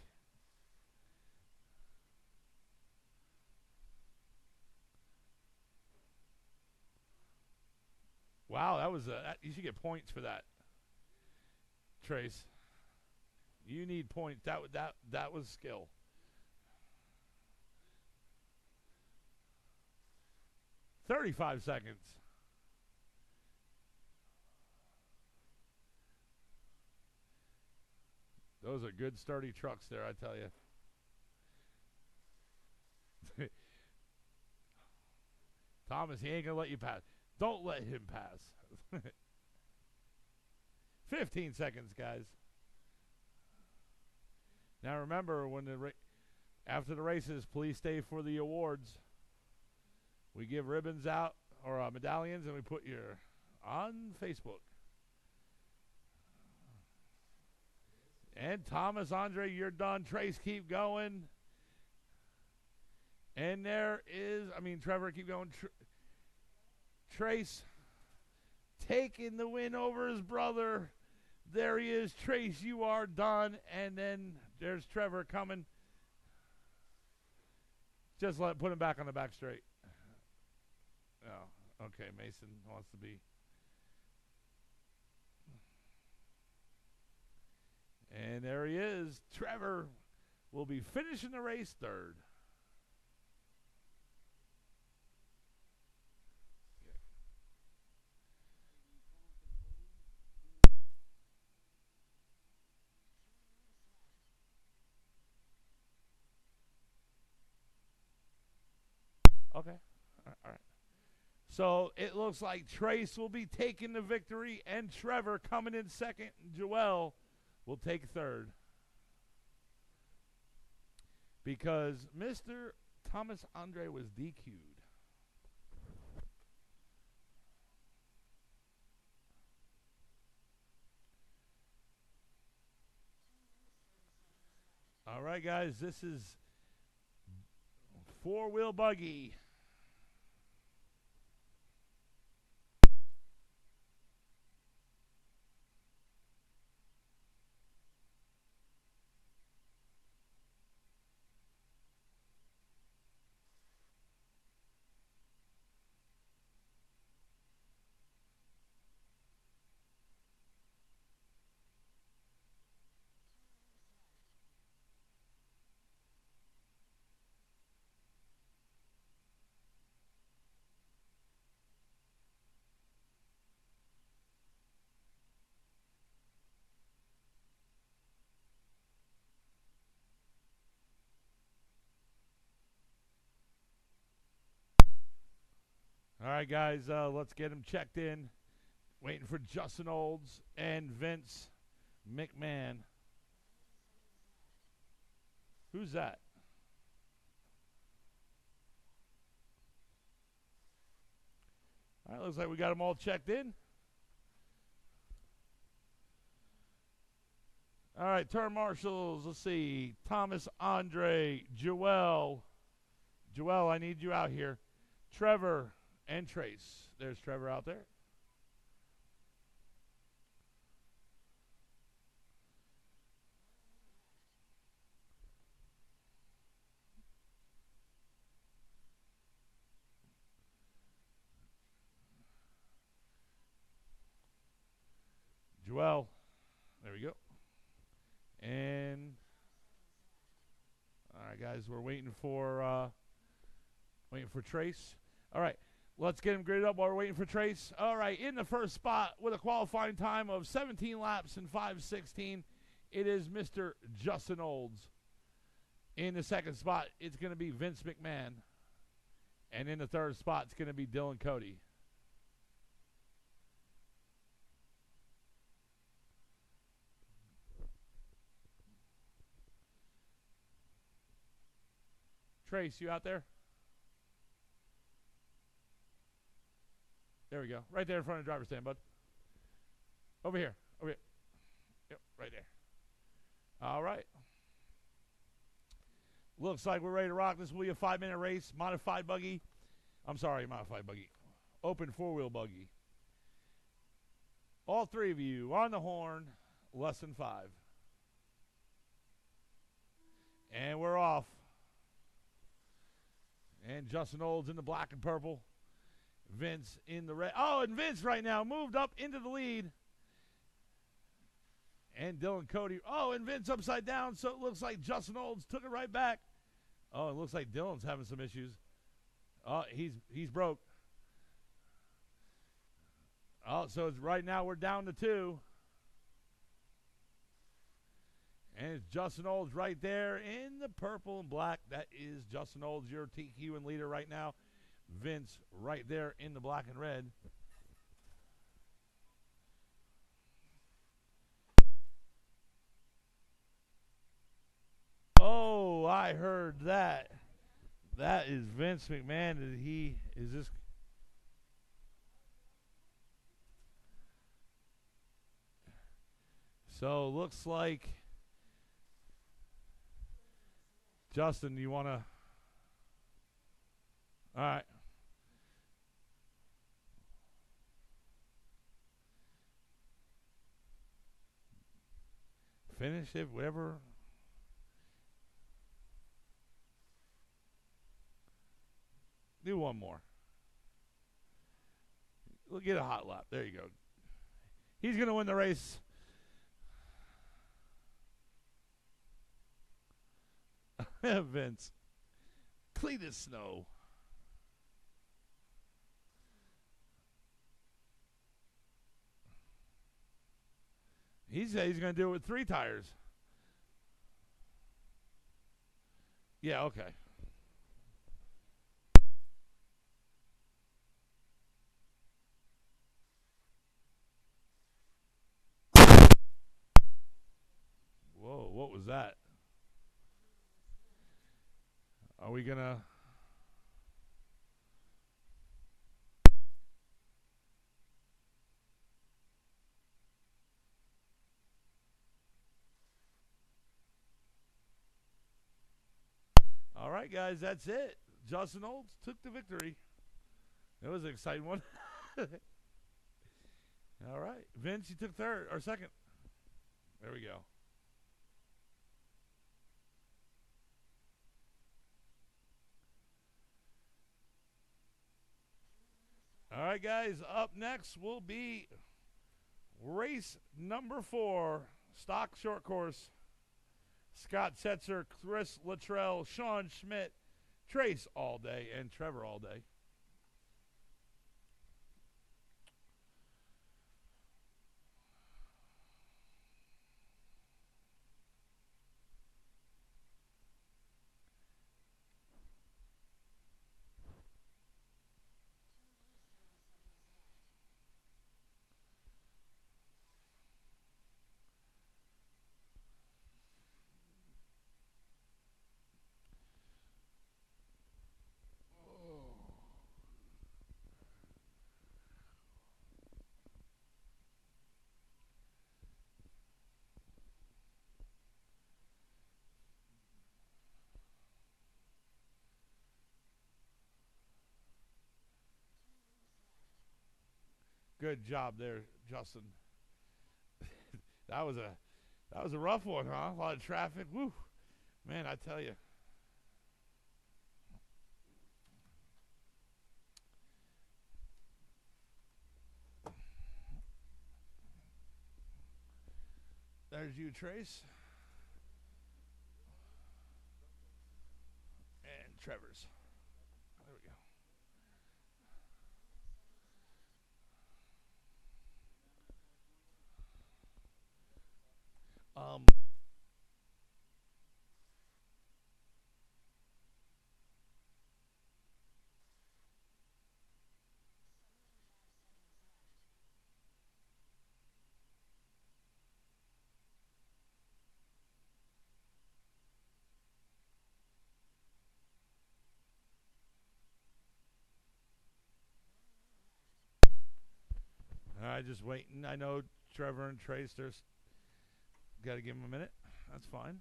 S1: Wow, that was you should get points for that, Trace. You need points. That was skill. $35 seconds. Those are good sturdy trucks there, I tell you. Thomas, he ain't gonna let you pass. Don't let him pass. 15 seconds, guys. Now remember, when after the races, please stay for the awards. We give ribbons out or medallions, and we put your on Facebook. And Thomas, Andre, you're done. Trace, keep going. And Trevor, keep going. Trace taking the win over his brother. There he is. Trace, you are done. And then there's Trevor coming. Just put him back on the back straight. Oh, okay. Mason wants to be. And there he is. Trevor will be finishing the race third. Okay. All right. So it looks like Trace will be taking the victory and Trevor coming in second. Joel will take third. Because Mr. Thomas Andre was DQ'd. All right, guys. This is Four Wheel Buggy. All right, guys, let's get them checked in. Waiting for Justin Olds and Vince McMahon. Who's that? All right, looks like we got them all checked in. All right, turn marshals. Let's see. Thomas, Andre, Joel. Joel, I need you out here. Trevor and Trace. There's Trevor out there. Joel. There we go. And all right, guys, we're waiting for Trace. All right, let's get him graded up while we're waiting for Trace. All right, in the first spot with a qualifying time of 17 laps and 5:16, it is Mr. Justin Olds. In the second spot, it's going to be Vince McMahon. And in the third spot, it's going to be Dylan Cody. Trace, you out there? There we go. Right there in front of the driver's stand, bud. Over here. Over here. Yep, right there. All right. Looks like we're ready to rock. This will be a 5-minute race. Modified buggy. I'm sorry, modified buggy. Open four-wheel buggy. All three of you on the horn. Less than 5. And we're off. And Justin Olds in the black and purple. Vince in the red. Oh, and Vince right now moved up into the lead. And Dylan Cody. Oh, and Vince upside down, so it looks like Justin Olds took it right back. Oh, it looks like Dylan's having some issues. Oh, he's broke. Oh, so it's right now we're down to 2. And it's Justin Olds right there in the purple and black. That is Justin Olds, your TQ and leader right now. Vince right there in the black and red. Oh, I heard that. That is Vince McMahon. Is this? So looks like Justin, you want to? All right. Finish it, whatever. Do one more. We'll get a hot lap. There you go. He's going to win the race. Vince. Clean as snow. He said he's going to do it with 3 tires. Yeah, okay. Whoa, what was that? Are we going to... All right, guys, that's it. Justin Olds took the victory. That was an exciting one. All right. Vince, you took third or second. There we go. All right, guys, up next will be race number 4, stock short course. Scott Setzer, Chris Luttrell, Sean Schmidt, Trace all day, and Trevor all day. Good job there, Justin. That was a rough one, huh? A lot of traffic. Woo. Man, I tell you. There's you, Trace. And Trevor's. There we go. All right, just waiting. I know Trevor and Trace, there's got to give them a minute. That's fine.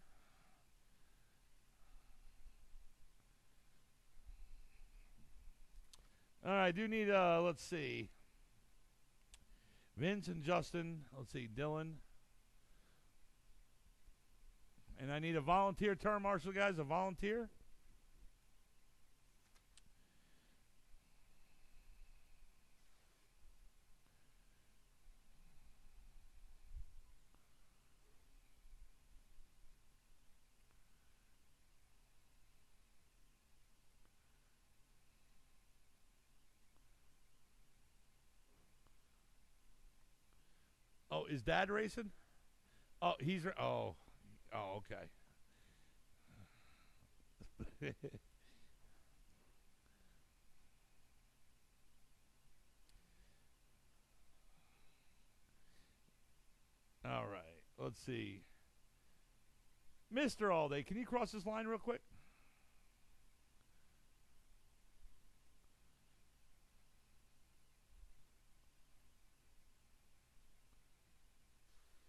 S1: All right, I do need, let's see. Vince and Justin. Let's see, Dylan. And I need a volunteer term marshal, guys. A volunteer. Oh, is Dad racing? Oh, he's oh, okay. All right, let's see. Mr. Allday, can you cross this line real quick?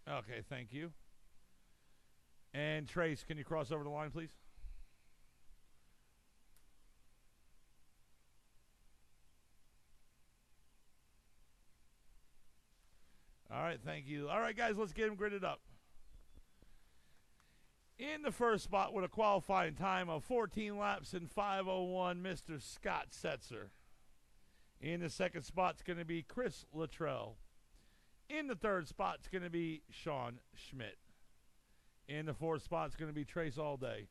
S1: Okay, thank you. And Trace, can you cross over the line, please? All right, thank you. All right, guys, let's get him gridded up. In the first spot with a qualifying time of 14 laps and 5:01, Mr. Scott Setzer. In the second spot, it's going to be Chris Luttrell. In the third spot, it's going to be Sean Schmidt. In the fourth spot, it's going to be Trace Allday.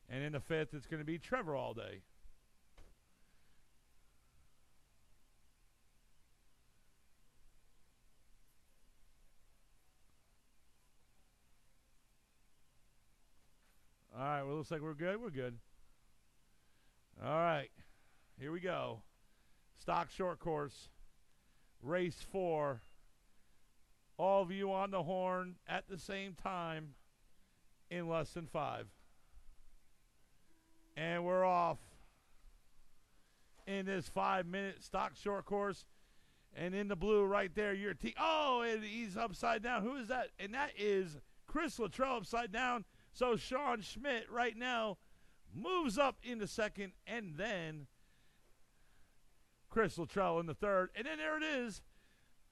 S1: And in the fifth, it's going to be Trevor Allday. All right, well, looks like we're good. We're good. All right, here we go. Stock short course, race 4. All of you on the horn at the same time in less than 5. And we're off in this 5-minute stock short course. And in the blue right there, your team. Oh, and he's upside down. Who is that? And that is Chris Luttrell upside down. So Sean Schmidt right now moves up into second, and then Chris Luttrell in the third. And then there it is.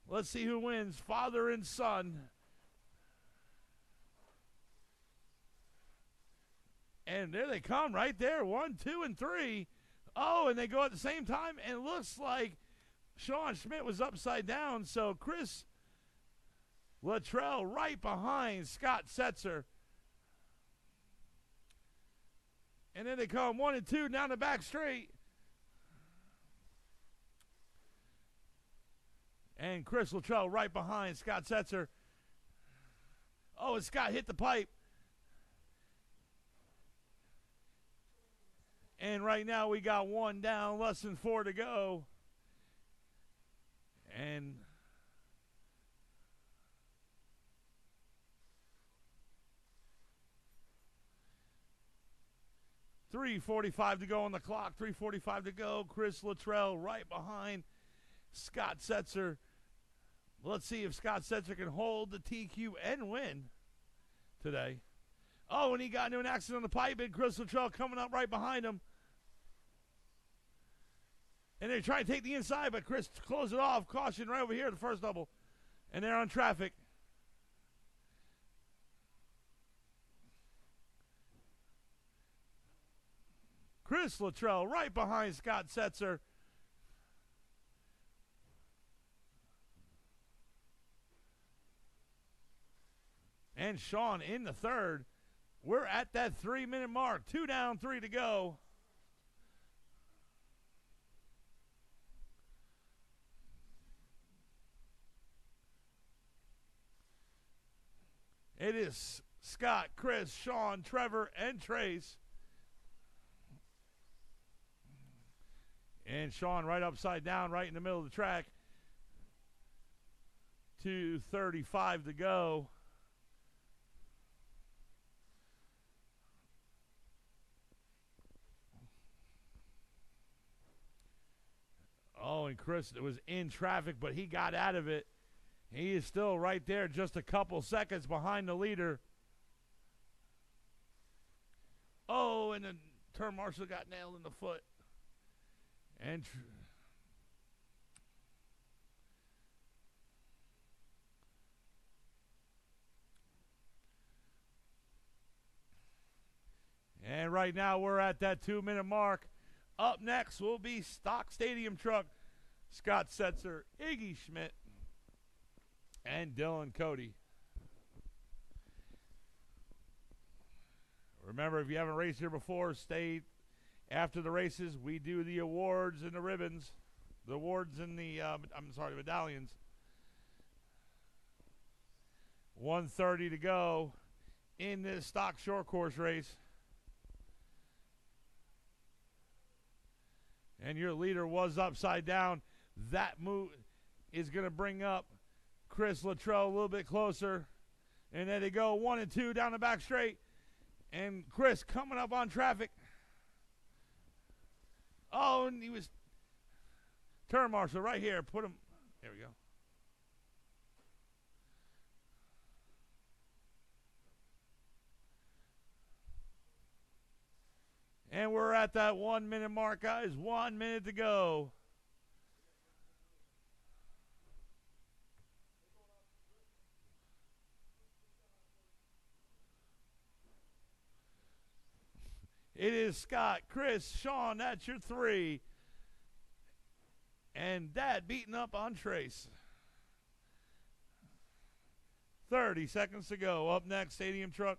S1: Let's see who wins, father and son. And there they come right there, 1, 2, and 3. Oh, and they go at the same time, and it looks like Sean Schmidt was upside down. So Chris Luttrell right behind Scott Setzer. And then they come 1 and 2 down the back straight. And Chris Luttrell right behind Scott Setzer. Oh, and Scott hit the pipe. And right now we got 1 down, less than 4 to go. And .345 to go on the clock. 3:45 to go. Chris Luttrell right behind Scott Setzer. Let's see if Scott Setzer can hold the TQ and win today. Oh, and he got into an accident on the pipe, and Chris Luttrell coming up right behind him. And they try to take the inside, but Chris closed it off. Caution right over here, the first double. And they're on traffic. Chris Luttrell right behind Scott Setzer. And Sean in the third. We're at that 3-minute mark. 2 down, 3 to go. It is Scott, Chris, Sean, Trevor, and Trace. And Sean right upside down, right in the middle of the track. 2:35 to go. Oh, and Chris was in traffic, but he got out of it. He is still right there, just a couple seconds behind the leader. Oh, and then turn marshal got nailed in the foot. And right now we're at that 2-minute mark. Up next will be Stock Stadium Truck, Scott Setzer, Iggy Schmidt, and Dylan Cody. Remember, if you haven't raced here before, stay after the races. We do the awards and the ribbons. The awards and the, medallions. 1:30 to go in this stock short course race. And your leader was upside down. That move is going to bring up Chris Luttrell a little bit closer. And there they go, 1 and 2 down the back straight. And Chris coming up on traffic. Oh, and he was turn marshal right here. Put him. There we go. And we're at that 1-minute mark, guys. 1 minute to go. It is Scott, Chris, Sean, that's your 3. And Dad beating up on Trace. 30 seconds to go. Up next, Stadium Truck.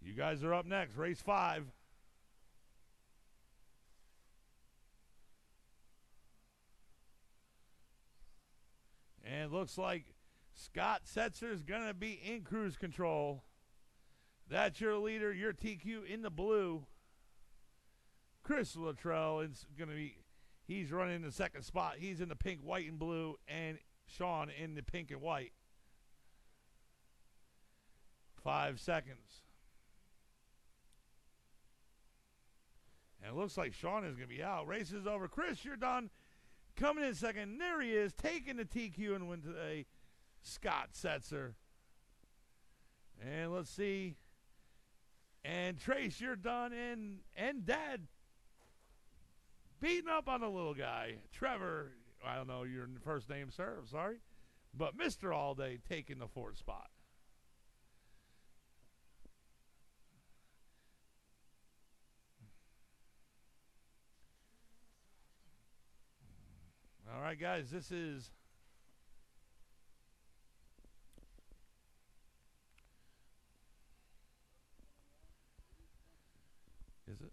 S1: You guys are up next. Race 5. And it looks like Scott Setzer is going to be in cruise control. That's your leader, your TQ in the blue. Chris Luttrell is going to be, he's running the second spot. He's in the pink, white, and blue, and Sean in the pink and white. 5 seconds. And it looks like Sean is going to be out. Race is over. Chris, you're done. Coming in second. There he is, taking the TQ and win today. Scott Setzer. And let's see. And Trace, you're done. And Dad beating up on the little guy. Trevor, I don't know your first name, sir. I'm sorry. But Mr. Allday taking the 4th spot. All right, guys, this is it?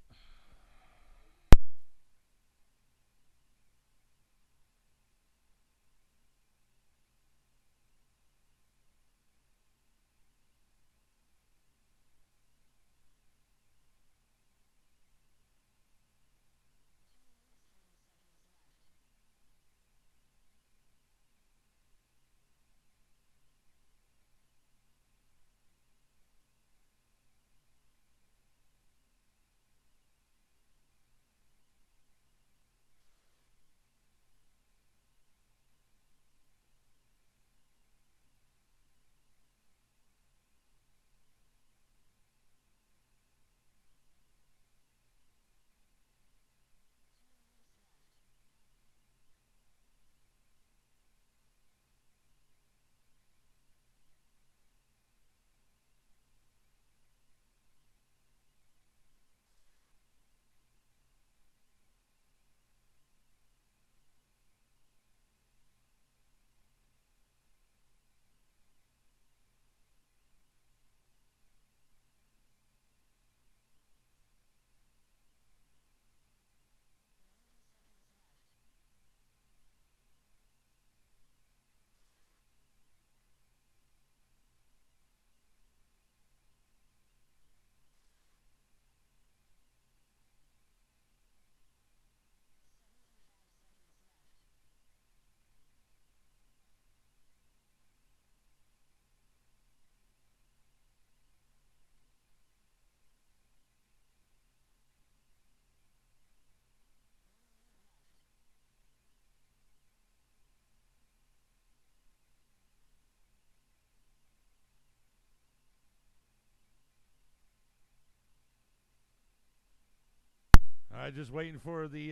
S1: right, just waiting for the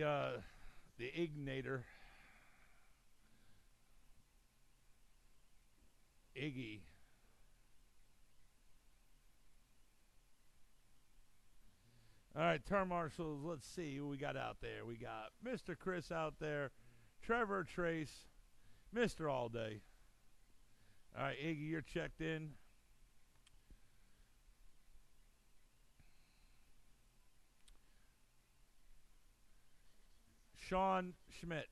S1: Ignator. Iggy. All right, turn marshals. Let's see who we got out there. We got Mr. Chris out there, Trevor Trace, Mr. All Day. All right, Iggy, you're checked in. Sean Schmidt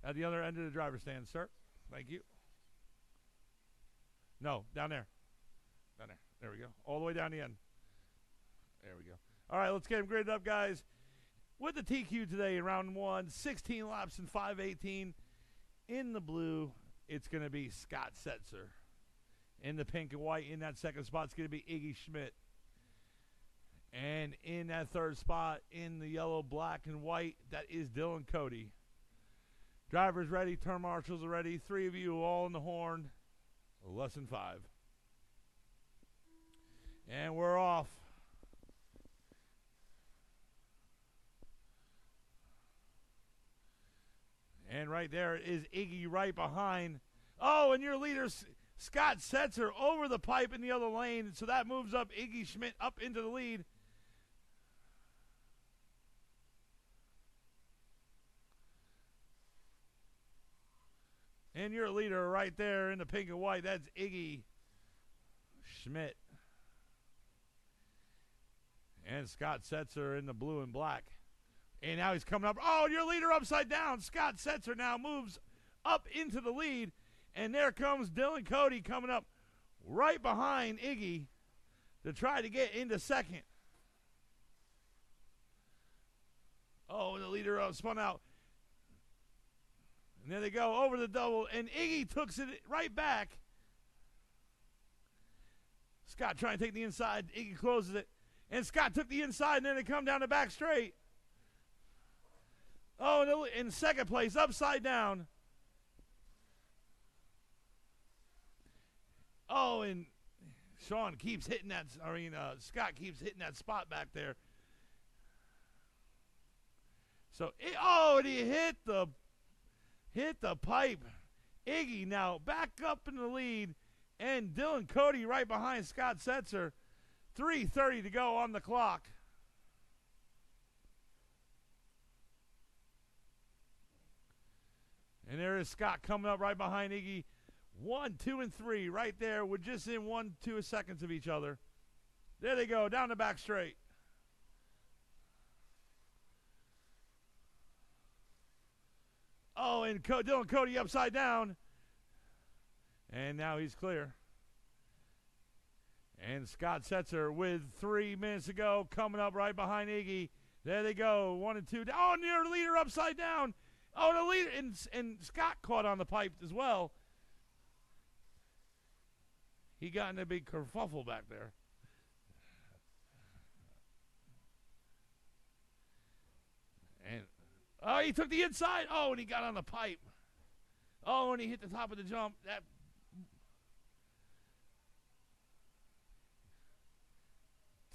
S1: at the other end of the driver's stand, sir. Thank you. No, down there. Down there. There we go. All the way down the end. There we go. All right, let's get him graded up, guys. With the TQ today in round 1, 16 laps and 5:18. In the blue, it's going to be Scott Setzer. In the pink and white, in that second spot, it's going to be Iggy Schmidt. And in that third spot, in the yellow, black, and white, that is Dylan Cody. Drivers ready, turn marshals are ready. 3 of you all in the horn. Lesson 5. And we're off. And right there is Iggy right behind. Oh, and your leader, Scott Setzer, over the pipe in the other lane. So that moves up Iggy Schmidt up into the lead. And your leader right there in the pink and white, that's Iggy Schmidt. And Scott Setzer in the blue and black. And now he's coming up. Oh, your leader upside down. Scott Setzer now moves up into the lead. And there comes Dylan Cody coming up right behind Iggy to try to get into second. Oh, the leader spun out. And there they go over the double. And Iggy took it right back. Scott trying to take the inside. Iggy closes it. And Scott took the inside. And then they come down the back straight. Oh, in second place, upside down. Oh, and Sean keeps hitting that. Scott keeps hitting that spot back there. So, and he hit the pipe. Iggy now back up in the lead, and Dylan Cody right behind Scott Setzer. 3:30 to go on the clock. And there is Scott coming up right behind Iggy. 1, 2, and 3 right there. We're just in 1, 2 seconds of each other. There they go, down the back straight. Oh, and Dylan Cody upside down. And now he's clear. And Scott Setzer with 3 minutes to go, coming up right behind Iggy. There they go, 1 and 2. Oh, and your leader upside down. Oh, the leader, and Scott caught on the pipe as well. He got in a big kerfuffle back there. And, oh, he took the inside. Oh, and he got on the pipe. Oh, and he hit the top of the jump. That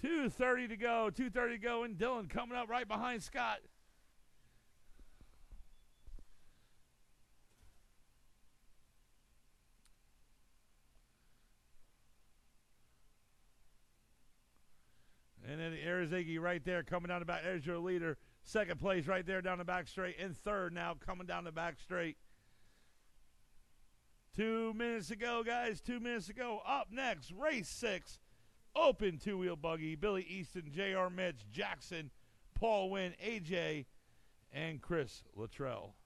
S1: 2:30 to go. 2:30 to go, and Dylan coming up right behind Scott. And then there's Iggy right there coming down the back. There's your leader. Second place right there down the back straight. And third now coming down the back straight. 2 minutes to go, guys. 2 minutes to go. Up next, race 6. Open two-wheel buggy. Billy Easton, J.R. Mitch, Jackson, Paul Wynn, A.J., and Chris Luttrell.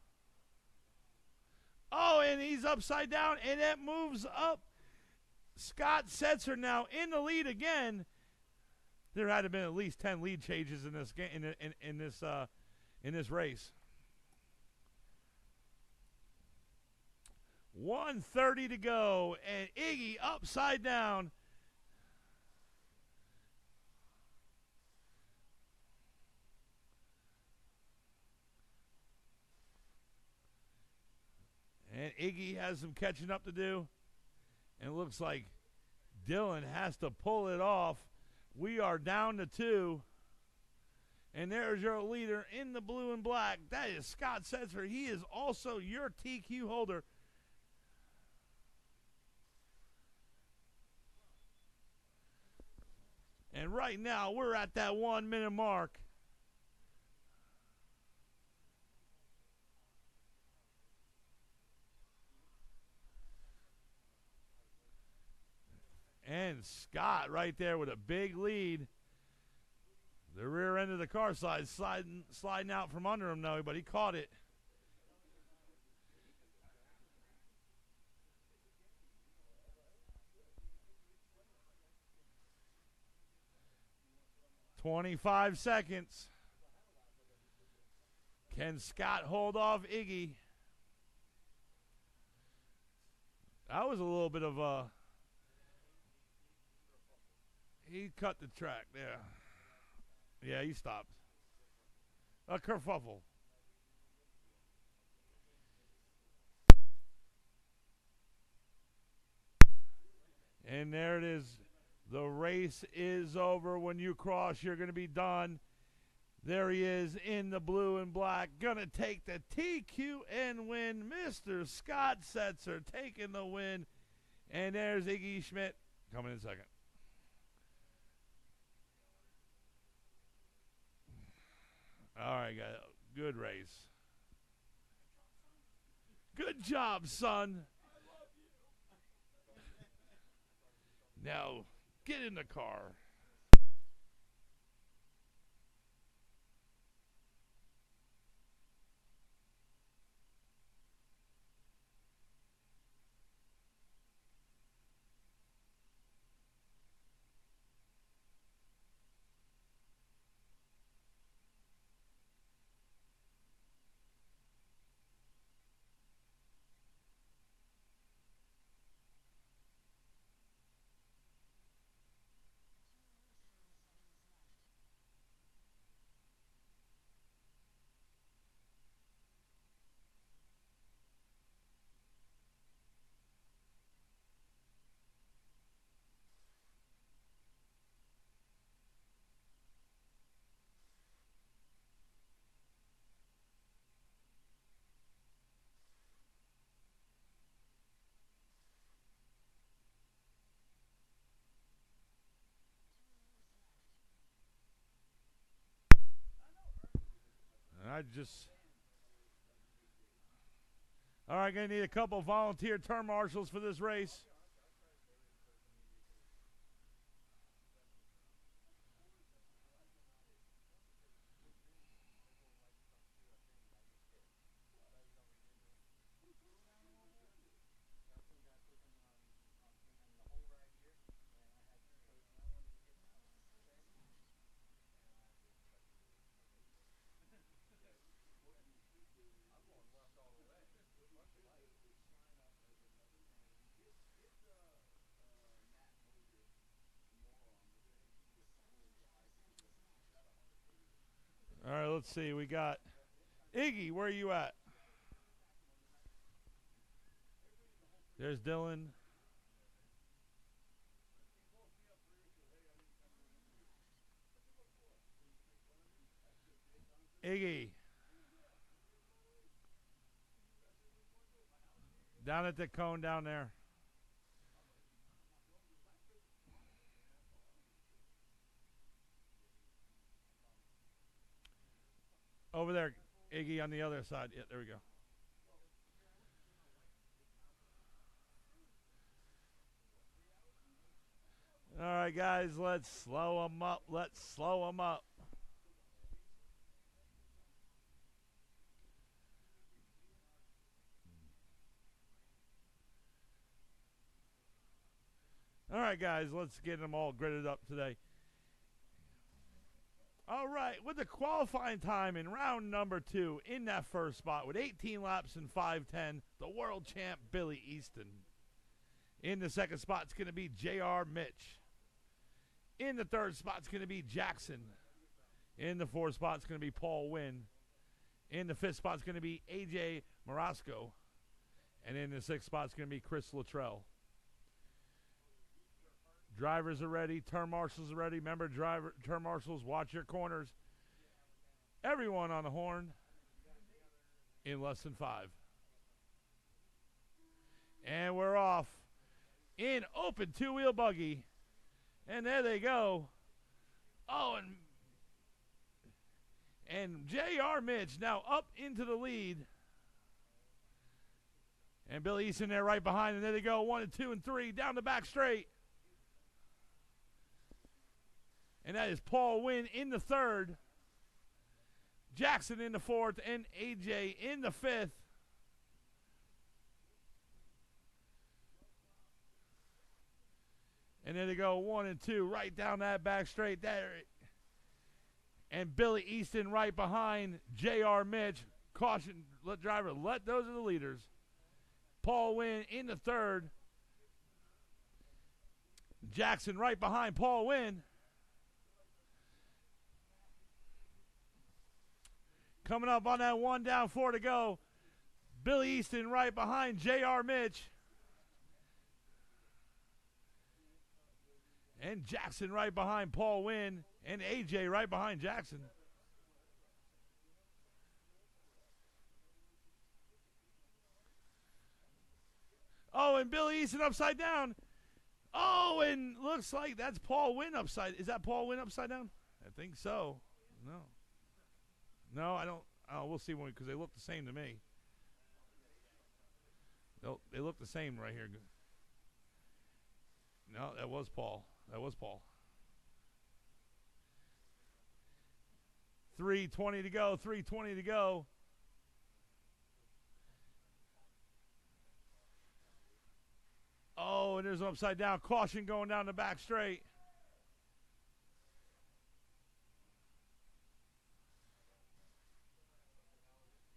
S1: Oh, and he's upside down, and that moves up. Scott Setzer now in the lead again. There had to have been at least 10 lead changes in this game, in this race. 1:30 to go, and Iggy upside down. And Iggy has some catching up to do. And it looks like Dylan has to pull it off. We are down to 2. And there's your leader in the blue and black. That is Scott Setzer. He is also your TQ holder. And right now, we're at that 1 minute mark. And Scott right there with a big lead. The rear end of the car sliding out from under him, though, but he caught it. "25 seconds. Can Scott hold off Iggy?" That was a little bit of a... He cut the track there. Yeah, he stopped. A kerfuffle. And there it is. The race is over. When you cross, you're going to be done. There he is in the blue and black. Going to take the TQN win. Mr. Scott Setzer taking the win. And there's Iggy Schmidt coming in second. All right, guys. Good race. Good job, son. Now, get in the car. All right, going to need a couple volunteer turn marshals for this race. All right, let's see. We got Iggy. Where are you at? There's Dylan. Iggy. Down at the cone down there. Over there, Iggy on the other side. Yeah, there we go. All right, guys, let's slow them up. Let's slow them up. All right, guys, let's get them all gridded up today. All right, with the qualifying time in round number 2 in that first spot with 18 laps and 5:10, the world champ Billy Easton. In the second spot, it's going to be J.R. Mitch. In the third spot, it's going to be Jackson. In the fourth spot, it's going to be Paul Wynn. In the fifth spot, it's going to be A.J. Marasco. And in the sixth spot, it's going to be Chris Luttrell. Drivers are ready. Turn marshals are ready. Remember, turn marshals, watch your corners. Everyone on the horn in less than 5. And we're off in open two-wheel buggy. And there they go. Oh, and J.R. Mitch now up into the lead. And Billy Easton there right behind. And there they go. 1 and 2 and 3 down the back straight. And that is Paul Wynn in the 3rd. Jackson in the 4th. And AJ in the 5th. And there they go, 1 and 2, right down that back straight there. And Billy Easton right behind J.R. Mitch. Caution, driver, those are the leaders. Paul Wynn in the 3rd. Jackson right behind Paul Wynn. Coming up on that 1 down, 4 to go. Billy Easton right behind J.R. Mitch. And Jackson right behind Paul Wynn. And AJ right behind Jackson. Oh, and Billy Easton upside down. Oh, and looks like that's Paul Wynn upside. Is that Paul Wynn upside down? I think so. No. No, I don't. Oh, we'll see when, because they look the same to me. They look the same right here. No, that was Paul. That was Paul. 3:20 to go. 3:20 to go. Oh, and there's an upside down. Caution going down the back straight.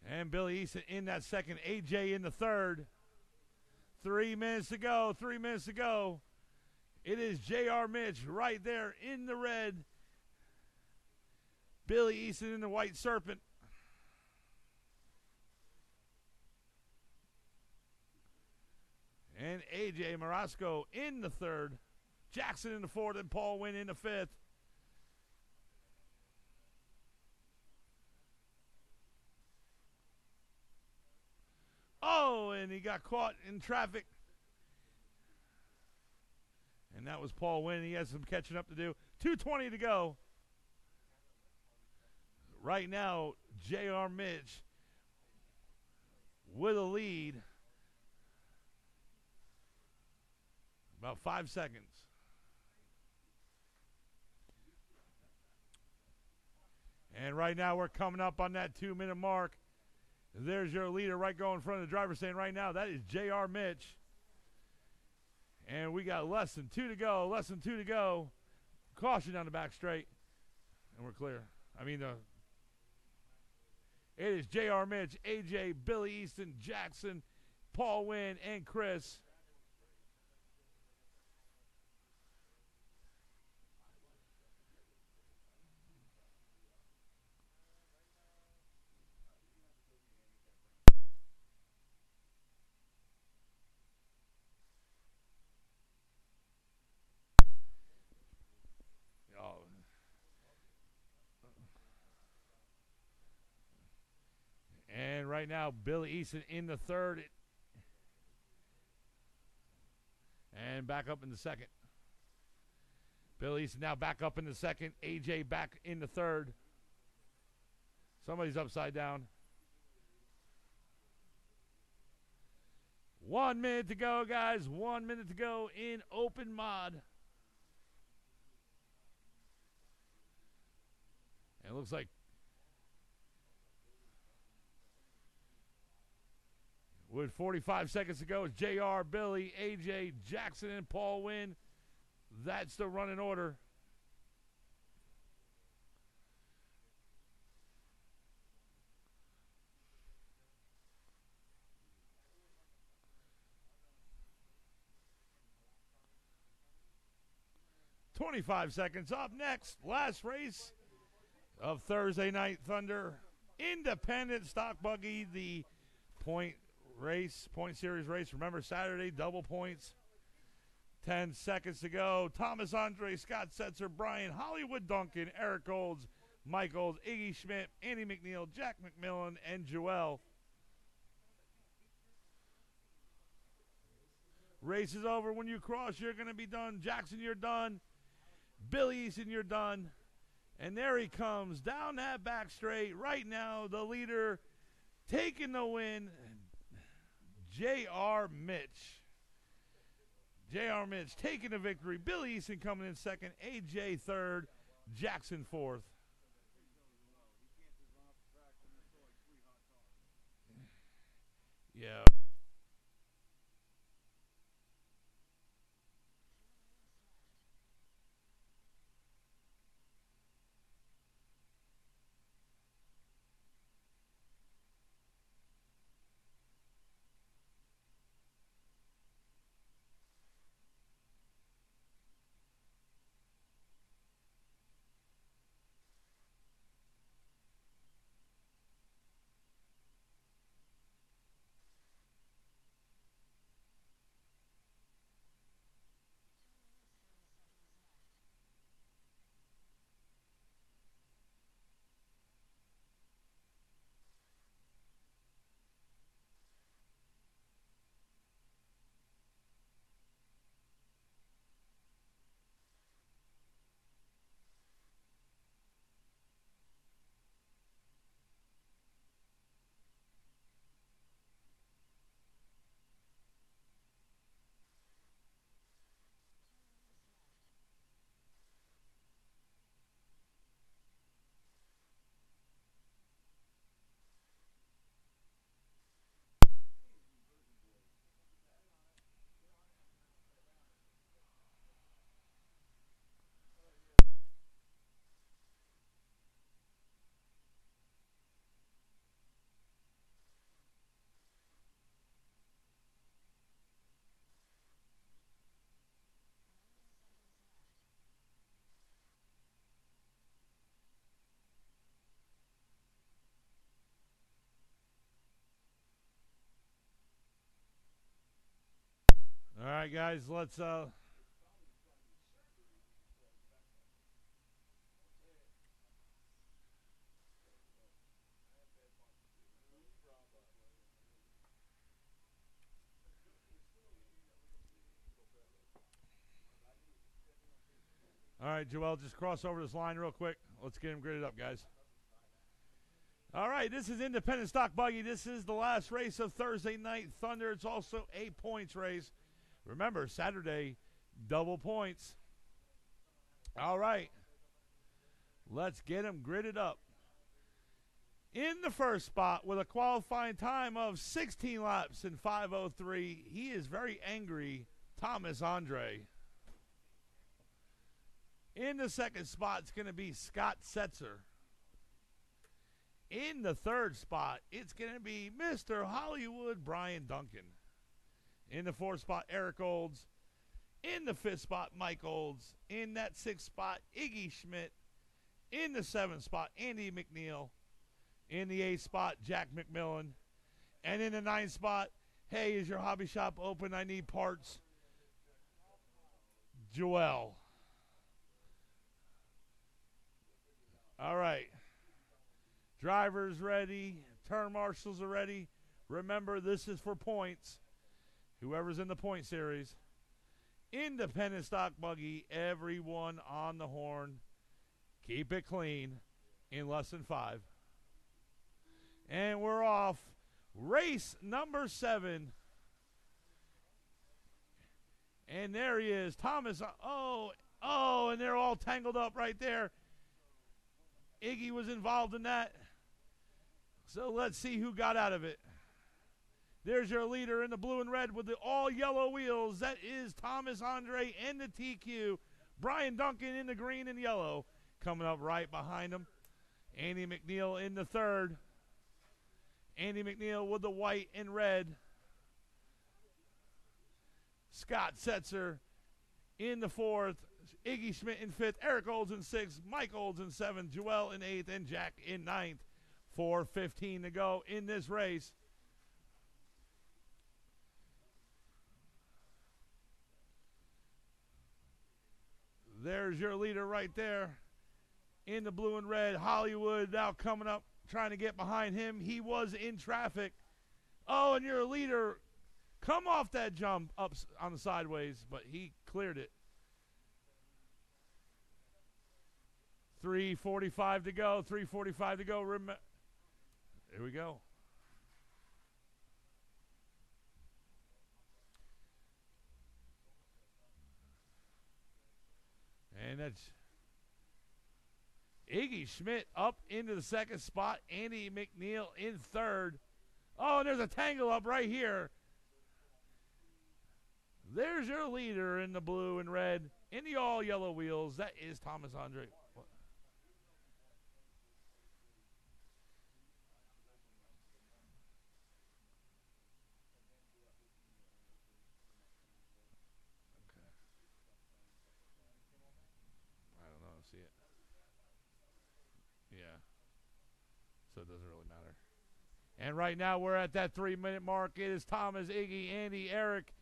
S1: And Billy Easton in that 2nd. AJ in the 3rd. 3 minutes to go. 3 minutes to go. It is J.R. Mitch right there in the red. Billy Easton in the white serpent. And A.J. Marasco in the 3rd. Jackson in the 4th and Paul Wynn in the 5th. Oh, and he got caught in traffic. And that was Paul Wynn. He has some catching up to do. 2:20 to go. Right now, J.R. Mitch with a lead. About 5 seconds. And right now we're coming up on that 2-minute mark. There's your leader right going in front of the driver saying right now, that is J.R. Mitch. And we got less than 2 to go. Less than 2 to go. Caution down the back straight. And we're clear. It is J.R. Mitch, A.J., Billy Easton, Jackson, Paul Wynn, and Chris. And right now, Billy Easton in the 3rd. And back up in the 2nd. Billy Easton now back up in the 2nd. AJ back in the 3rd. Somebody's upside down. 1 minute to go, guys. 1 minute to go in open mod. And it looks like with 45 seconds to go, it's JR, Billy, AJ, Jackson, and Paul Wynn. That's the running order. "25 seconds up next. Last race of Thursday Night Thunder. Independent stock buggy, the point series race. Remember, Saturday, double points. 10 seconds to go. Thomas Andre, Scott Setzer, Brian, Hollywood Duncan, Eric Olds, Michaels, Iggy Schmidt, Andy McNeil, Jack McMillan, and Joel. Race is over. When you cross, you're going to be done. Jackson, you're done. Billy Easton, you're done. And there he comes down that back straight. Right now, the leader taking the win, J.R. Mitch. J.R. Mitch taking the victory. Billy Easton coming in second. A.J. third. Jackson fourth. Yeah. All right, guys, let's all right, Joel, just cross over this line real quick. Let's get him gridded up, guys. All right, this is Independent Stock Buggy. This is the last race of Thursday Night Thunder. It's also a points race. Remember, Saturday, double points. All right, let's get him gridded up. In the first spot with a qualifying time of 16 laps in 5:03, he is very angry, Thomas Andre. In the second spot, it's going to be Scott Setzer. In the third spot, it's going to be Mr. Hollywood Brian Duncan. In the fourth spot, Eric Olds. In the fifth spot, Mike Olds. In that sixth spot, Iggy Schmidt. In the seventh spot, Andy McNeil. In the eighth spot, Jack McMillan. And in the ninth spot, hey, is your hobby shop open? I need parts. Joel. All right. Drivers ready. Turn marshals are ready. Remember, this is for points. Whoever's in the point series. Independent Stock Buggy. Everyone on the horn. Keep it clean in less than 5. And we're off. Race number 7. And there he is. Thomas. Oh, and they're all tangled up right there. Iggy was involved in that. So let's see who got out of it. There's your leader in the blue and red with the all yellow wheels. That is Thomas Andre in the TQ. Brian Duncan in the green and yellow. Coming up right behind him. Andy McNeil in the third. Andy McNeil with the white and red. Scott Setzer in the fourth. Iggy Schmidt in fifth, Eric Olds in sixth, Mike Olds in seventh, Joel in eighth, and Jack in ninth. 4:15 to go in this race. There's your leader right there in the blue and red. Hollywood now coming up, trying to get behind him. He was in traffic. Oh, and your leader come off that jump up on the sideways, but he cleared it. 3:45 to go. 3:45 to go. Here we go. And that's Iggy Schmidt up into the second spot. Andy McNeil in third. Oh, and there's a tangle up right here. There's your leader in the blue and red. In the all yellow wheels. That is Thomas Andre. What? Okay. I don't know. See it. Yeah. So it doesn't really matter. And right now we're at that 3-minute mark. It is Thomas, Iggy, Andy, Eric,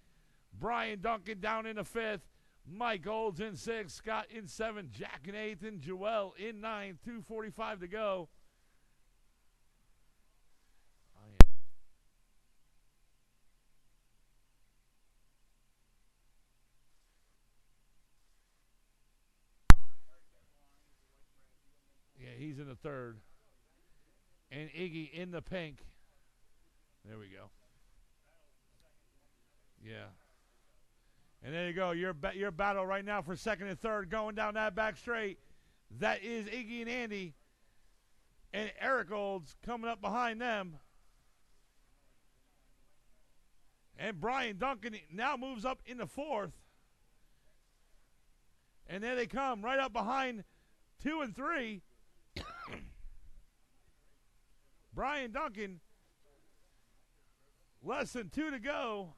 S1: Brian Duncan down in the 5th. Mike Olds in 6th. Scott in 7th. Jack in 8th. And Joel in 9th. 2:45 to go. Yeah, he's in the 3rd. And Iggy in the pink. There we go. Yeah. And there you go. Your battle right now for 2nd and 3rd going down that back straight. That is Iggy and Andy. And Eric Olds coming up behind them. And Brian Duncan now moves up in the 4th. And there they come right up behind 2 and 3. Brian Duncan, less than 2 to go.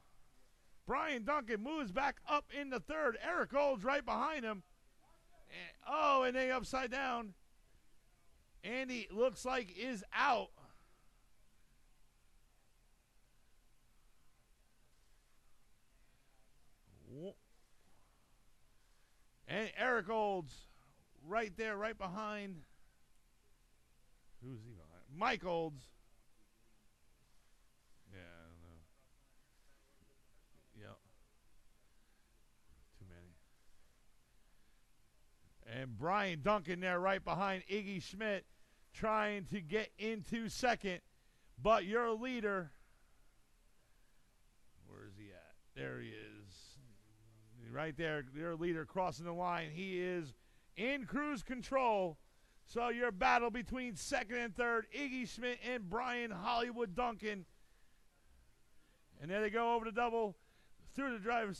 S1: Brian Duncan moves back up in the 3rd. Eric Olds right behind him. And they upside down. Andy looks like is out. And Eric Olds right there, right behind. Who's he behind? Mike Olds. Yeah, I don't know. Yep. Too many. And Brian Duncan there right behind Iggy Schmidt trying to get into 2nd. But your leader, where is he at? There he is. Right there, your leader crossing the line. He is in cruise control. So your battle between 2nd and 3rd, Iggy Schmidt and Brian Hollywood Duncan. And there they go over the double, through the driver's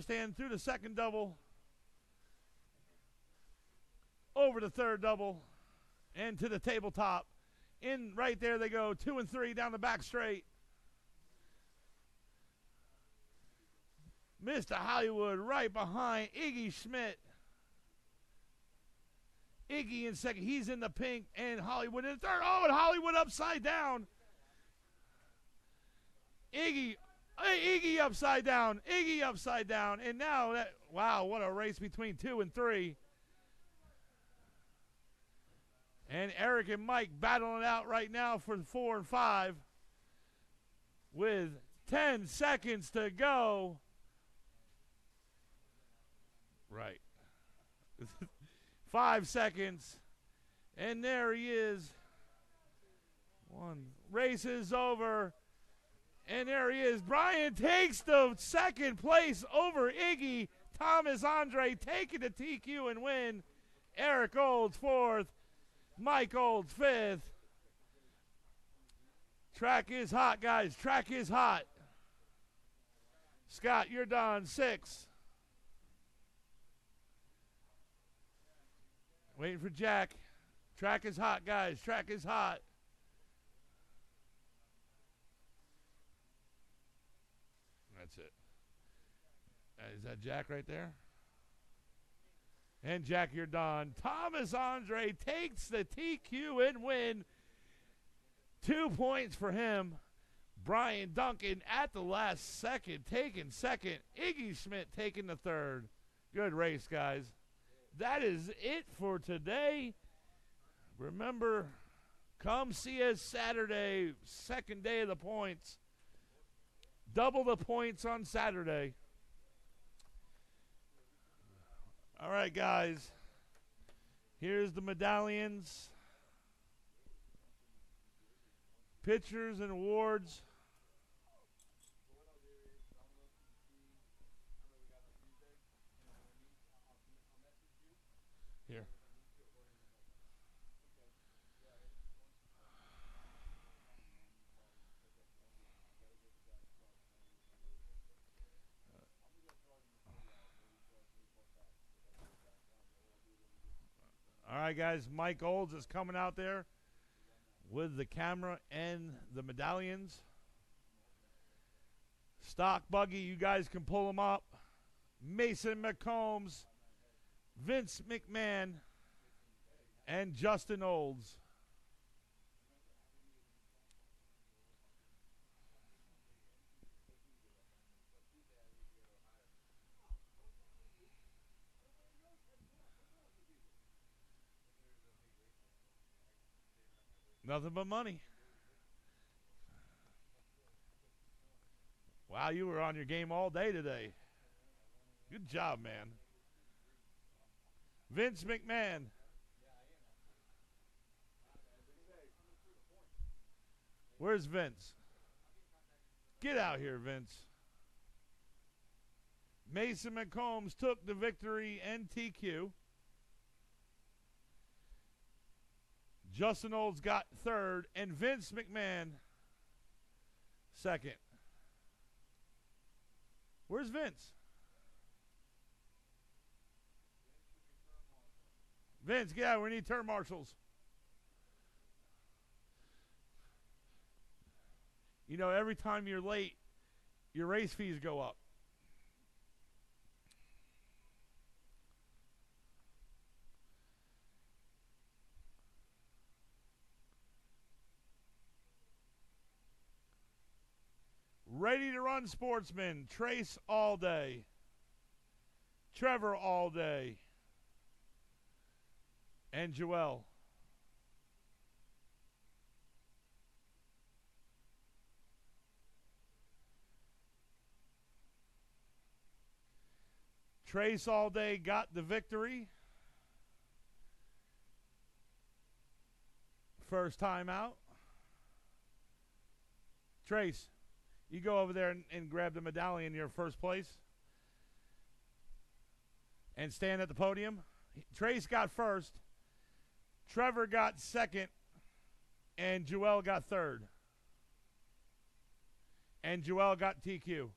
S1: stand, through the 2nd double, over the 3rd double, and to the tabletop. In right there they go, 2 and 3 down the back straight. Mr. Hollywood right behind Iggy Schmidt. Iggy in 2nd. He's in the pink. And Hollywood in 3rd. Oh, and Hollywood upside down. Iggy upside down. Iggy upside down. And now, wow, what a race between 2 and 3. And Eric and Mike battling out right now for 4 and 5. With 10 seconds to go. Right. 5 seconds. And there he is. Race is over. And there he is. Brian takes the 2nd place over Iggy. Thomas Andre taking the TQ and win. Eric Olds 4th. Mike Olds 5th. Track is hot, guys. Track is hot. Scott, you're done. 6th. Waiting for Jack. Track is hot, guys. Track is hot. That's it. Is that Jack right there? And Jack, you're done. Thomas Andre takes the TQ and win. 2 points for him. Brian Duncan at the last second taking 2nd. Iggy Schmidt taking the 3rd. Good race, guys. That is it for today. Remember, come see us Saturday, second day of the points. Double the points on Saturday. All right, guys. Here's the medallions, pictures, and awards. Here. All right, guys. Mike Olds is coming out there with the camera and the medallions. Stock buggy, you guys can pull them up. Mason McCombs, Vince McMahon, and Justin Olds. Nothing but money. Wow, you were on your game all day today. Good job, man. Vince McMahon. Where's Vince? Get out here, Vince. Mason McCombs took the victory and TQ. Justin Olds got third, and Vince McMahon second. Where's Vince? Vince, get out. We need turn marshals. You know, every time you're late, your race fees go up. Ready to run sportsman, Trace all day. Trevor all day. And Joel. Trace all day got the victory. First time out. Trace, you go over there and grab the medallion in your first place. And stand at the podium. Trace got first. Trevor got second. And Joel got third. And Joel got TQ.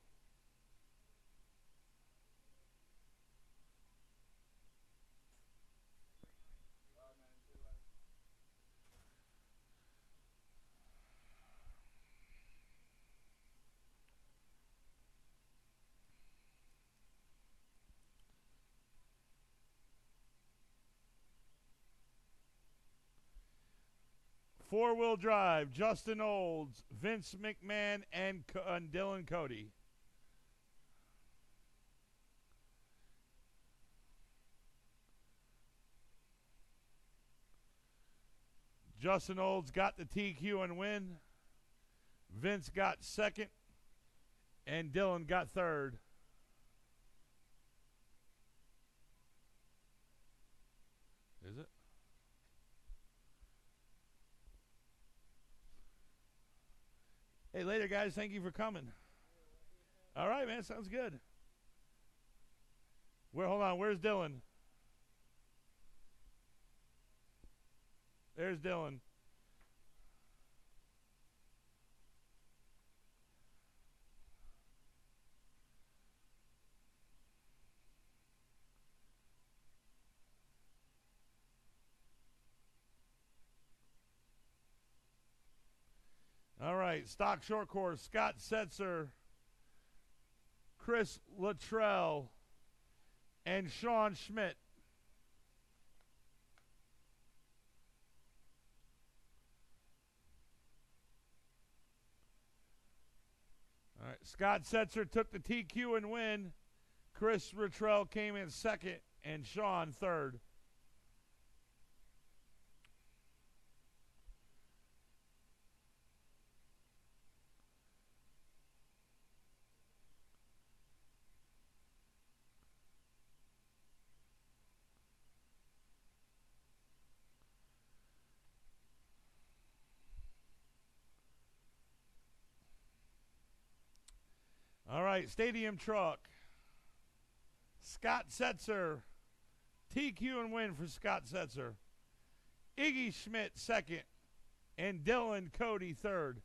S1: Four-wheel drive, Justin Olds, Vince McMahon, and Dylan Cody. Justin Olds got the TQ and win. Vince got second, and Dylan got third. Is it? Hey, later, guys. Thank you for coming. All right, man. Sounds good. Hold on. Where's Dylan? There's Dylan. All right, stock short course, Scott Setzer, Chris Luttrell, and Sean Schmidt. All right, Scott Setzer took the TQ and win. Chris Luttrell came in second, and Sean third. All right, Stadium Truck. Scott Setzer. TQ and win for Scott Setzer. Iggy Schmidt second. And Dylan Cody third.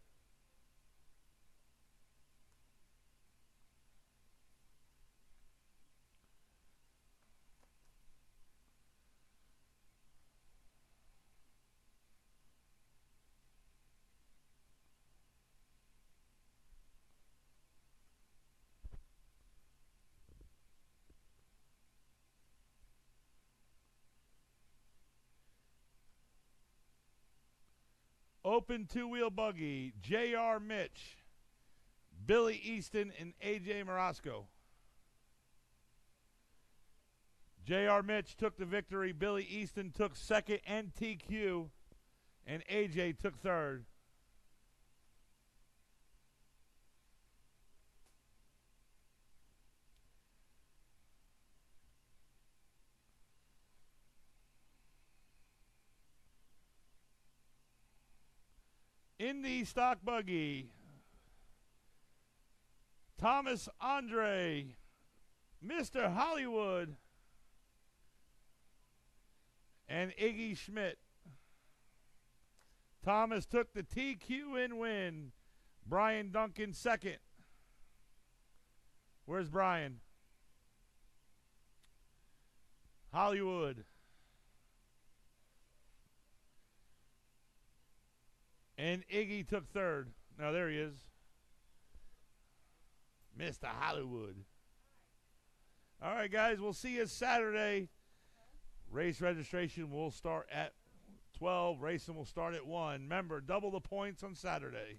S1: Open two-wheel buggy, J.R. Mitch, Billy Easton, and A.J. Morosco. J.R. Mitch took the victory. Billy Easton took second and TQ, and A.J. took third. In the stock buggy, Thomas Andre, Mr. Hollywood, and Iggy Schmidt. Thomas took the TQ and win. Brian Duncan second. Where's Brian? Hollywood. And Iggy took third. Now there he is. Mr. Hollywood. All right, guys, we'll see you Saturday. Race registration will start at 12. Racing will start at 1. Remember, double the points on Saturday.